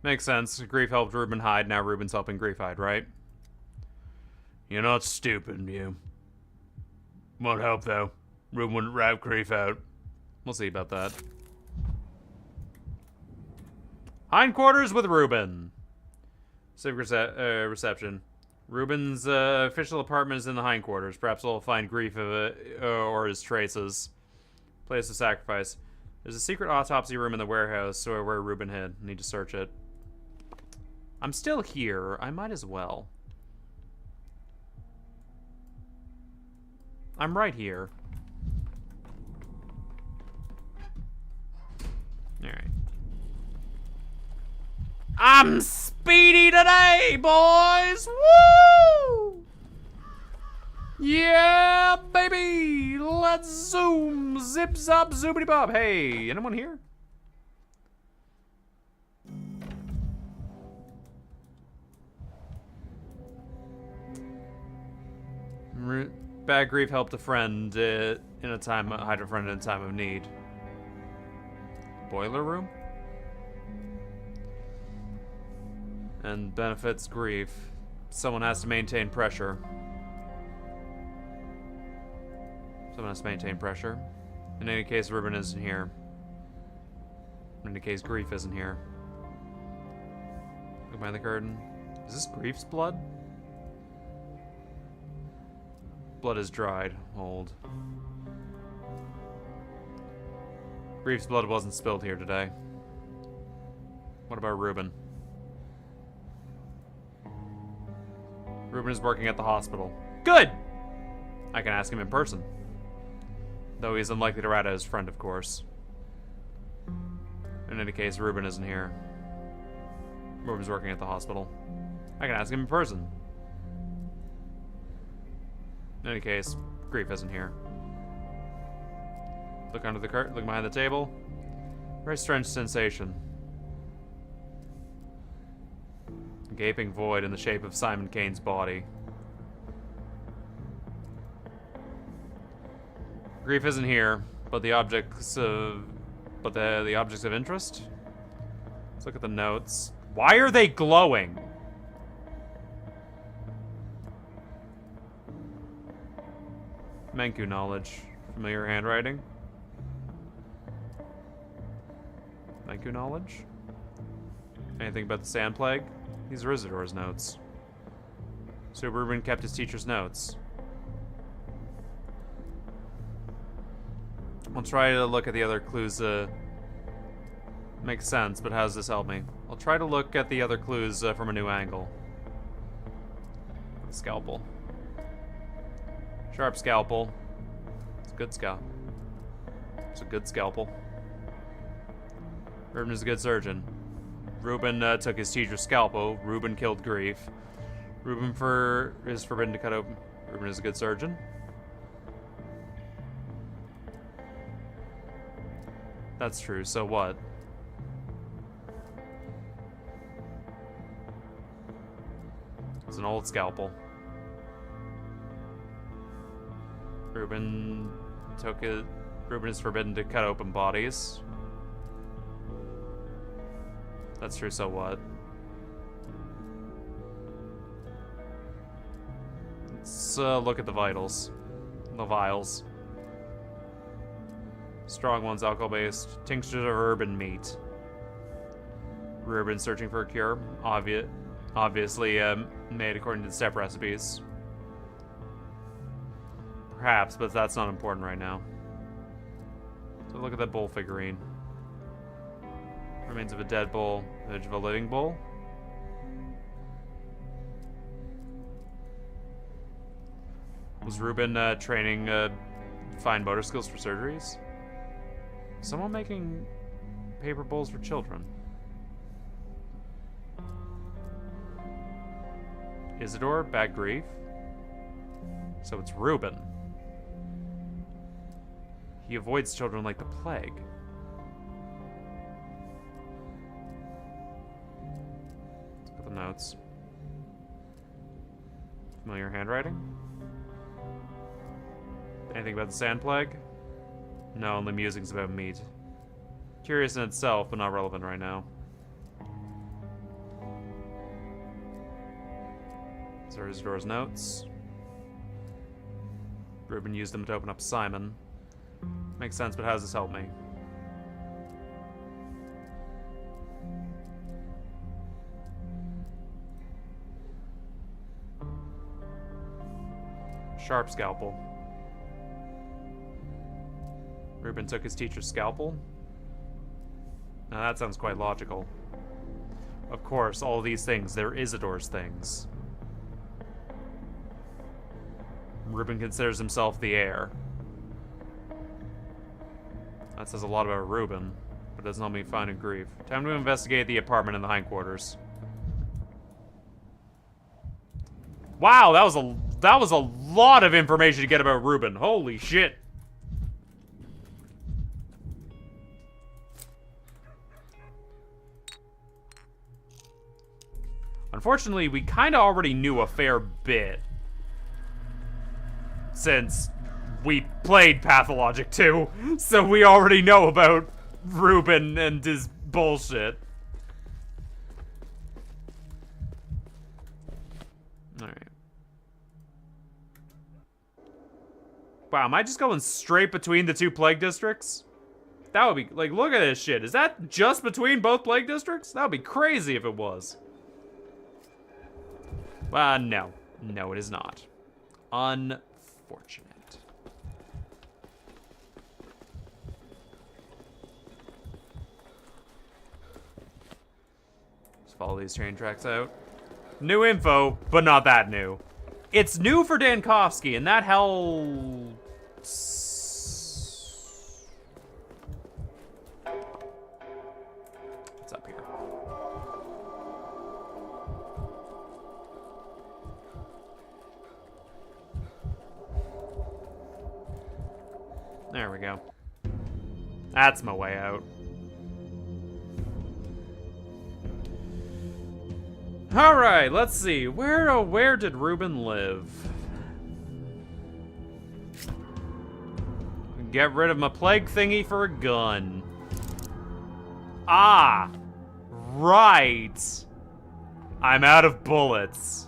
Makes sense. Grief helped Reuben hide, now Reuben's helping Grief hide, right? You're not stupid, you. Won't help, though. Reuben wouldn't rat Grief out. We'll see about that. Hindquarters with Reuben. Civic reception. Reuben's official apartment is in the hindquarters. Perhaps we'll find Grief or his traces. Place of sacrifice. There's a secret autopsy room in the warehouse where Reuben hid. Need to search it. I'm still here. I might as well. I'm right here. Alright. I'm speedy today, boys! Woo! Yeah, baby! Let's zoom! Zip, zop, zoobity bob. Hey, anyone here? Bad Grief helped a friend hide a friend in a time of need. Boiler room? And benefits Grief. Someone has to maintain pressure. Someone has to maintain pressure. In any case, Reuben isn't here. In any case, Grief isn't here. Look behind the curtain. Is this Grief's blood? Blood is dried. Old. Grief's blood wasn't spilled here today. What about Reuben? Ruben is working at the hospital. Good! I can ask him in person. Though he's unlikely to rat out his friend, of course. In any case, Ruben isn't here. Ruben's working at the hospital. I can ask him in person. In any case, Grief isn't here. Look under the curtain, look behind the table. Very strange sensation. A gaping void in the shape of Simon Kane's body. Grief isn't here, but the objects of the objects of interest. Let's look at the notes. Why are they glowing? Menku knowledge. Familiar handwriting. Menku knowledge. Anything about the sand plague? These are Isidor's notes. So Ruben kept his teacher's notes. I'll try to look at the other clues. Makes sense, but how does this help me? I'll try to look at the other clues from a new angle. Scalpel. Sharp scalpel. It's a good scalpel. It's a good scalpel. Ruben is a good surgeon. Ruben took his teacher's scalpel. Ruben killed Grief. Ruben is forbidden to cut open. Ruben is a good surgeon. That's true, so what? It's an old scalpel. Ruben took it. Ruben is forbidden to cut open bodies. That's true, so what? Let's look at the vitals. The vials. Strong ones, alcohol-based. Tinctures of herb and meat. Ruben searching for a cure. Obviously made according to the step recipes. Perhaps, but that's not important right now. So look at that bull figurine. Remains of a dead bull, image of a living bull. Was Ruben training fine motor skills for surgeries? Someone making paper bowls for children. Isidore, bad grief. So it's Ruben. He avoids children like the plague. Let's look at the notes. Familiar handwriting? Anything about the sand plague? No, only musings about meat. Curious in itself, but not relevant right now. These are Isidore's notes. Ruben used them to open up Simon. Makes sense, but how does this help me? Sharp scalpel. Ruben took his teacher's scalpel. Now that sounds quite logical. Of course, all these things, they're Isidore's things. Ruben considers himself the heir. That says a lot about Ruben, but doesn't help me find a grief. Time to investigate the apartment in the hindquarters. Wow, that was a lot of information to get about Ruben. Holy shit. Unfortunately, we kind of already knew a fair bit since we played Pathologic 2, so we already know about Ruben and his bullshit. Alright. Wow, am I just going straight between the two plague districts? That would be, like, look at this shit. Is that just between both plague districts? That would be crazy if it was. No. No, it is not. Unfortunate. Let's follow these train tracks out. New info, but not that new. It's new for Dankovsky, and that helps. What's up here? There we go. That's my way out. All right, let's see. Where did Reuben live? Get rid of my plague thingy for a gun. Ah, right. I'm out of bullets.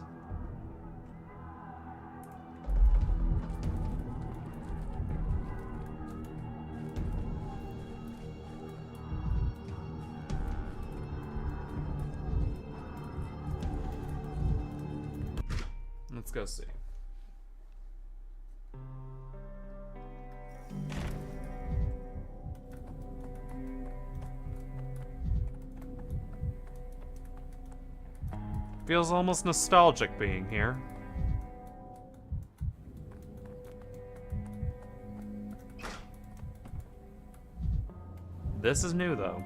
Let's go see. Feels almost nostalgic being here. This is new though.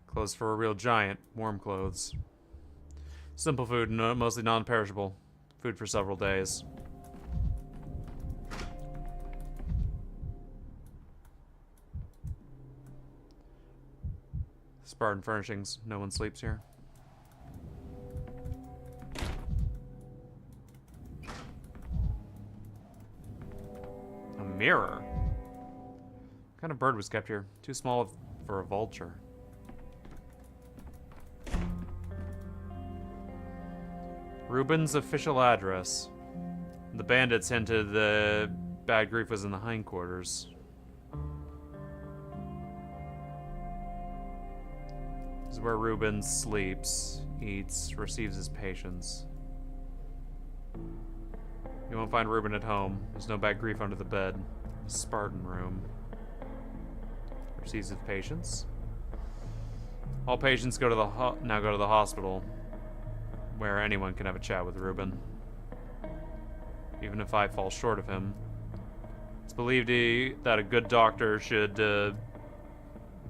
Clothes for a real giant. Warm clothes. Simple food, mostly non-perishable. Food for several days. Spartan furnishings. No one sleeps here. A mirror? What kind of bird was kept here? Too small for a vulture. Reuben's official address. The bandits hinted the bad grief was in the hindquarters. This is where Reuben sleeps, eats, receives his patients. You won't find Reuben at home. There's no bad grief under the bed. Spartan room. Receives his patients. All patients go to the now go to the hospital, where anyone can have a chat with Reuben. Even if I fall short of him. It's believed that a good doctor should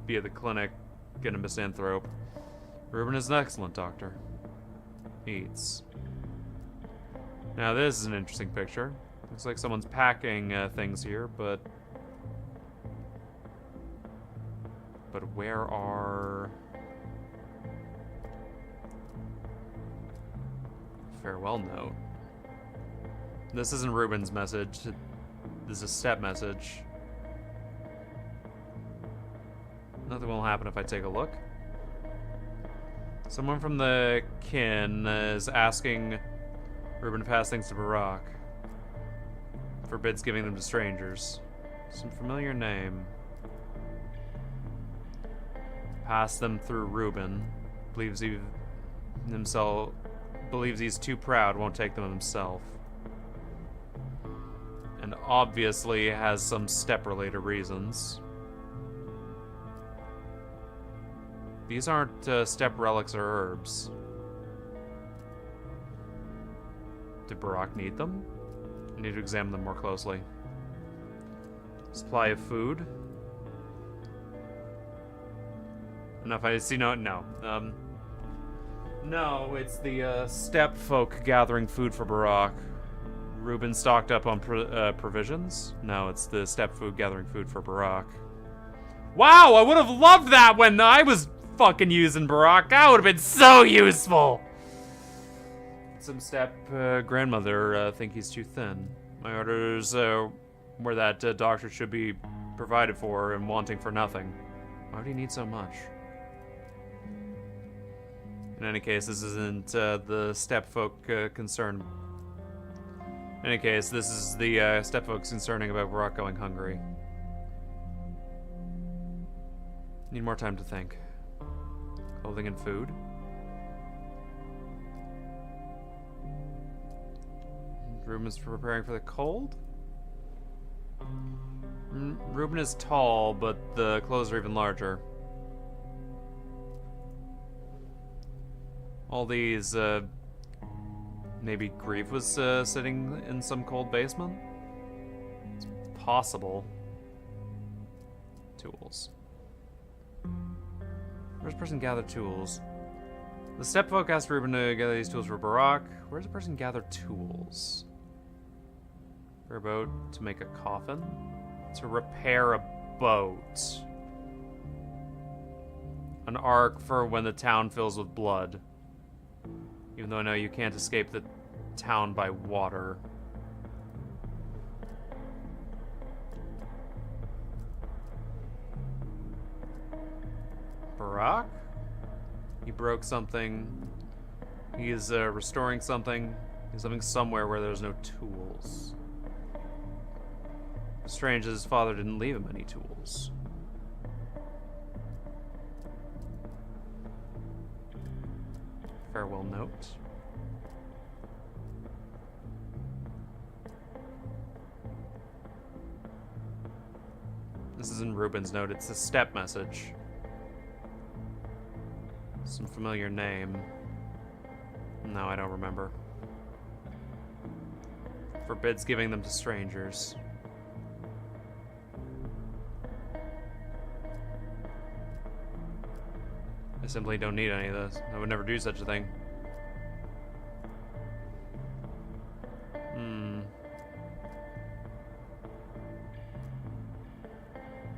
be at the clinic, get a misanthrope. Reuben is an excellent doctor. Eats. Now this is an interesting picture. Looks like someone's packing things here, but where are... Farewell note. This isn't Reuben's message. This is a step message. Nothing will happen if I take a look. Someone from the kin is asking Reuben to pass things to Barack. Forbids giving them to strangers. Some familiar name. Pass them through Reuben. Believes he's too proud, won't take them himself. And obviously has some step-related reasons. These aren't step relics or herbs. Did Barack need them? I need to examine them more closely. Supply of food. Enough, I see no. No, it's the steppe folk gathering food for Barack. Reuben stocked up on provisions? No, it's the steppe food gathering food for Barack. Wow, I would have loved that when I was fucking using Barack. That would have been so useful. Some steppe grandmother think he's too thin. My orders were that doctor should be provided for and wanting for nothing. Why do you need so much? In any case, this isn't the steppe folk concern. In any case, this is the steppe folks concerning about Barack going hungry. Need more time to think. Clothing and food. Reuben is preparing for the cold? Reuben is tall, but the clothes are even larger. All these, maybe Grief was sitting in some cold basement? It's possible. Tools. Where's the person gather tools? The stepfolk asked Ruben to gather these tools for Barack. Where's the person gather tools? For a boat to make a coffin? To repair a boat. An ark for when the town fills with blood. Even though I know you can't escape the town by water. Barack? He broke something. He is restoring something. He's living somewhere where there's no tools. Strange that his father didn't leave him any tools. Farewell note. This isn't Ruben's note, it's a step message. Some familiar name. No, I don't remember. Forbids giving them to strangers. I simply don't need any of this. I would never do such a thing.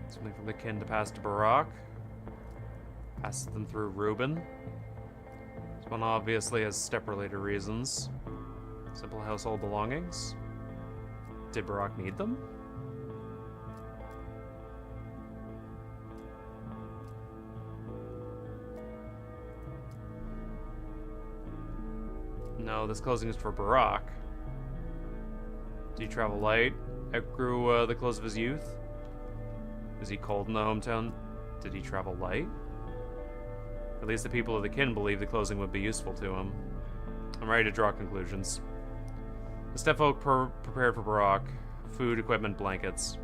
Something from the kin to pass to Barack. Passes them through Ruben. This one obviously has step-related reasons. Simple household belongings. Did Barack need them? No, this clothing is for Barack. Did he travel light? Outgrew the clothes of his youth? Is he cold in the hometown? Did he travel light? At least the people of the kin believe the clothing would be useful to him. I'm ready to draw conclusions. The stepfolk prepared for Barack. Food, equipment, blankets.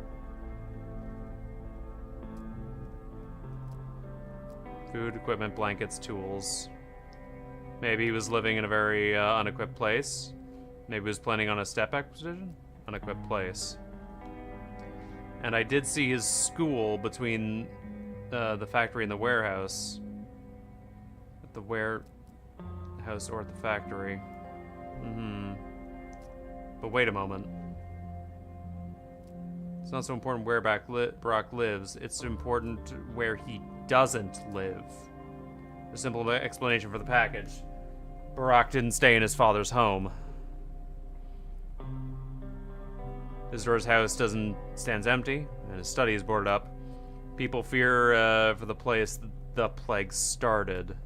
Food, equipment, blankets, tools. Maybe he was living in a very unequipped place. Maybe he was planning on a step expedition? Unequipped place. And I did see his school between the factory and the warehouse. At the warehouse or at the factory. But wait a moment. It's not so important where Barack lives. It's important where he doesn't live. A simple explanation for the package. Barack didn't stay in his father's home. Isidore's house stands empty, and his study is boarded up. People fear for the place the plague started.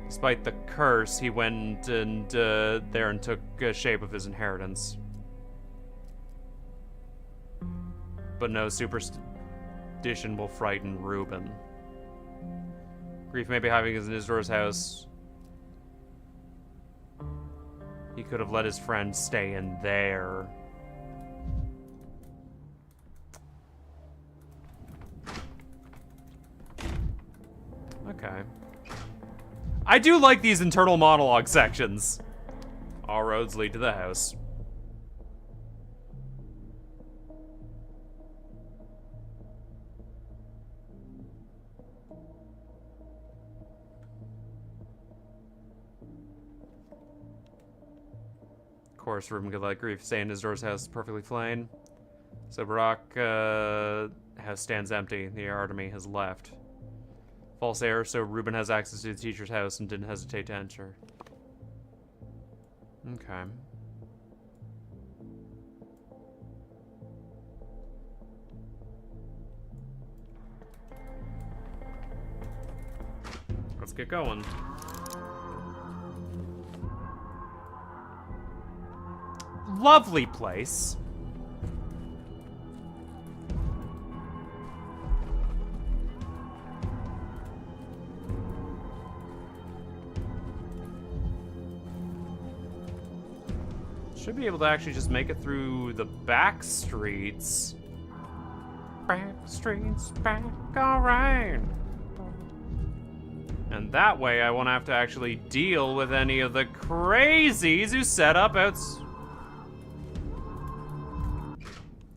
Despite the curse, he went and there and took shape of his inheritance. But no superstition will frighten Ruben. Grief may be hiding in Isidore's house. He could have let his friend stay in there. Okay. I do like these internal monologue sections. All roads lead to the house. Of course, Ruben could let Grief stay in Isidore's house perfectly fine. So Barack house stands empty. The Artemy has left. False error, so Ruben has access to the teacher's house and didn't hesitate to enter. Okay. Let's get going. Lovely place. Should be able to actually just make it through the back streets. Back streets, back around. And That way I won't have to actually deal with any of the crazies who set up outs.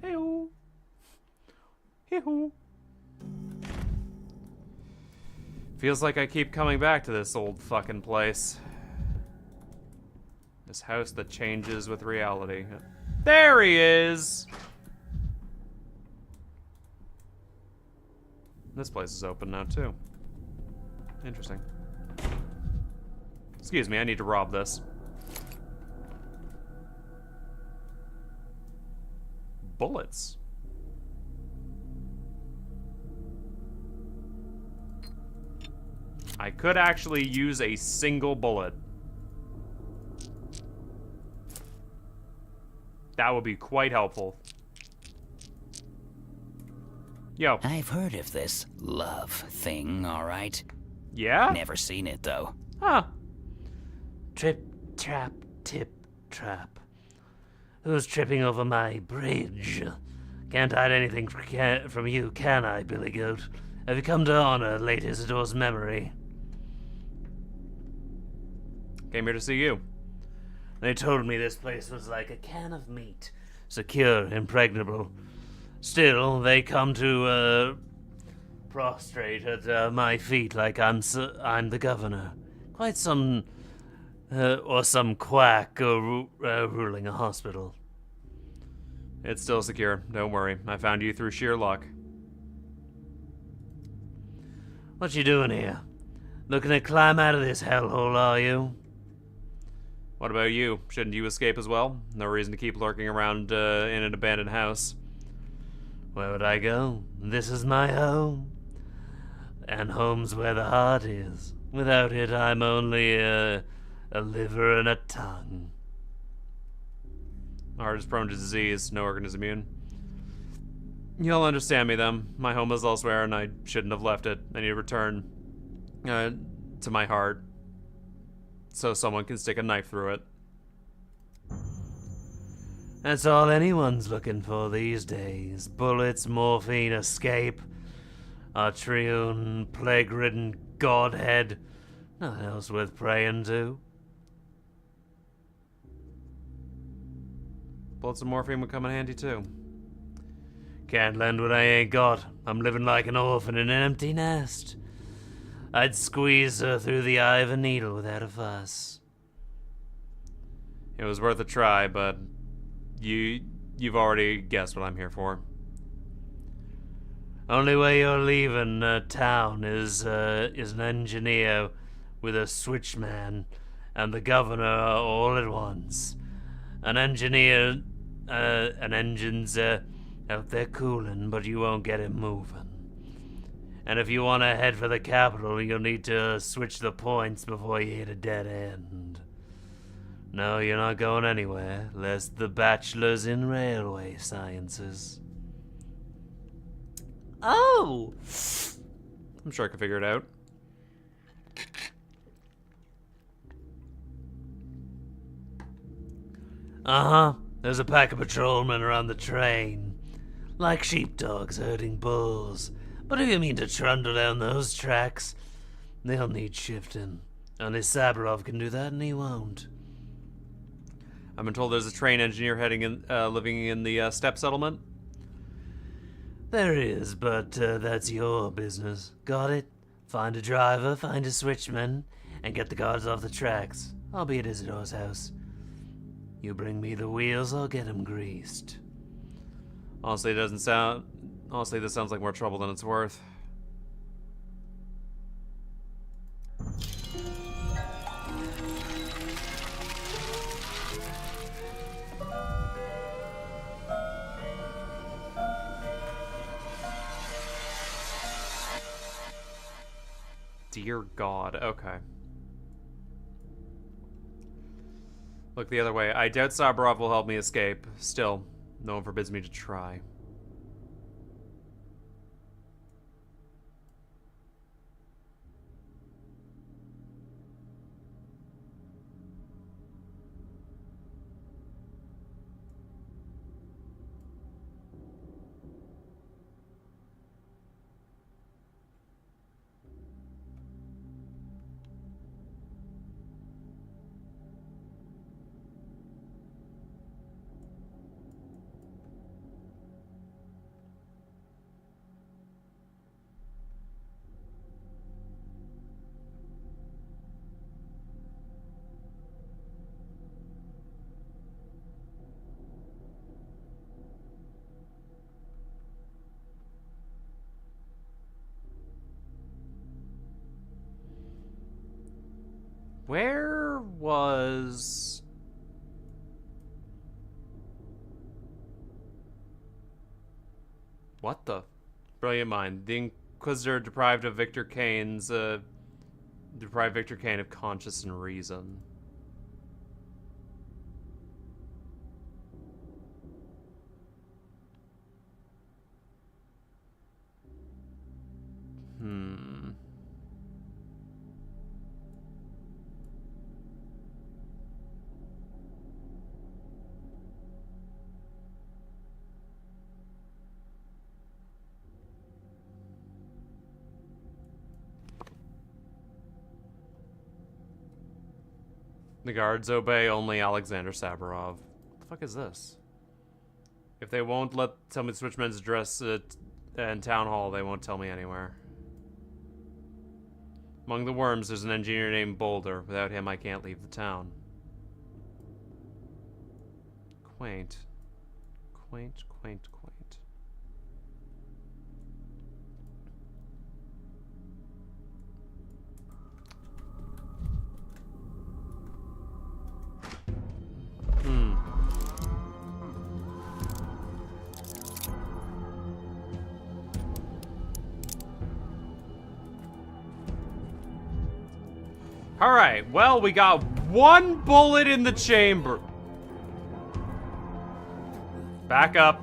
Hey-hoo. Hey-hoo. Feels like I keep coming back to this old fucking place. This house that changes with reality. There he is! This place is open now, too. Interesting. Excuse me, I need to rob this. Bullets. I could actually use a single bullet. That would be quite helpful. Yo. I've heard of this love thing, alright? Yeah? Never seen it, though. Huh. Trip, trap, tip, trap. Who's tripping over my bridge? Can't hide anything from you, can I, Billy Goat? Have you come to honor late Isidore's memory? Came here to see you. They told me this place was like a can of meat. Secure, impregnable. Still, they come to, prostrate at my feet like I'm the governor. Quite some, or some quack ruling a hospital. It's still secure, don't worry. I found you through sheer luck. What you doing here? Looking to climb out of this hellhole, are you? What about you? Shouldn't you escape as well? No reason to keep lurking around in an abandoned house. Where would I go? This is my home. And home's where the heart is. Without it, I'm only a liver and a tongue. Heart is prone to disease, no organ is immune. You'll understand me, then. My home is elsewhere, and I shouldn't have left it. I need to return to my heart, so someone can stick a knife through it. That's all anyone's looking for these days. Bullets, morphine, escape. A triune, plague-ridden godhead. Nothing else worth praying to. Bullets and morphine would come in handy, too. Can't lend what I ain't got. I'm living like an orphan in an empty nest. I'd squeeze her through the eye of a needle without a fuss. It was worth a try, but you've already guessed what I'm here for. Only way you're leaving town is an engineer with a switchman and the governor all at once. An engineer, an engine's out there cooling, but you won't get it moving. And if you want to head for the capital, you'll need to switch the points before you hit a dead end. No, you're not going anywhere, lest the bachelor's in railway sciences. Oh! I'm sure I can figure it out. Uh-huh. There's a pack of patrolmen around the train. Like sheepdogs herding bulls. But if you mean to trundle down those tracks, they'll need shifting. Only Sabarov can do that, and he won't. I've been told there's a train engineer living in the steppe settlement. There is, but that's your business. Got it? Find a driver, find a switchman, and get the guards off the tracks. I'll be at Isidore's house. You bring me the wheels, I'll get them greased. Honestly, this sounds like more trouble than it's worth. Dear God, okay. Look the other way. I doubt Sabarov will help me escape. Still, no one forbids me to try. Where was... What the... Brilliant mind. The Inquisitor deprived Victor Kane of conscience and reason. The guards obey only Alexander Saburov. What the fuck is this? If they won't tell me the Switchman's address in Town Hall, they won't tell me anywhere. Among the worms, there's an engineer named Boulder. Without him, I can't leave the town. Quaint. Quaint, quaint, quaint. Alright, well, we got one bullet in the chamber. Back up.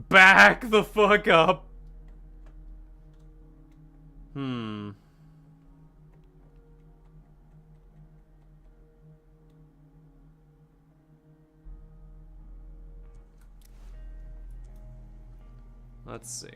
Back the fuck up. Let's see.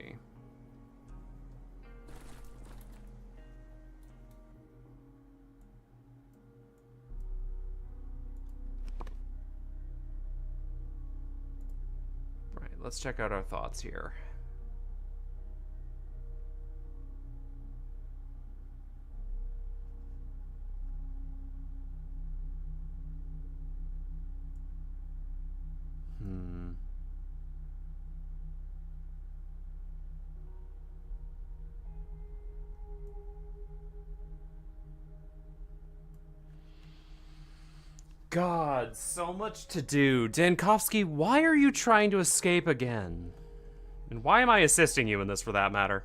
Right, let's check out our thoughts here. God, so much to do. Dankovsky, why are you trying to escape again? And why am I assisting you in this, for that matter?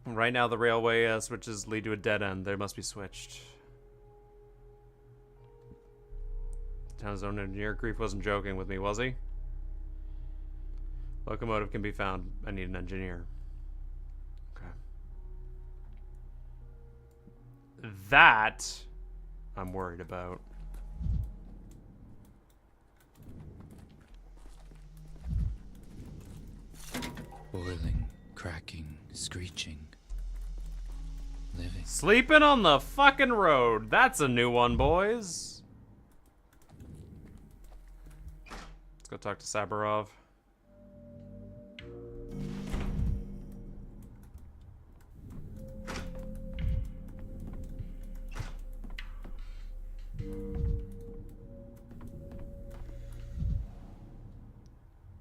Right now, the railway switches lead to a dead end. They must be switched. The town's own engineer, Grief wasn't joking with me, was he? Locomotive can be found. I need an engineer. Okay. That... I'm worried about. Boiling, cracking, screeching. Living. Sleeping on the fucking road. That's a new one, boys. Let's go talk to Saburov.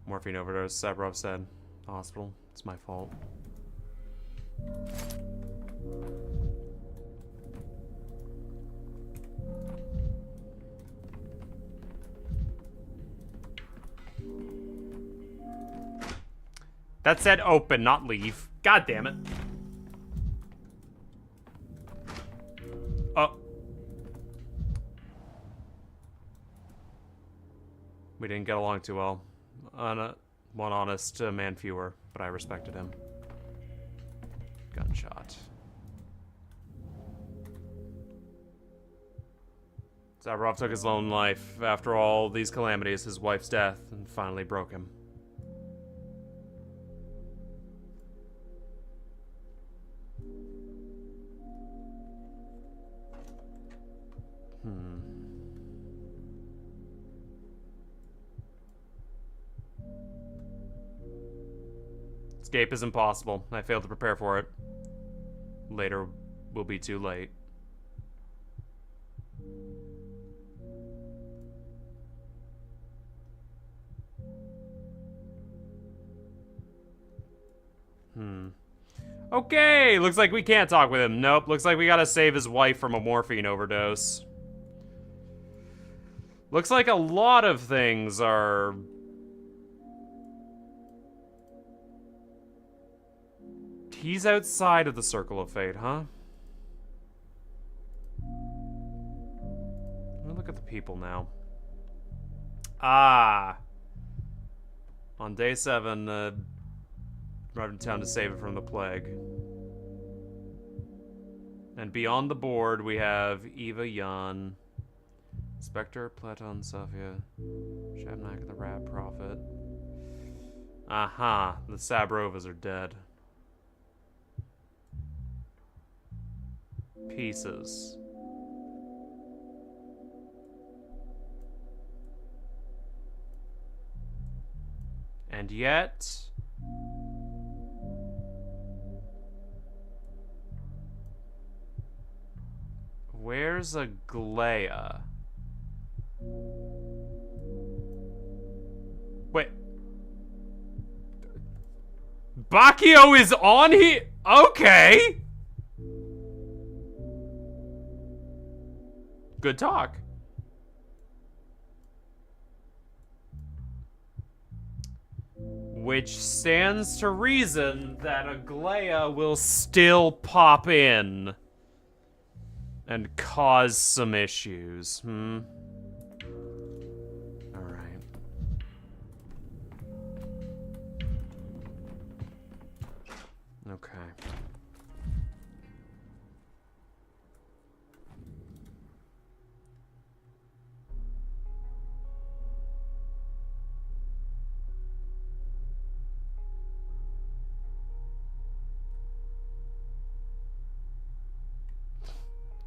Morphine overdose, Saburov said. Hospital. It's my fault. That said open, not leave. God damn it. Oh. We didn't get along too well. One honest man fewer, but I respected him. Gunshot. Saburov took his own life after all these calamities, his wife's death, and finally broke him. Escape is impossible. I failed to prepare for it. Later will be too late. Okay, looks like we can't talk with him. Nope, looks like we gotta save his wife from a morphine overdose. Looks like a lot of things are... He's outside of the circle of fate, huh? Let me look at the people now. Ah. On day 7, arrived in town to save it from the plague. And beyond the board, we have Eva Yan, Spectre, Platon, Safia, Shabnak, the Rat Prophet. Aha, the Sabrovas are dead. Pieces. And yet... Where's Aglaya? Wait. Bacchio is on here? Okay. Good talk. Which stands to reason that Aglaya will still pop in and cause some issues. Alright. Okay.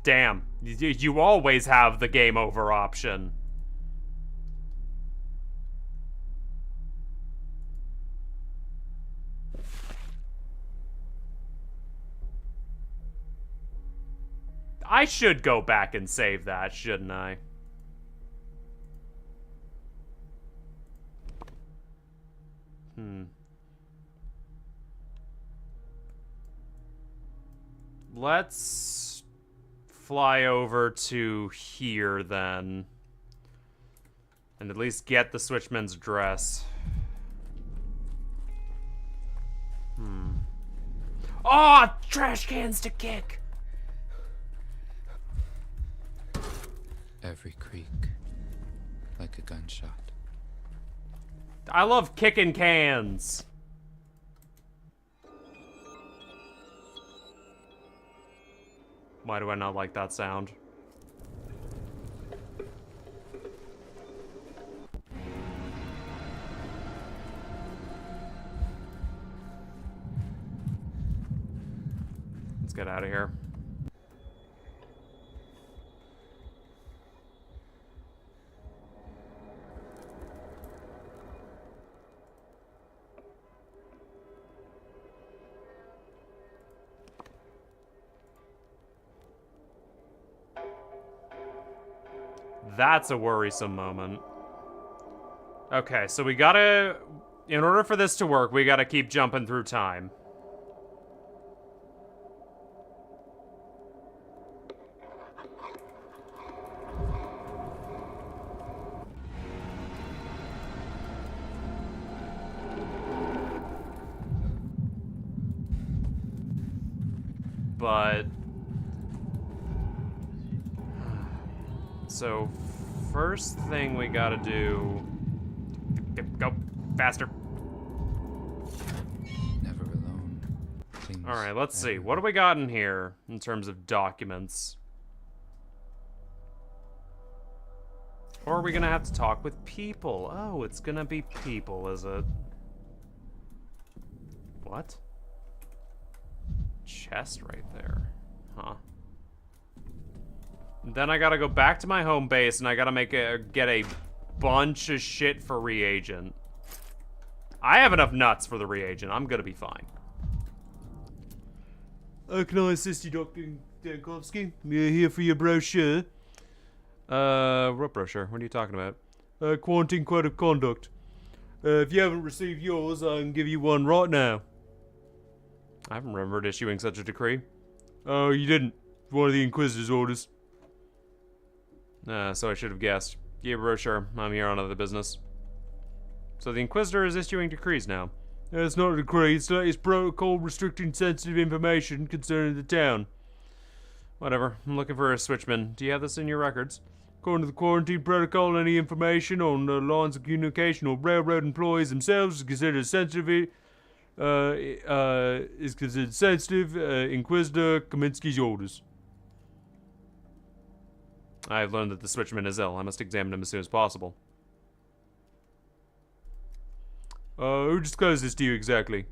Damn, you always have the game over option. I should go back and save that, shouldn't I? Let's fly over to here then. And at least get the Switchman's address. Oh, trash cans to kick! Every creak, like a gunshot. I love kicking cans. Why do I not like that sound? Let's get out of here. That's a worrisome moment. Okay, so we gotta... In order for this to work, we gotta keep jumping through time. But... So, first thing we gotta do... Go, faster. Never alone. Alright, let's see. What do we got in here in terms of documents? Or are we gonna have to talk with people? Oh, it's gonna be people, is it? What? Chest right there. Huh. Then I gotta go back to my home base and I gotta get a bunch of shit for reagent. I have enough nuts for the reagent. I'm gonna be fine. Can I assist you, Dr. Dankovsky? We're here for your brochure. What brochure? What are you talking about? Quarantine Code of Conduct. If you haven't received yours, I can give you one right now. I haven't remembered issuing such a decree. Oh, you didn't. One of the Inquisitor's orders. So I should have guessed. Yeah, bro, sure. I'm here on other business. So the Inquisitor is issuing decrees now. It's not a decree, it's protocol restricting sensitive information concerning the town. Whatever, I'm looking for a switchman. Do you have this in your records? According to the quarantine protocol, any information on lines of communication or railroad employees themselves is considered sensitive. Inquisitor Kaminsky's orders. I have learned that the switchman is ill. I must examine him as soon as possible. Who disclosed this to you exactly?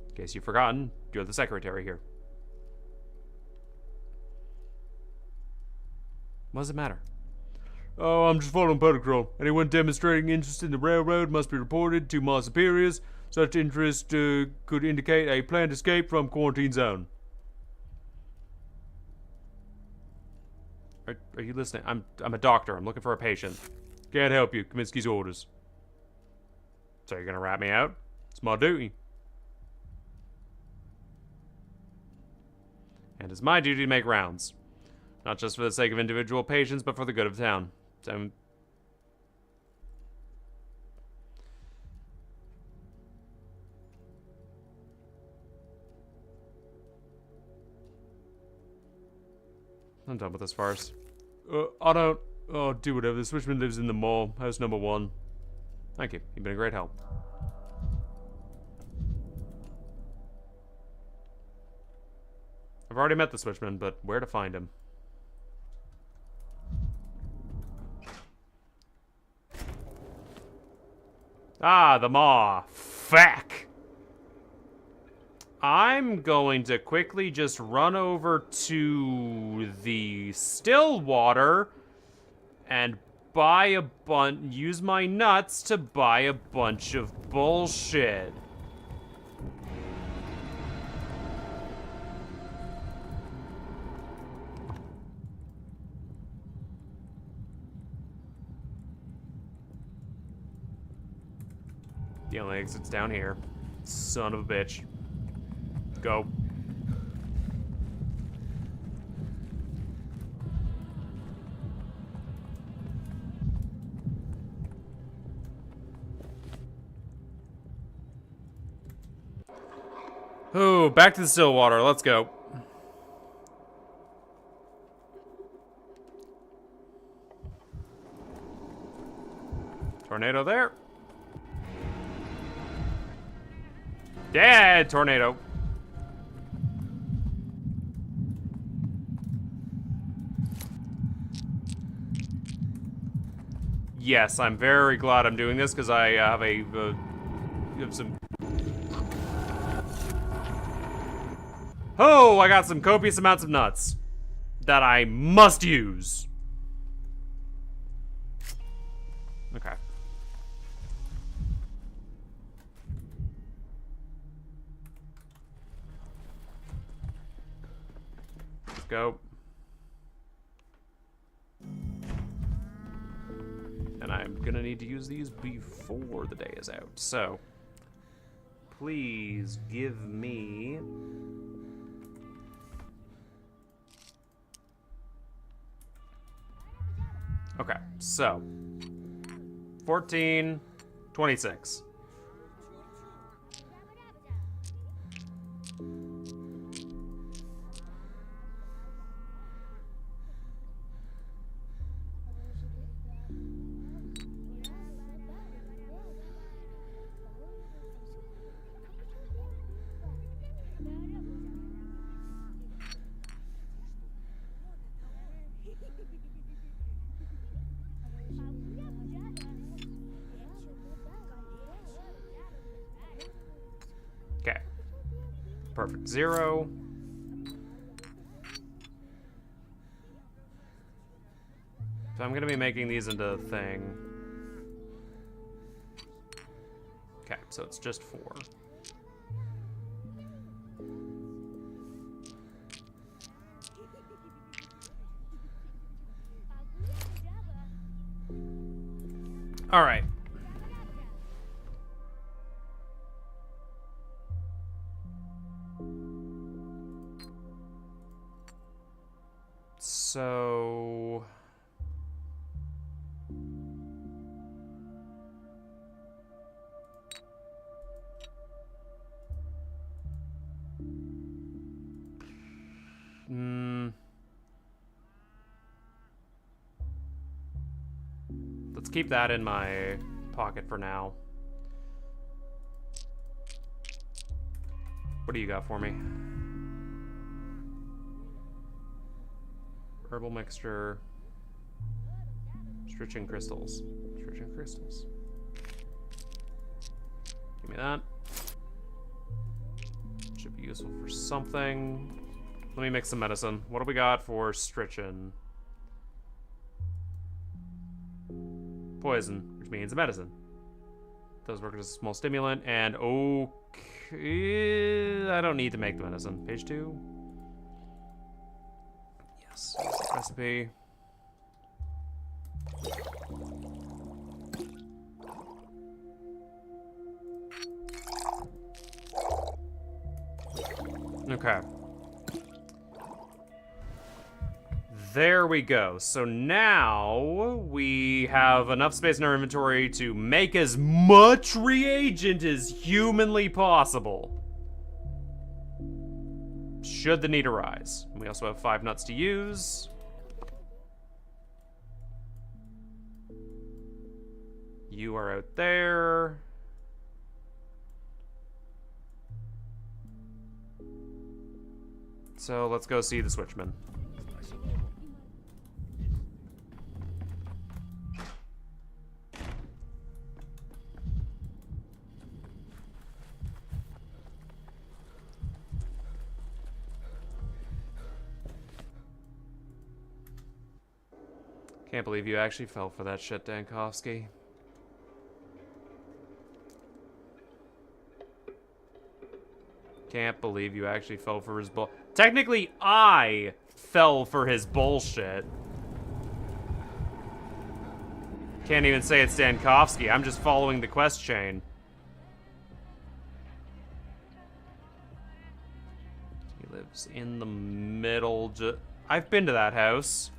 In case you've forgotten, you're the secretary here. What does it matter? Oh, I'm just following protocol. Anyone demonstrating interest in the railroad must be reported to my superiors. Such interest could indicate a planned escape from quarantine zone. Are you listening? I'm a doctor. I'm looking for a patient. Can't help you. Kaminsky's orders. So you're gonna rat me out? It's my duty. And it's my duty to make rounds. Not just for the sake of individual patients, but for the good of the town. So... I'm done with this farce. I don't... Oh, do whatever. The switchman lives in the mall. House number 1. Thank you. You've been a great help. I've already met the switchman, but where to find him? Ah, the maw. Fuck! I'm going to quickly just run over to the Stillwater and buy a use my nuts to buy a bunch of bullshit. The only exit's down here. Son of a bitch. Go. Oh, back to the Stillwater. Let's go. Tornado there. Yeah, tornado. Yes, I'm very glad I'm doing this because I have some. Oh, I got some copious amounts of nuts that I must use. Okay. Let's go. And I'm gonna need to use these before the day is out. So, please give me... Okay, so 1426. Okay. Perfect. 0. So I'm gonna be making these into a thing. Okay, so it's just 4. All right. So... Let's keep that in my pocket for now. What do you got for me? Herbal mixture. Stretching crystals. Stretching crystals. Give me that. Should be useful for something. Let me mix some medicine. What do we got for stretching? Poison, which means medicine. Those work as a small stimulant, and okay, I don't need to make the medicine. Page 2. Yes, recipe. Okay. There we go. So now we have enough space in our inventory to make as much reagent as humanly possible, should the need arise. We also have 5 nuts to use. You are out there. So let's go see the switchman. Can't believe you actually fell for that shit, Dankovsky. Can't believe you actually fell for his bull. Technically, I fell for his bullshit. Can't even say it's Dankovsky. I'm just following the quest chain. He lives in the middle. I've been to that house.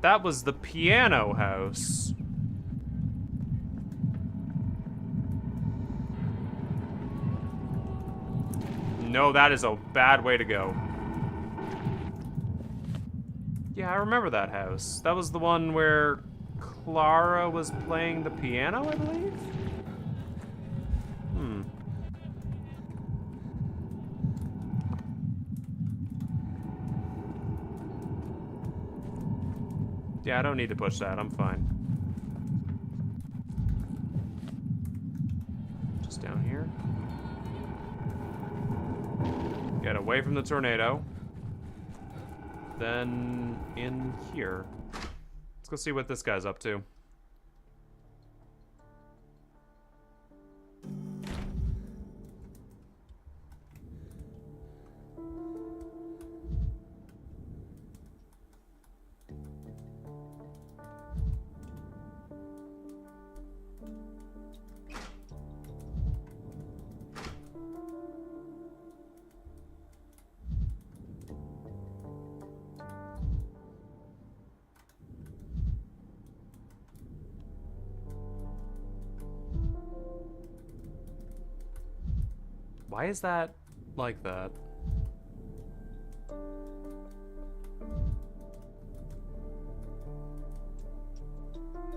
That was the piano house. No, that is a bad way to go. Yeah, I remember that house. That was the one where Clara was playing the piano, I believe? Yeah, I don't need to push that. I'm fine. Just down here. Get away from the tornado. Then in here. Let's go see what this guy's up to. Why is that like that?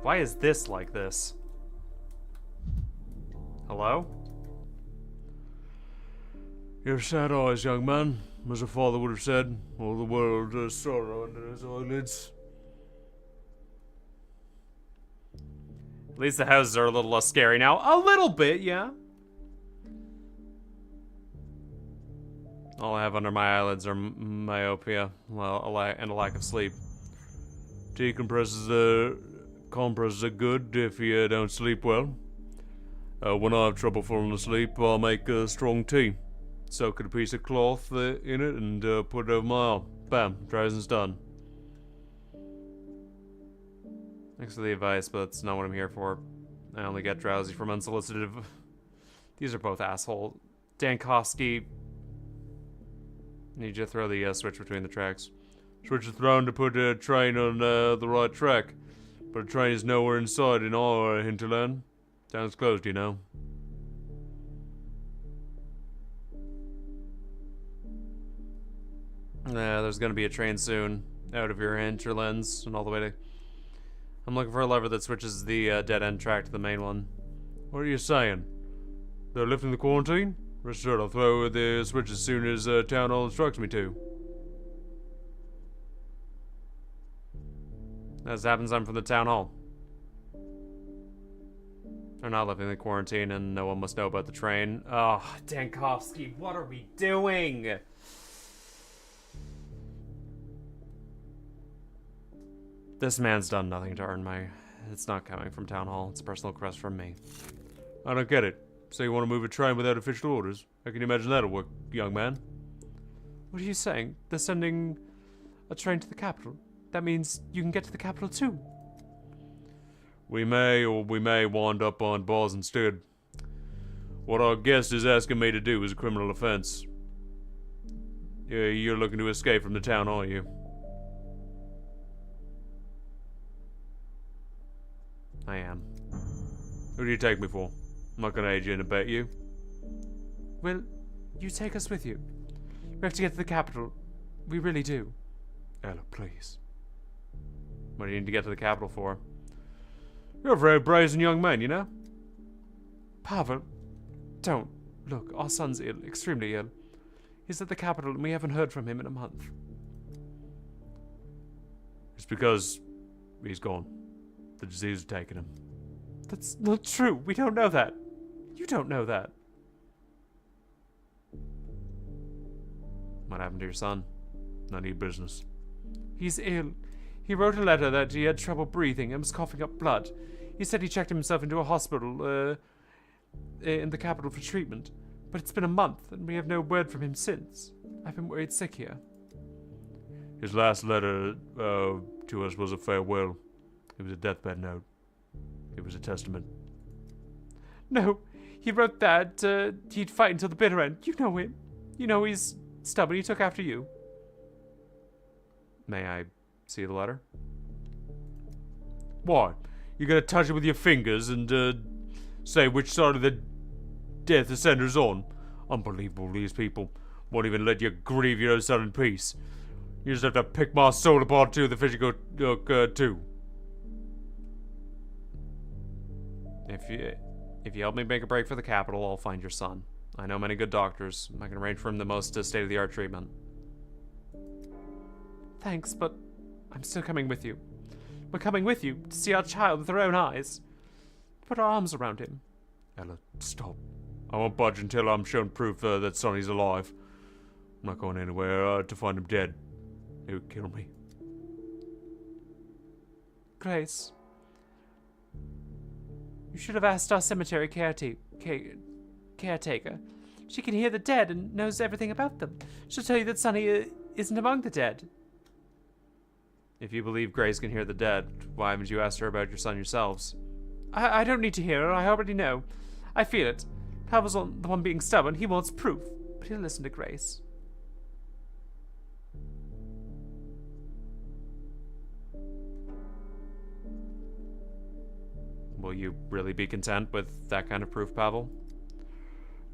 Why is this like this? Hello? Your sad eyes, young man, as a father would have said, all the world has sorrow under his eyelids. At least the houses are a little less scary now. A little bit, yeah. All I have under my eyelids are myopia, well, and a lack of sleep. Tea compresses are good if you don't sleep well. When I have trouble falling asleep, I'll make strong tea. Soak a piece of cloth in it and put it over my arm. Bam, dries and it's done. Thanks for the advice, but that's not what I'm here for. I only get drowsy from unsolicited... These are both asshole. Dankovsky... Need you to throw the switch between the tracks. Switch is thrown to put a train on the right track. But a train is nowhere in sight in our hinterland. Town's closed, you know. Yeah, there's gonna be a train soon. Out of your hinterlands and all the way to... I'm looking for a lever that switches the dead-end track to the main one. What are you saying? They're lifting the quarantine? Rest assured, I'll throw the switch as soon as town hall instructs me to. As happens, I'm from the town hall. They're not lifting the quarantine and no one must know about the train. Oh, Dankovsky, what are we doing? This man's done nothing to earn my... It's not coming from town hall. It's a personal request from me. I don't get it. So you want to move a train without official orders? How can you imagine that'll work, young man? What are you saying? They're sending a train to the capital. That means you can get to the capital too. We may, or we may wind up on bars instead. What our guest is asking me to do is a criminal offense. Yeah, you're looking to escape from the town, aren't you? I am. Who do you take me for? I'm not gonna aid you and abet you. Well, you take us with you. We have to get to the capital. We really do. Ella, please. What do you need to get to the capital for? You're a very brazen young man, you know? Pavel, don't. Look, our son's ill, extremely ill. He's at the capital and we haven't heard from him in a month. It's because he's gone. The disease has taken him. That's not true. We don't know that. You don't know that. What happened to your son? None of your business. He's ill. He wrote a letter that he had trouble breathing and was coughing up blood. He said he checked himself into a hospital in the capital for treatment. But it's been a month and we have no word from him since. I've been worried sick here. His last letter to us was a farewell. It was a deathbed note. It was a testament. No, he wrote that he'd fight until the bitter end. You know him. You know he's stubborn. He took after you. May I see the letter? Why? You're gonna touch it with your fingers and say which side of the death the sender's on? Unbelievable, these people won't even let you grieve your own son in peace. You just have to pick my soul apart too, the physical too. If you help me make a break for the capital, I'll find your son. I know many good doctors. I can arrange for him the most state-of-the-art treatment. Thanks, but I'm still coming with you. We're coming with you to see our child with our own eyes. Put our arms around him. Ella, stop. I won't budge until I'm shown proof that Sonny's alive. I'm not going anywhere to find him dead. He would kill me. Grace. You should have asked our cemetery caretaker. She can hear the dead and knows everything about them. She'll tell you that Sonny isn't among the dead. If you believe Grace can hear the dead, why haven't you asked her about your son yourselves? I don't need to hear her. I already know. I feel it. Pavel's the one being stubborn. He wants proof, but he'll listen to Grace. Will you really be content with that kind of proof, Pavel?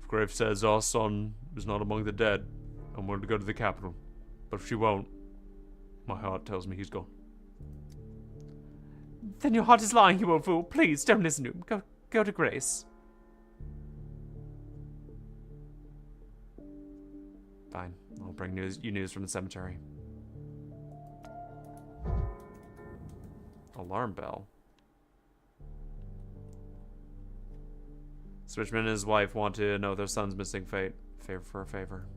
If Grace says our son is not among the dead, I'm willing to go to the capital. But if she won't, my heart tells me he's gone. Then your heart is lying, you old fool. Please, don't listen to him. Go to Grace. Fine. I'll bring you news from the cemetery. Alarm bell. Switchman and his wife want to know their son's missing fate. Favor for a favor.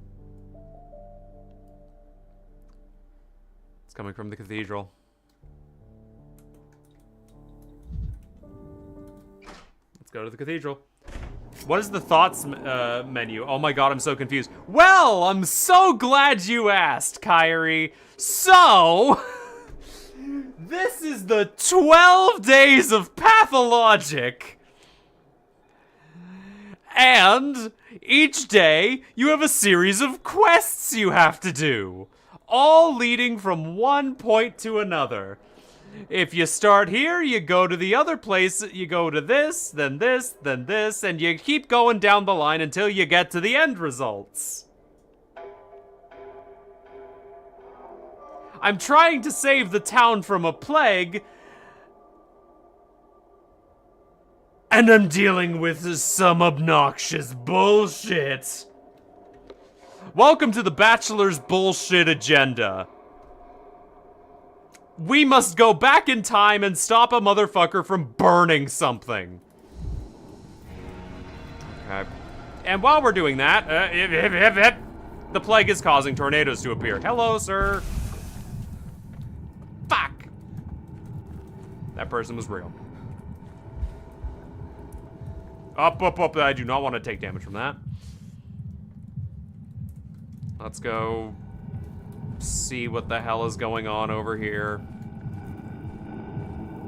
It's coming from the cathedral. Let's go to the cathedral. What is the thoughts menu? Oh my god, I'm so confused. Well, I'm so glad you asked, Kyrie. So, this is the 12 days of Pathologic. And each day, you have a series of quests you have to do. all leading from one point to another. If you start here, you go to the other place, you go to this, then this, then this, and you keep going down the line until you get to the end results. I'm trying to save the town from a plague, and I'm dealing with some obnoxious bullshit. Welcome to the Bachelor's Bullshit Agenda. We must go back in time and stop a motherfucker from burning something. Okay. And while we're doing that, the plague is causing tornadoes to appear. Hello, sir. Fuck. That person was real. Up. I do not want to take damage from that. Let's go see what the hell is going on over here.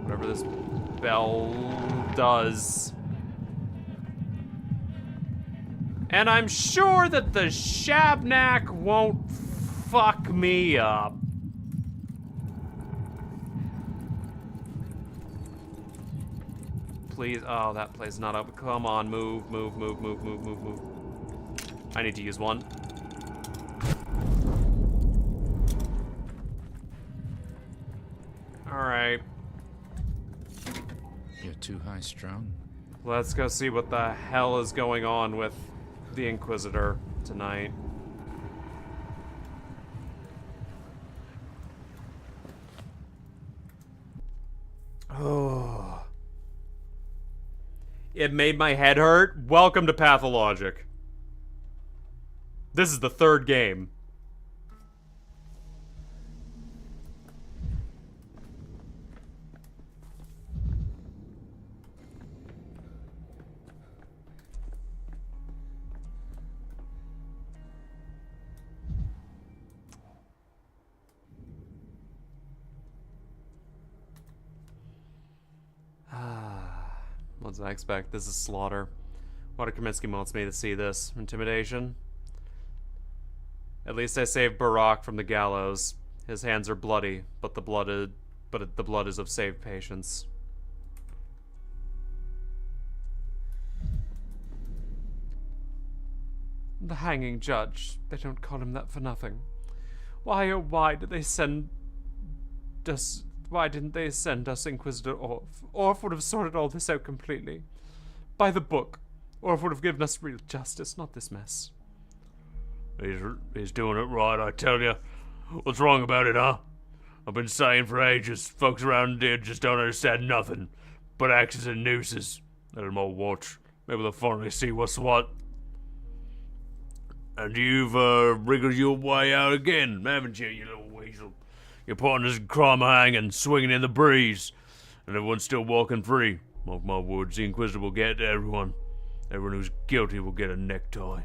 Whatever this bell does. And I'm sure that the Shabnak won't fuck me up. Please, oh, that plays not up. Come on, move. I need to use one. Alright. You're too high strung. Let's go see what the hell is going on with the Inquisitor tonight. Oh. It made my head hurt. Welcome to Pathologic. This is the third game. What did I expect? This is slaughter. Water Kaminsky wants me to see this. Intimidation? At least I saved Barack from the gallows. His hands are bloody, but the blood is of saved patience. The hanging judge. They don't call him that for nothing. Why, oh why did they send us... Why didn't they send us Inquisitor Orf? Orf would have sorted all this out completely. By the book. Orf would have given us real justice, not this mess. He's doing it right, I tell you. What's wrong about it, huh? I've been saying for ages, folks around here just don't understand nothing but axes and nooses. Let them all watch. Maybe they'll finally see what's what. And you've wriggled your way out again, haven't you, you little weasel? Your partner's in crime hanging, swinging in the breeze, and everyone's still walking free. Mark my words, the Inquisitor will get to everyone. Everyone who's guilty will get a necktie.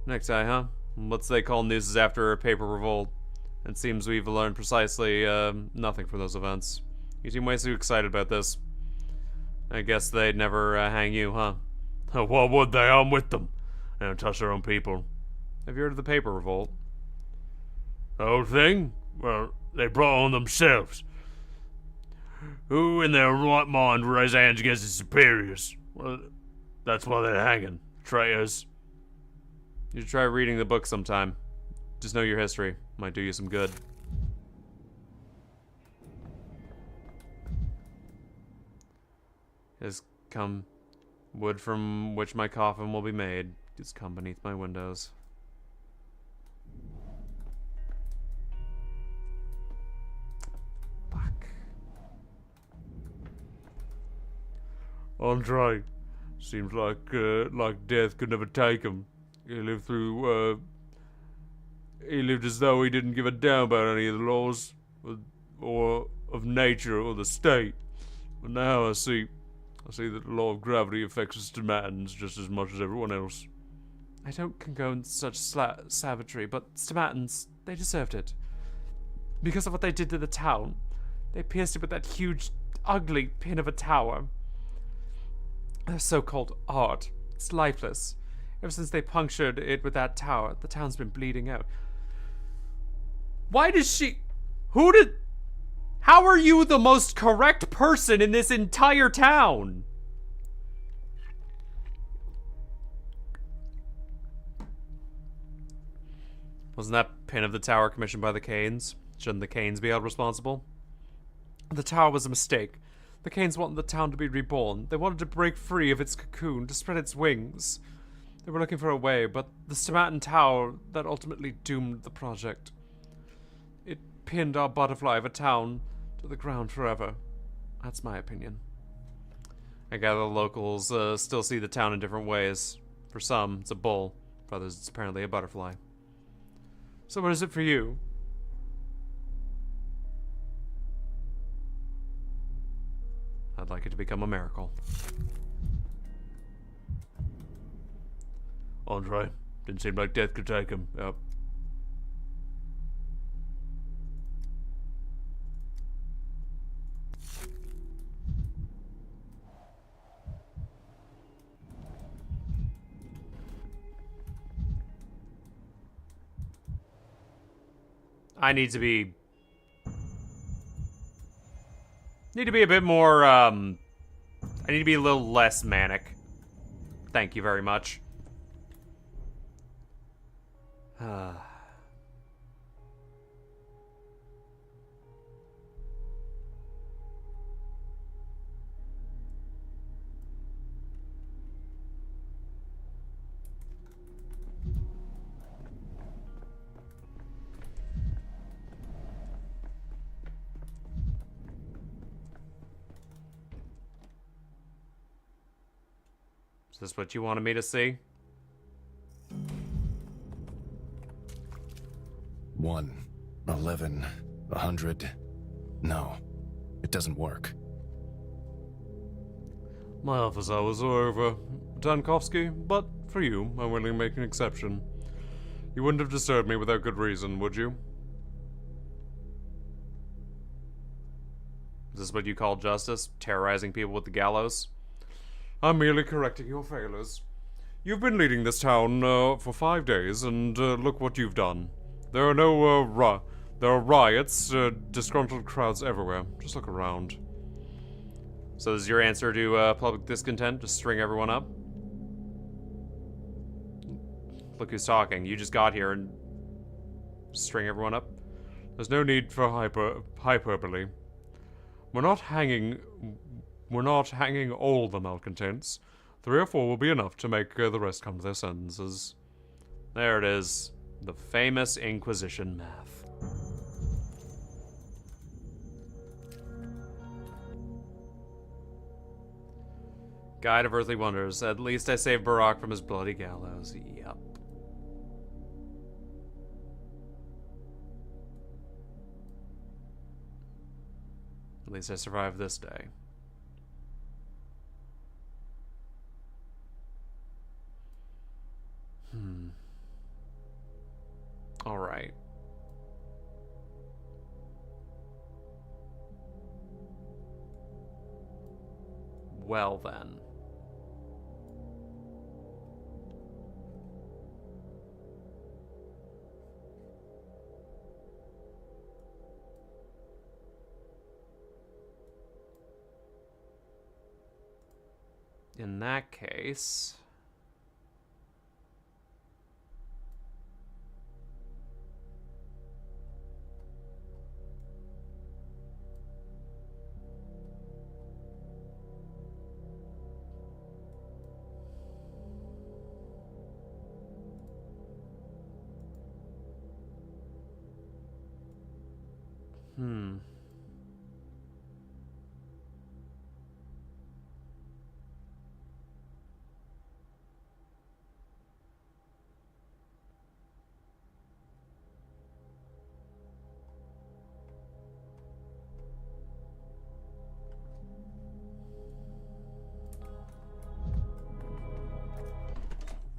Necktie, huh? Let's say call nooses after a paper revolt. It seems we've learned precisely nothing from those events. You seem way too excited about this. I guess they'd never hang you, huh? Why would they? I'm with them. They don't touch their own people. Have you heard of the paper revolt? The whole thing? Well, they brought on themselves. Who in their right mind would raise hands against his superiors? Well, that's why they're hanging. Traitors. You should try reading the book sometime. Just know your history. Might do you some good. Has come wood from which my coffin will be made. Has come beneath my windows. Andre, seems like death could never take him. He lived as though he didn't give a damn about any of the laws, or of nature, or the state. But now I see that the law of gravity affects us Stomatans just as much as everyone else. I don't condone such savagery, but Stomatans, they deserved it. Because of what they did to the town. They pierced it with that huge, ugly pin of a tower. Their so-called art. It's lifeless. Ever since they punctured it with that tower, the town's been bleeding out. Why does she... Who did... How are you the most correct person in this entire town? Wasn't that pin of the tower commissioned by the Canes? Shouldn't the Canes be held responsible? The tower was a mistake. The Canes wanted the town to be reborn. They wanted to break free of its cocoon, to spread its wings. They were looking for a way, but the Stomatin Tower that ultimately doomed the project. It pinned our butterfly of a town to the ground forever. That's my opinion. I gather the locals still see the town in different ways. For some, it's a bull. For others, it's apparently a butterfly. So what is it for you? I'd like it to become a miracle. Andre, didn't seem like death could take him. Yep. I need to be a bit more, I need to be a little less manic. Thank you very much. Is this what you wanted me to see? 1, 11, 100. No, it doesn't work. My office hours are over, Dankovsky, but for you, I'm willing to make an exception. You wouldn't have disturbed me without good reason, would you? Is this what you call justice? Terrorizing people with the gallows? I'm merely correcting your failures. You've been leading this town for 5 days, and look what you've done. There are there are riots, disgruntled crowds everywhere. Just look around. So is your answer to public discontent? Just string everyone up? Look who's talking. You just got here and string everyone up? There's no need for hyperbole. We're not hanging all the malcontents. 3 or 4 will be enough to make the rest come to their sentences. There it is. The famous Inquisition math. Guide of Earthly Wonders. At least I saved Barack from his bloody gallows. Yup. At least I survived this day. All right. Well then. In that case...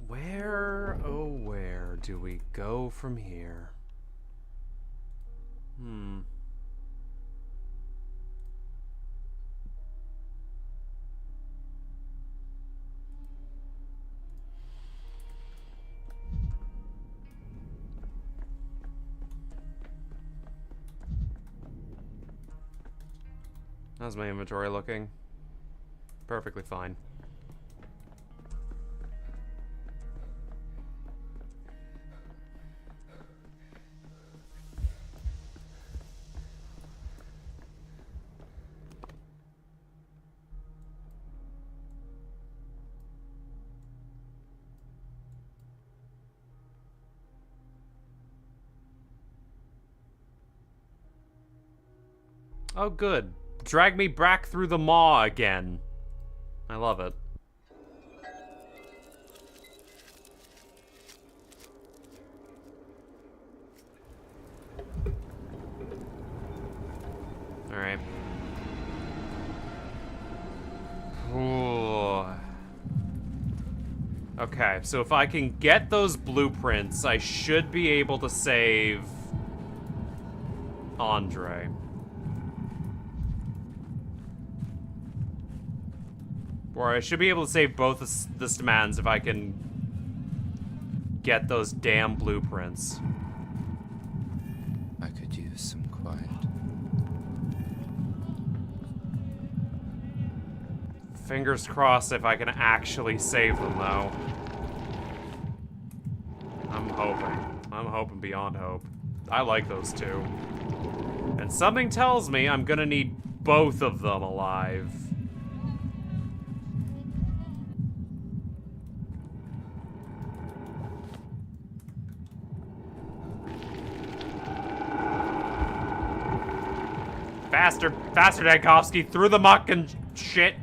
Where, oh where do we go from here? How's my inventory looking? Perfectly fine. Oh, good. Drag me back through the maw again. I love it. Alright. Okay, so if I can get those blueprints, I should be able to save Andre. Or I should be able to save both the demands if I can get those damn blueprints. I could use some quiet. Fingers crossed if I can actually save them, though. I'm hoping. I'm hoping beyond hope. I like those two. And something tells me I'm gonna need both of them alive. Faster, faster, Dankovsky, through the muck and shit.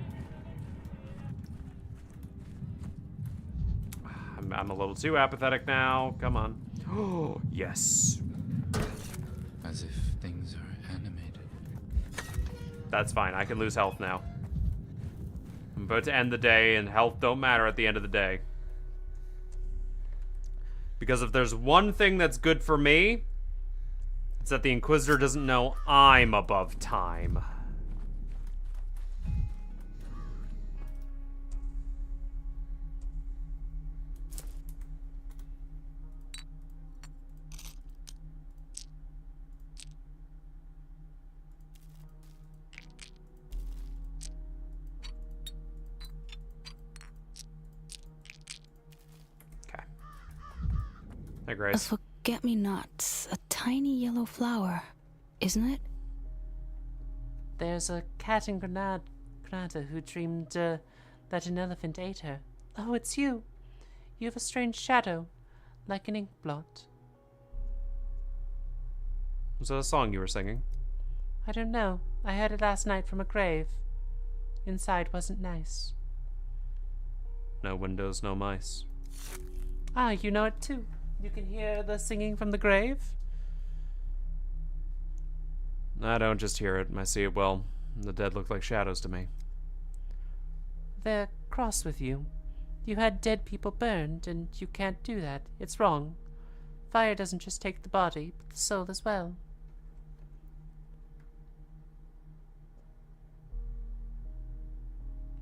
I'm a little too apathetic now. Come on. Oh, yes. As if things are animated. That's fine. I can lose health now. I'm about to end the day, and health don't matter at the end of the day. Because if there's one thing that's good for me, it's that the Inquisitor doesn't know I'm above time. Hey, Grace. A forget-me-nots, a tiny yellow flower, isn't it? There's a cat in Granada who dreamed that an elephant ate her. Oh, it's you. You have a strange shadow, like an ink blot. Was that a song you were singing? I don't know. I heard it last night from a grave. Inside wasn't nice. No windows, no mice. Ah, you know it too. You can hear the singing from the grave? I don't just hear it. I see it well. The dead look like shadows to me. They're cross with you. You had dead people burned, and you can't do that. It's wrong. Fire doesn't just take the body, but the soul as well.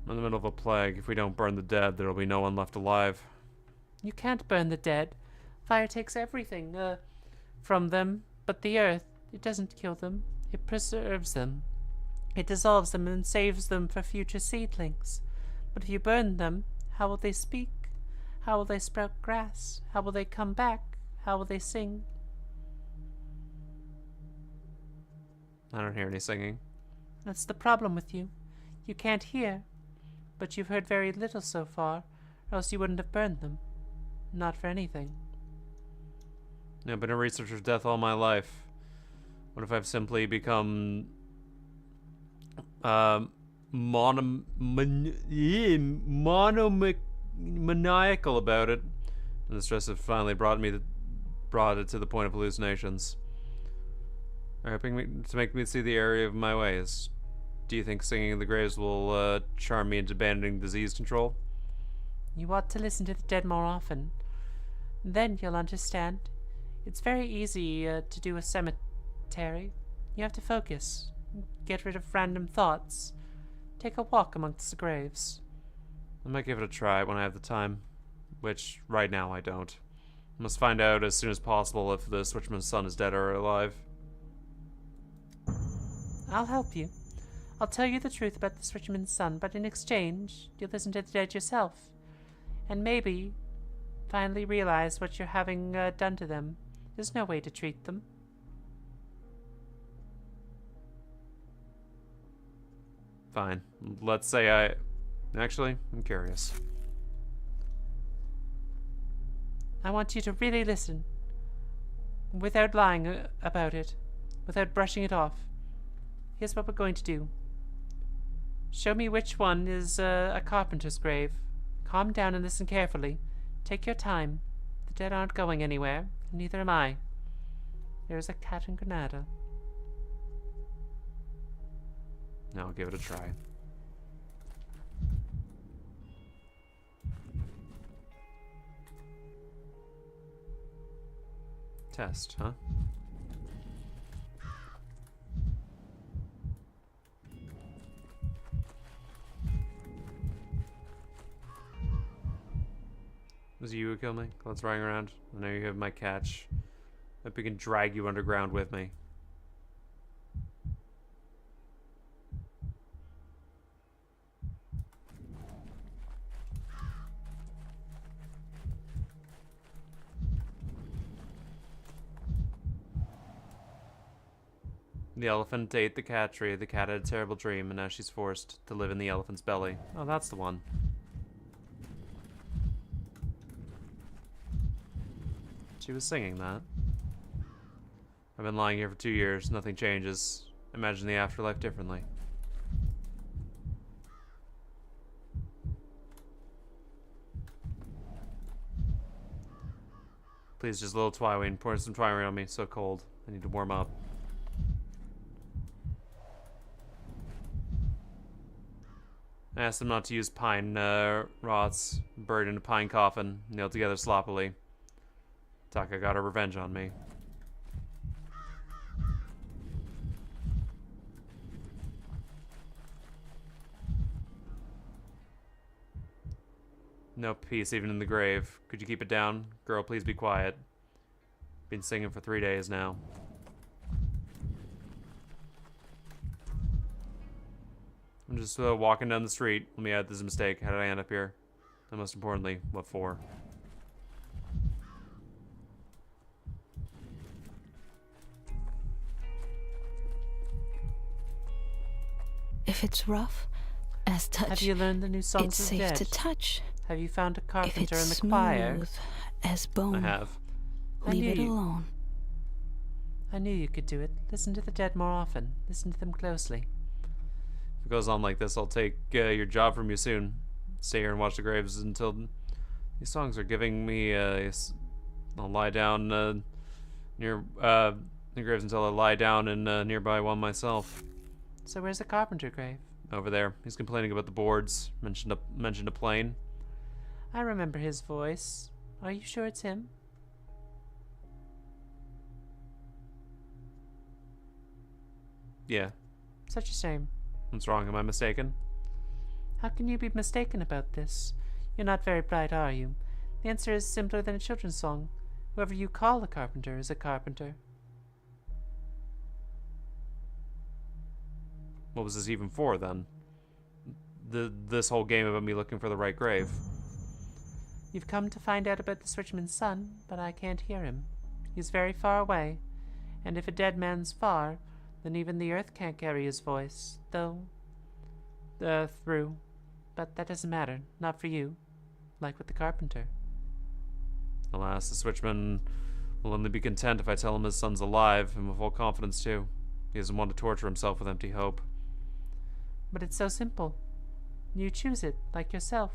I'm in the middle of a plague. If we don't burn the dead, there'll be no one left alive. You can't burn the dead. Fire takes everything from them, but the earth, it doesn't kill them. It preserves them. It dissolves them and saves them for future seedlings. But if you burn them, how will they speak? How will they sprout grass? How will they come back? How will they sing? I don't hear any singing. That's the problem with you. You can't hear. But you've heard very little so far, or else you wouldn't have burned them. Not for anything. I've been a researcher of death all my life. What if I've simply become monomaniacal about it, and the stress have finally brought it to the point of hallucinations. Hoping to make me see the area of my ways. Do you think singing in the graves will charm me into abandoning disease control? You ought to listen to the dead more often. Then you'll understand. It's very easy to do a cemetery. You have to focus. Get rid of random thoughts. Take a walk amongst the graves. I might give it a try when I have the time. Which, right now, I don't. I must find out as soon as possible if the Switchman's son is dead or alive. I'll help you. I'll tell you the truth about this Richmond's son, but in exchange, you'll listen to the dead yourself. And maybe finally realize what you're having done to them. There's no way to treat them. Fine. Let's say I... Actually, I'm curious. I want you to really listen. Without lying about it. Without brushing it off. Here's what we're going to do. Show me which one is a carpenter's grave. Calm down and listen carefully. Take your time. The dead aren't going anywhere, and neither am I. There's a cat in Granada. Now I'll give it a try. Test, huh? Was it you who killed me? Let's run around. I know you have my catch. Hope we can drag you underground with me. The elephant ate the cat tree. The cat had a terrible dream, and now she's forced to live in the elephant's belly. Oh, that's the one. She was singing that. I've been lying here for 2 years. Nothing changes. Imagine the afterlife differently. Please, just a little Twywing. Pour some Twywing on me. It's so cold. I need to warm up. I asked them not to use pine rods, buried in a pine coffin, nailed together sloppily. Taka got her revenge on me. No peace even in the grave. Could you keep it down? Girl, please be quiet. Been singing for 3 days now. I'm just walking down the street. Let me add this mistake. How did I end up here? And most importantly, what for? If it's rough, as touch, have you learned the new songs it's of safe dead? to touch. Have you found a If carpenter it's in the choir? smooth as bone, I have. leave it alone. I knew you could do it. Listen to the dead more often. Listen to them closely. If it goes on like this, I'll take your job from you soon. Stay here and watch the graves until these songs are giving me. I'll lie down near the graves until I lie down in nearby one myself. So where's the carpenter grave? Over there. He's complaining about the boards. Mentioned a plane. I remember his voice. Are you sure it's him? Yeah. Such a shame. What's wrong? Am I mistaken? How can you be mistaken about this? You're not very bright, are you? The answer is simpler than a children's song. Whoever you call a carpenter is a carpenter. What was this even for, then? This whole game about me looking for the right grave. You've come to find out about the switchman's son, but I can't hear him. He's very far away, and if a dead man's far, then even the earth can't carry his voice, though... through. But that doesn't matter, not for you. Like with the carpenter. Alas, the switchman will only be content if I tell him his son's alive, and with full confidence, too. He doesn't want to torture himself with empty hope. But it's so simple. You choose it, like yourself.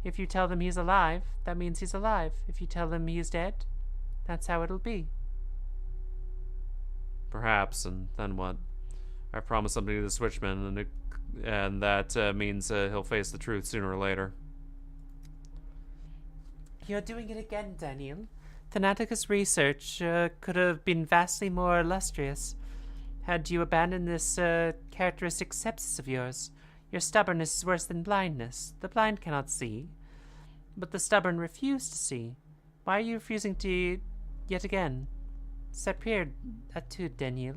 If you tell them he's alive, that means he's alive. If you tell them he's dead, that's how it'll be. Perhaps, and then what? I promised something to the switchman, and that means he'll face the truth sooner or later. You're doing it again, Daniel. Thanaticus research could have been vastly more illustrious had you abandoned this characteristic sepsis of yours. Your stubbornness is worse than blindness. The blind cannot see, but the stubborn refuse to see. Why are you refusing to yet again? Sapir atu, Daniel.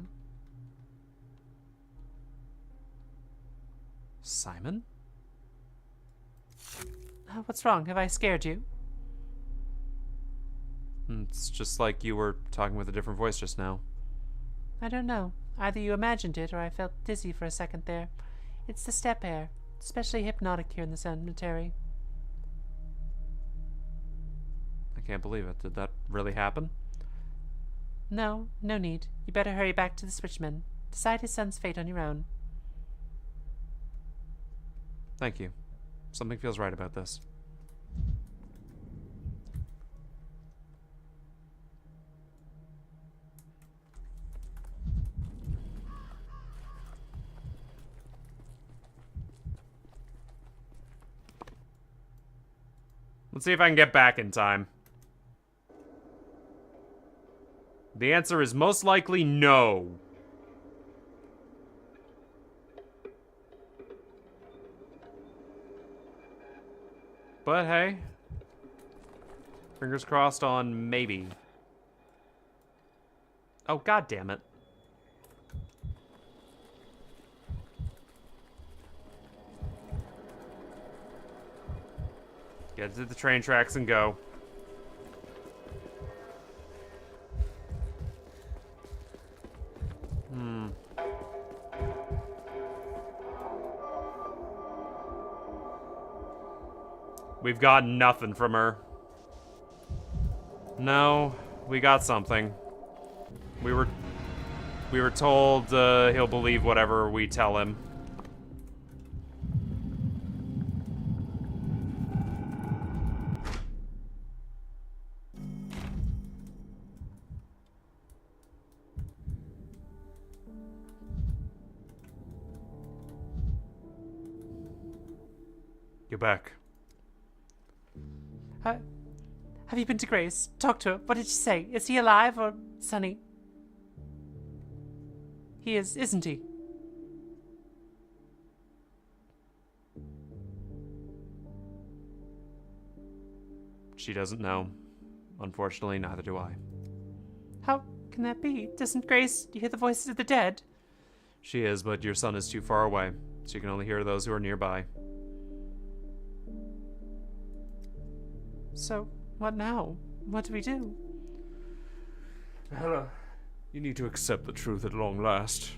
Simon? What's wrong? Have I scared you? It's just like you were talking with a different voice just now. I don't know. Either you imagined it or I felt dizzy for a second there. It's the step air, especially hypnotic here in the cemetery. I can't believe it. Did that really happen? No, no need. You better hurry back to the switchman. Decide his son's fate on your own. Thank you. Something feels right about this. Let's see if I can get back in time. The answer is most likely no. But hey, fingers crossed on maybe. Oh, god damn it. Get to the train tracks and go. We've got nothing from her. No, we got something. We were told he'll believe whatever we tell him. You're back. Have you been to Grace? Talk to her. What did she say? Is he alive or Sonny? He is, isn't he? She doesn't know. Unfortunately, neither do I. How can that be? Doesn't Grace hear the voices of the dead? She is, but your son is too far away. She can only hear those who are nearby. So, what now? What do we do? Hella, you need to accept the truth at long last.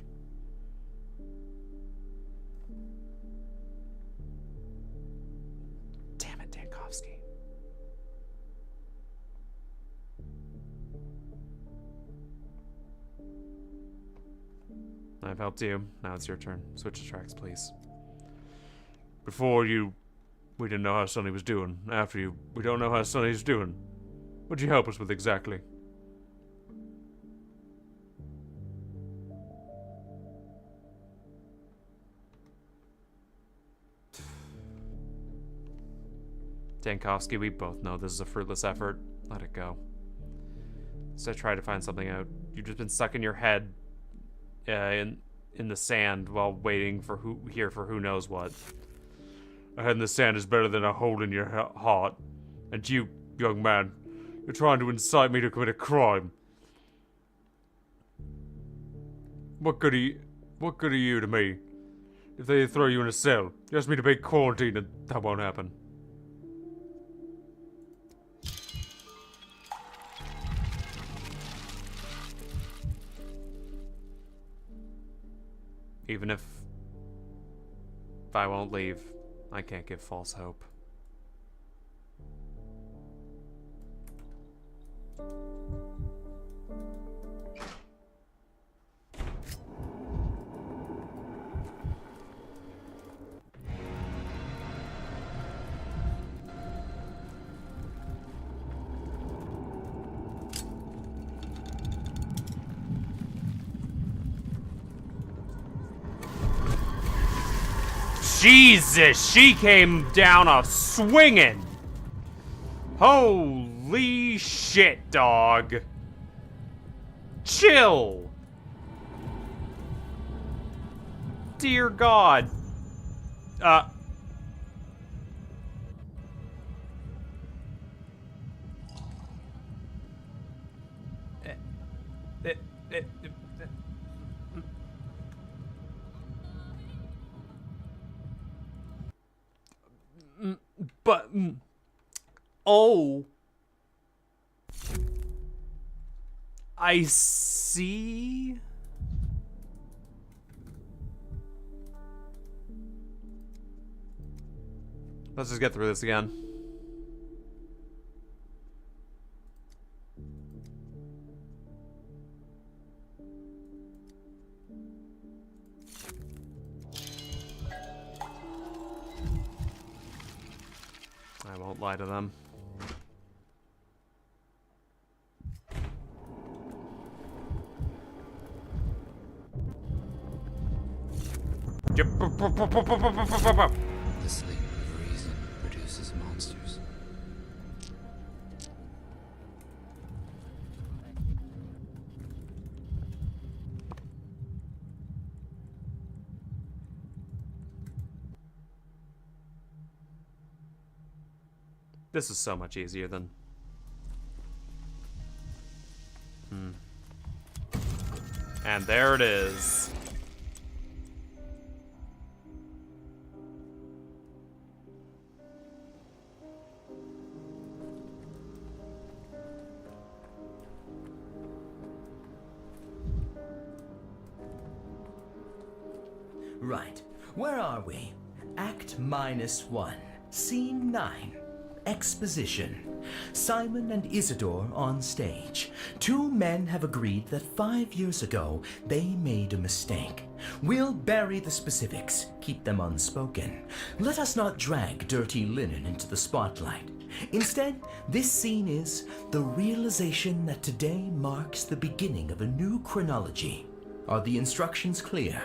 Damn it, Dankovsky. I've helped you. Now it's your turn. Switch the tracks, please. Before you, we didn't know how Sonny was doing. After you, we don't know how Sonny's doing. What'd you help us with exactly? Dankovsky, we both know this is a fruitless effort. Let it go. So try to find something out. You've just been stuck in your head in the sand while waiting for who knows what. A head in the sand is better than a hole in your heart. And you, young man, you're trying to incite me to commit a crime. What good are you to me? If they throw you in a cell, you ask me to pay quarantine and that won't happen. Even if I won't leave, I can't give false hope. Jesus, she came down a swinging. Holy shit, dog. Chill. Dear God. But... Oh. I see. Let's just get through this again. I won't lie to them. The sleep of reason produces monsters. This is so much easier than... And there it is. Right. Where are we? Act -1. Scene 9. Exposition. Simon and Isidore on stage. Two men have agreed that 5 years ago they made a mistake. We'll bury the specifics, keep them unspoken. Let us not drag dirty linen into the spotlight. Instead, this scene is the realization that today marks the beginning of a new chronology. Are the instructions clear?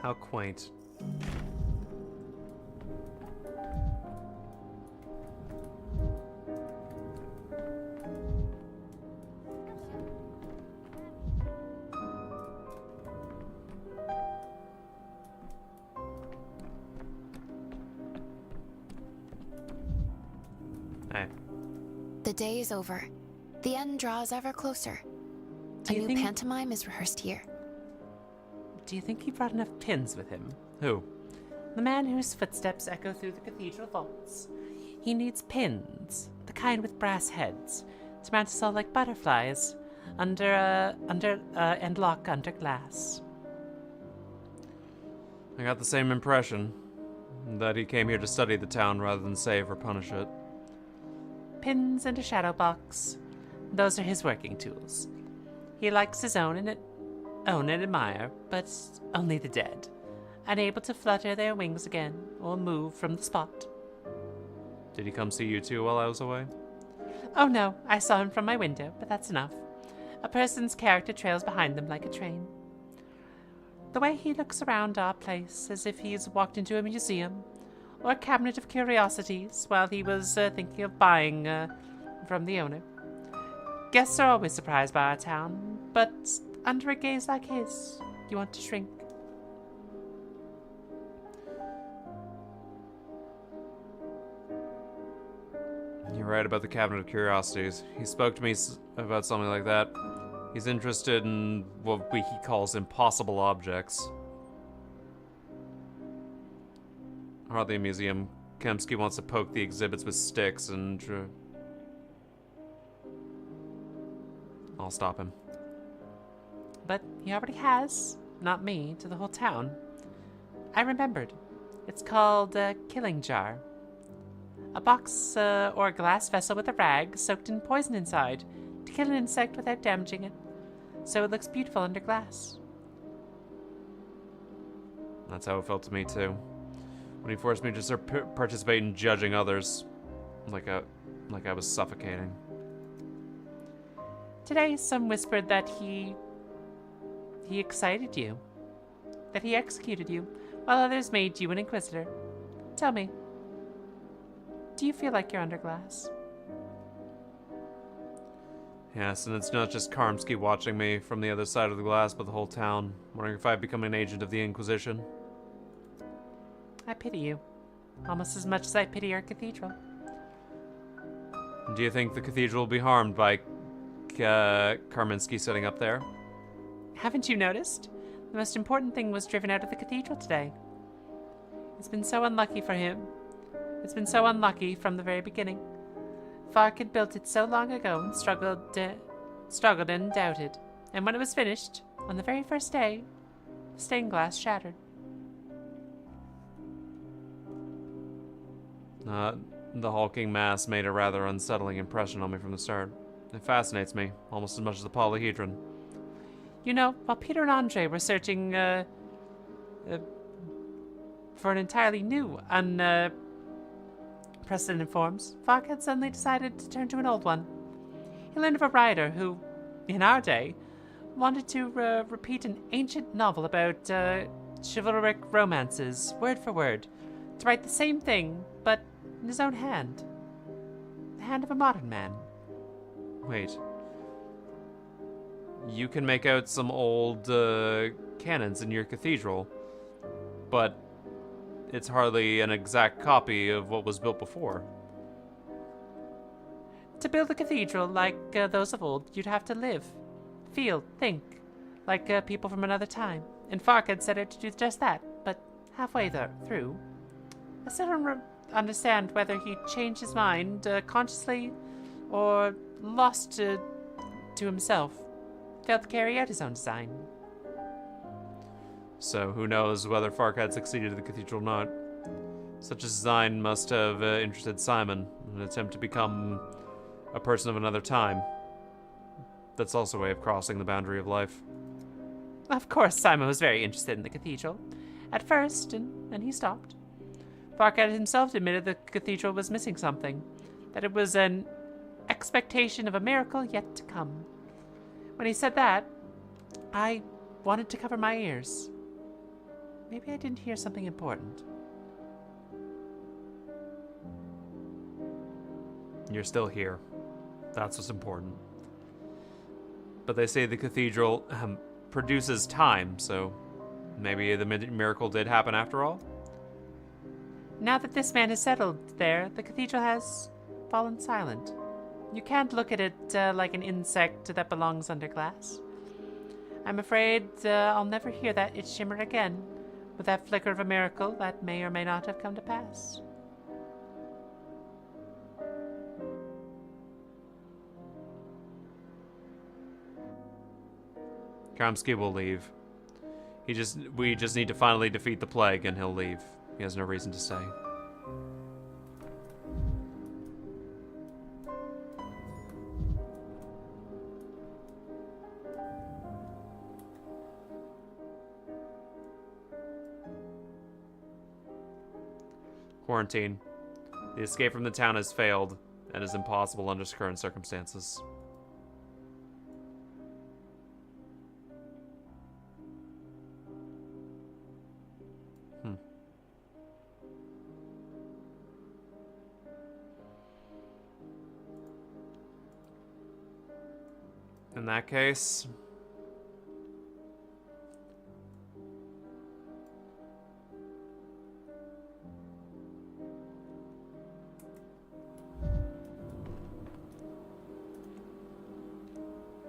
How quaint. Hey. The day is over. The end draws ever closer. A new pantomime is rehearsed here. Do you think he brought enough pins with him? Who? The man whose footsteps echo through the cathedral vaults. He needs pins, the kind with brass heads, to mount us all like butterflies, and lock under glass. I got the same impression. That he came here to study the town rather than save or punish it. Pins and a shadow box. Those are his working tools. He likes his own and admire, but only the dead, unable to flutter their wings again or move from the spot. Did he come see you too while I was away? Oh no, I saw him from my window, but that's enough. A person's character trails behind them like a train. The way he looks around our place as if he's walked into a museum or a cabinet of curiosities while he was thinking of buying from the owner. Guests are always surprised by our town, but under a gaze like his, you want to shrink. You're right about the cabinet of curiosities. He spoke to me about something like that. He's interested in what he calls impossible objects. Hardly a museum. Kemsky wants to poke the exhibits with sticks and... I'll stop him. But he already has, not me, to the whole town. I remembered. It's called a killing jar. A box or a glass vessel with a rag soaked in poison inside to kill an insect without damaging it, so it looks beautiful under glass. That's how it felt to me too. When he forced me to participate in judging others, like I was suffocating. Today, some whispered that he excited you, that he executed you, while others made you an inquisitor. Tell me, do you feel like you're under glass? Yes, and it's not just Karmsky watching me from the other side of the glass, but the whole town, wondering if I've become an agent of the Inquisition. I pity you. Almost as much as I pity our cathedral. Do you think the cathedral will be harmed by Karminsky sitting up there? Haven't you noticed? The most important thing was driven out of the cathedral today. It's been so unlucky for him. It's been so unlucky from the very beginning. Fark had built it so long ago and struggled and doubted. And when it was finished, on the very first day, the stained glass shattered. The hulking mass made a rather unsettling impression on me from the start. It fascinates me, almost as much as the polyhedron. You know, while Peter and Andre were searching for an entirely new, unprecedented forms, Fark had suddenly decided to turn to an old one. He learned of a writer who, in our day, wanted to repeat an ancient novel about chivalric romances, word for word, to write the same thing, but in his own hand. The hand of a modern man. Wait. You can make out some old cannons in your cathedral, but it's hardly an exact copy of what was built before. To build a cathedral like those of old, you'd have to live, feel, think, like people from another time. And Fark had set out to do just that, but halfway through, I still don't understand whether he changed his mind consciously or lost to himself, failed to carry out his own design. So who knows whether Fark had succeeded at the cathedral or not. Such a design must have interested Simon, in an attempt to become a person of another time. That's also a way of crossing the boundary of life. Of course, Simon was very interested in the cathedral. At first, and then he stopped. Fark had himself admitted the cathedral was missing something, that it was an expectation of a miracle yet to come. When he said that, I wanted to cover my ears. Maybe I didn't hear something important. You're still here. That's what's important. But they say the cathedral produces time, so maybe the miracle did happen after all? Now that this man has settled there, the cathedral has fallen silent. You can't look at it like an insect that belongs under glass. I'm afraid I'll never hear that it shimmer again, with that flicker of a miracle that may or may not have come to pass. Kamsky will leave. We just need to finally defeat the plague and he'll leave. He has no reason to stay. Quarantine. The escape from the town has failed and is impossible under current circumstances. In that case,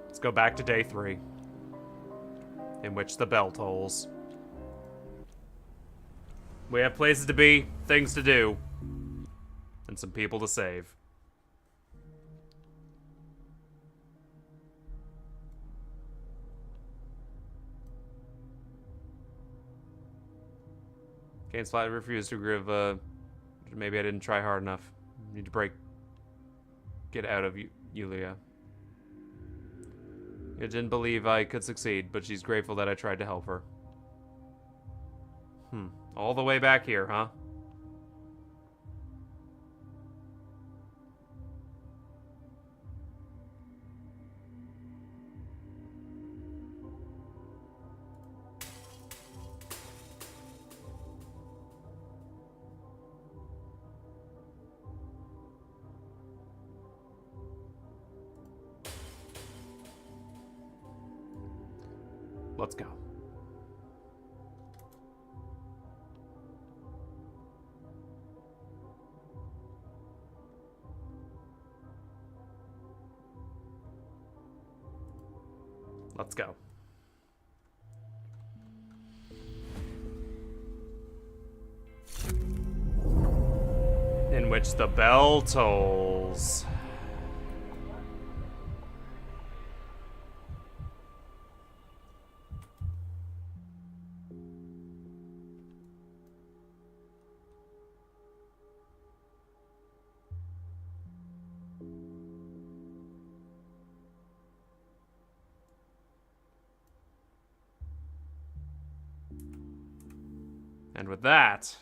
let's go back to day 3, in which the bell tolls. We have places to be, things to do, and some people to save. Kane's flat refused to agree with, maybe I didn't try hard enough. Need to get out of Yulia. I didn't believe I could succeed, but she's grateful that I tried to help her. All the way back here, huh? Let's go. Let's go. In which the bell tolls. And with that,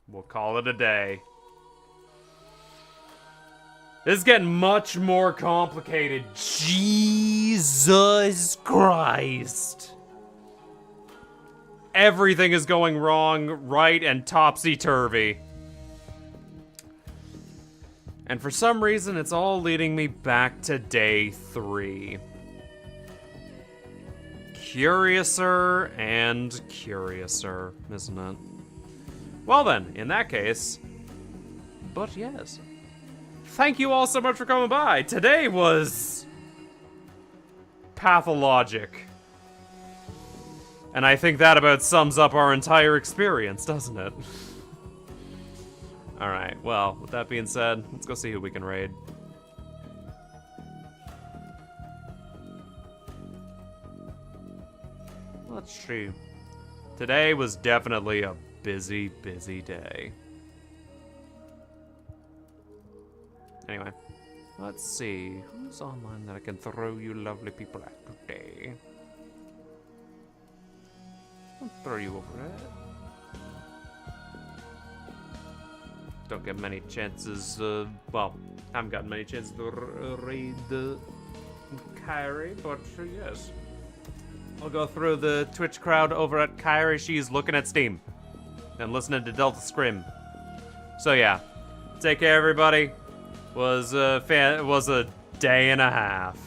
we'll call it a day. This is getting much more complicated. Jesus Christ. Everything is going wrong, right, and topsy-turvy. And for some reason, it's all leading me back to day 3. Curiouser and curiouser, isn't it? Well then, in that case, but yes. Thank you all so much for coming by. Today was Pathologic. And I think that about sums up our entire experience, doesn't it? Alright, well, with that being said, let's go see who we can raid. Let's see. Today was definitely a busy, busy day. Anyway, let's see. Who's online that I can throw you lovely people at today? I'll throw you over it. Don't get many chances, well, I haven't gotten many chances to raid Kyrie, but yes. I'll go through the Twitch crowd over at Kyrie. She's looking at Steam and listening to Delta Scrim. So yeah, take care, everybody. Was a day and a half,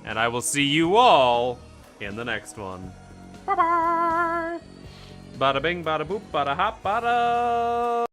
and I will see you all in the next one. Bye bye. Bada bing, bada boop, bada hop, bada.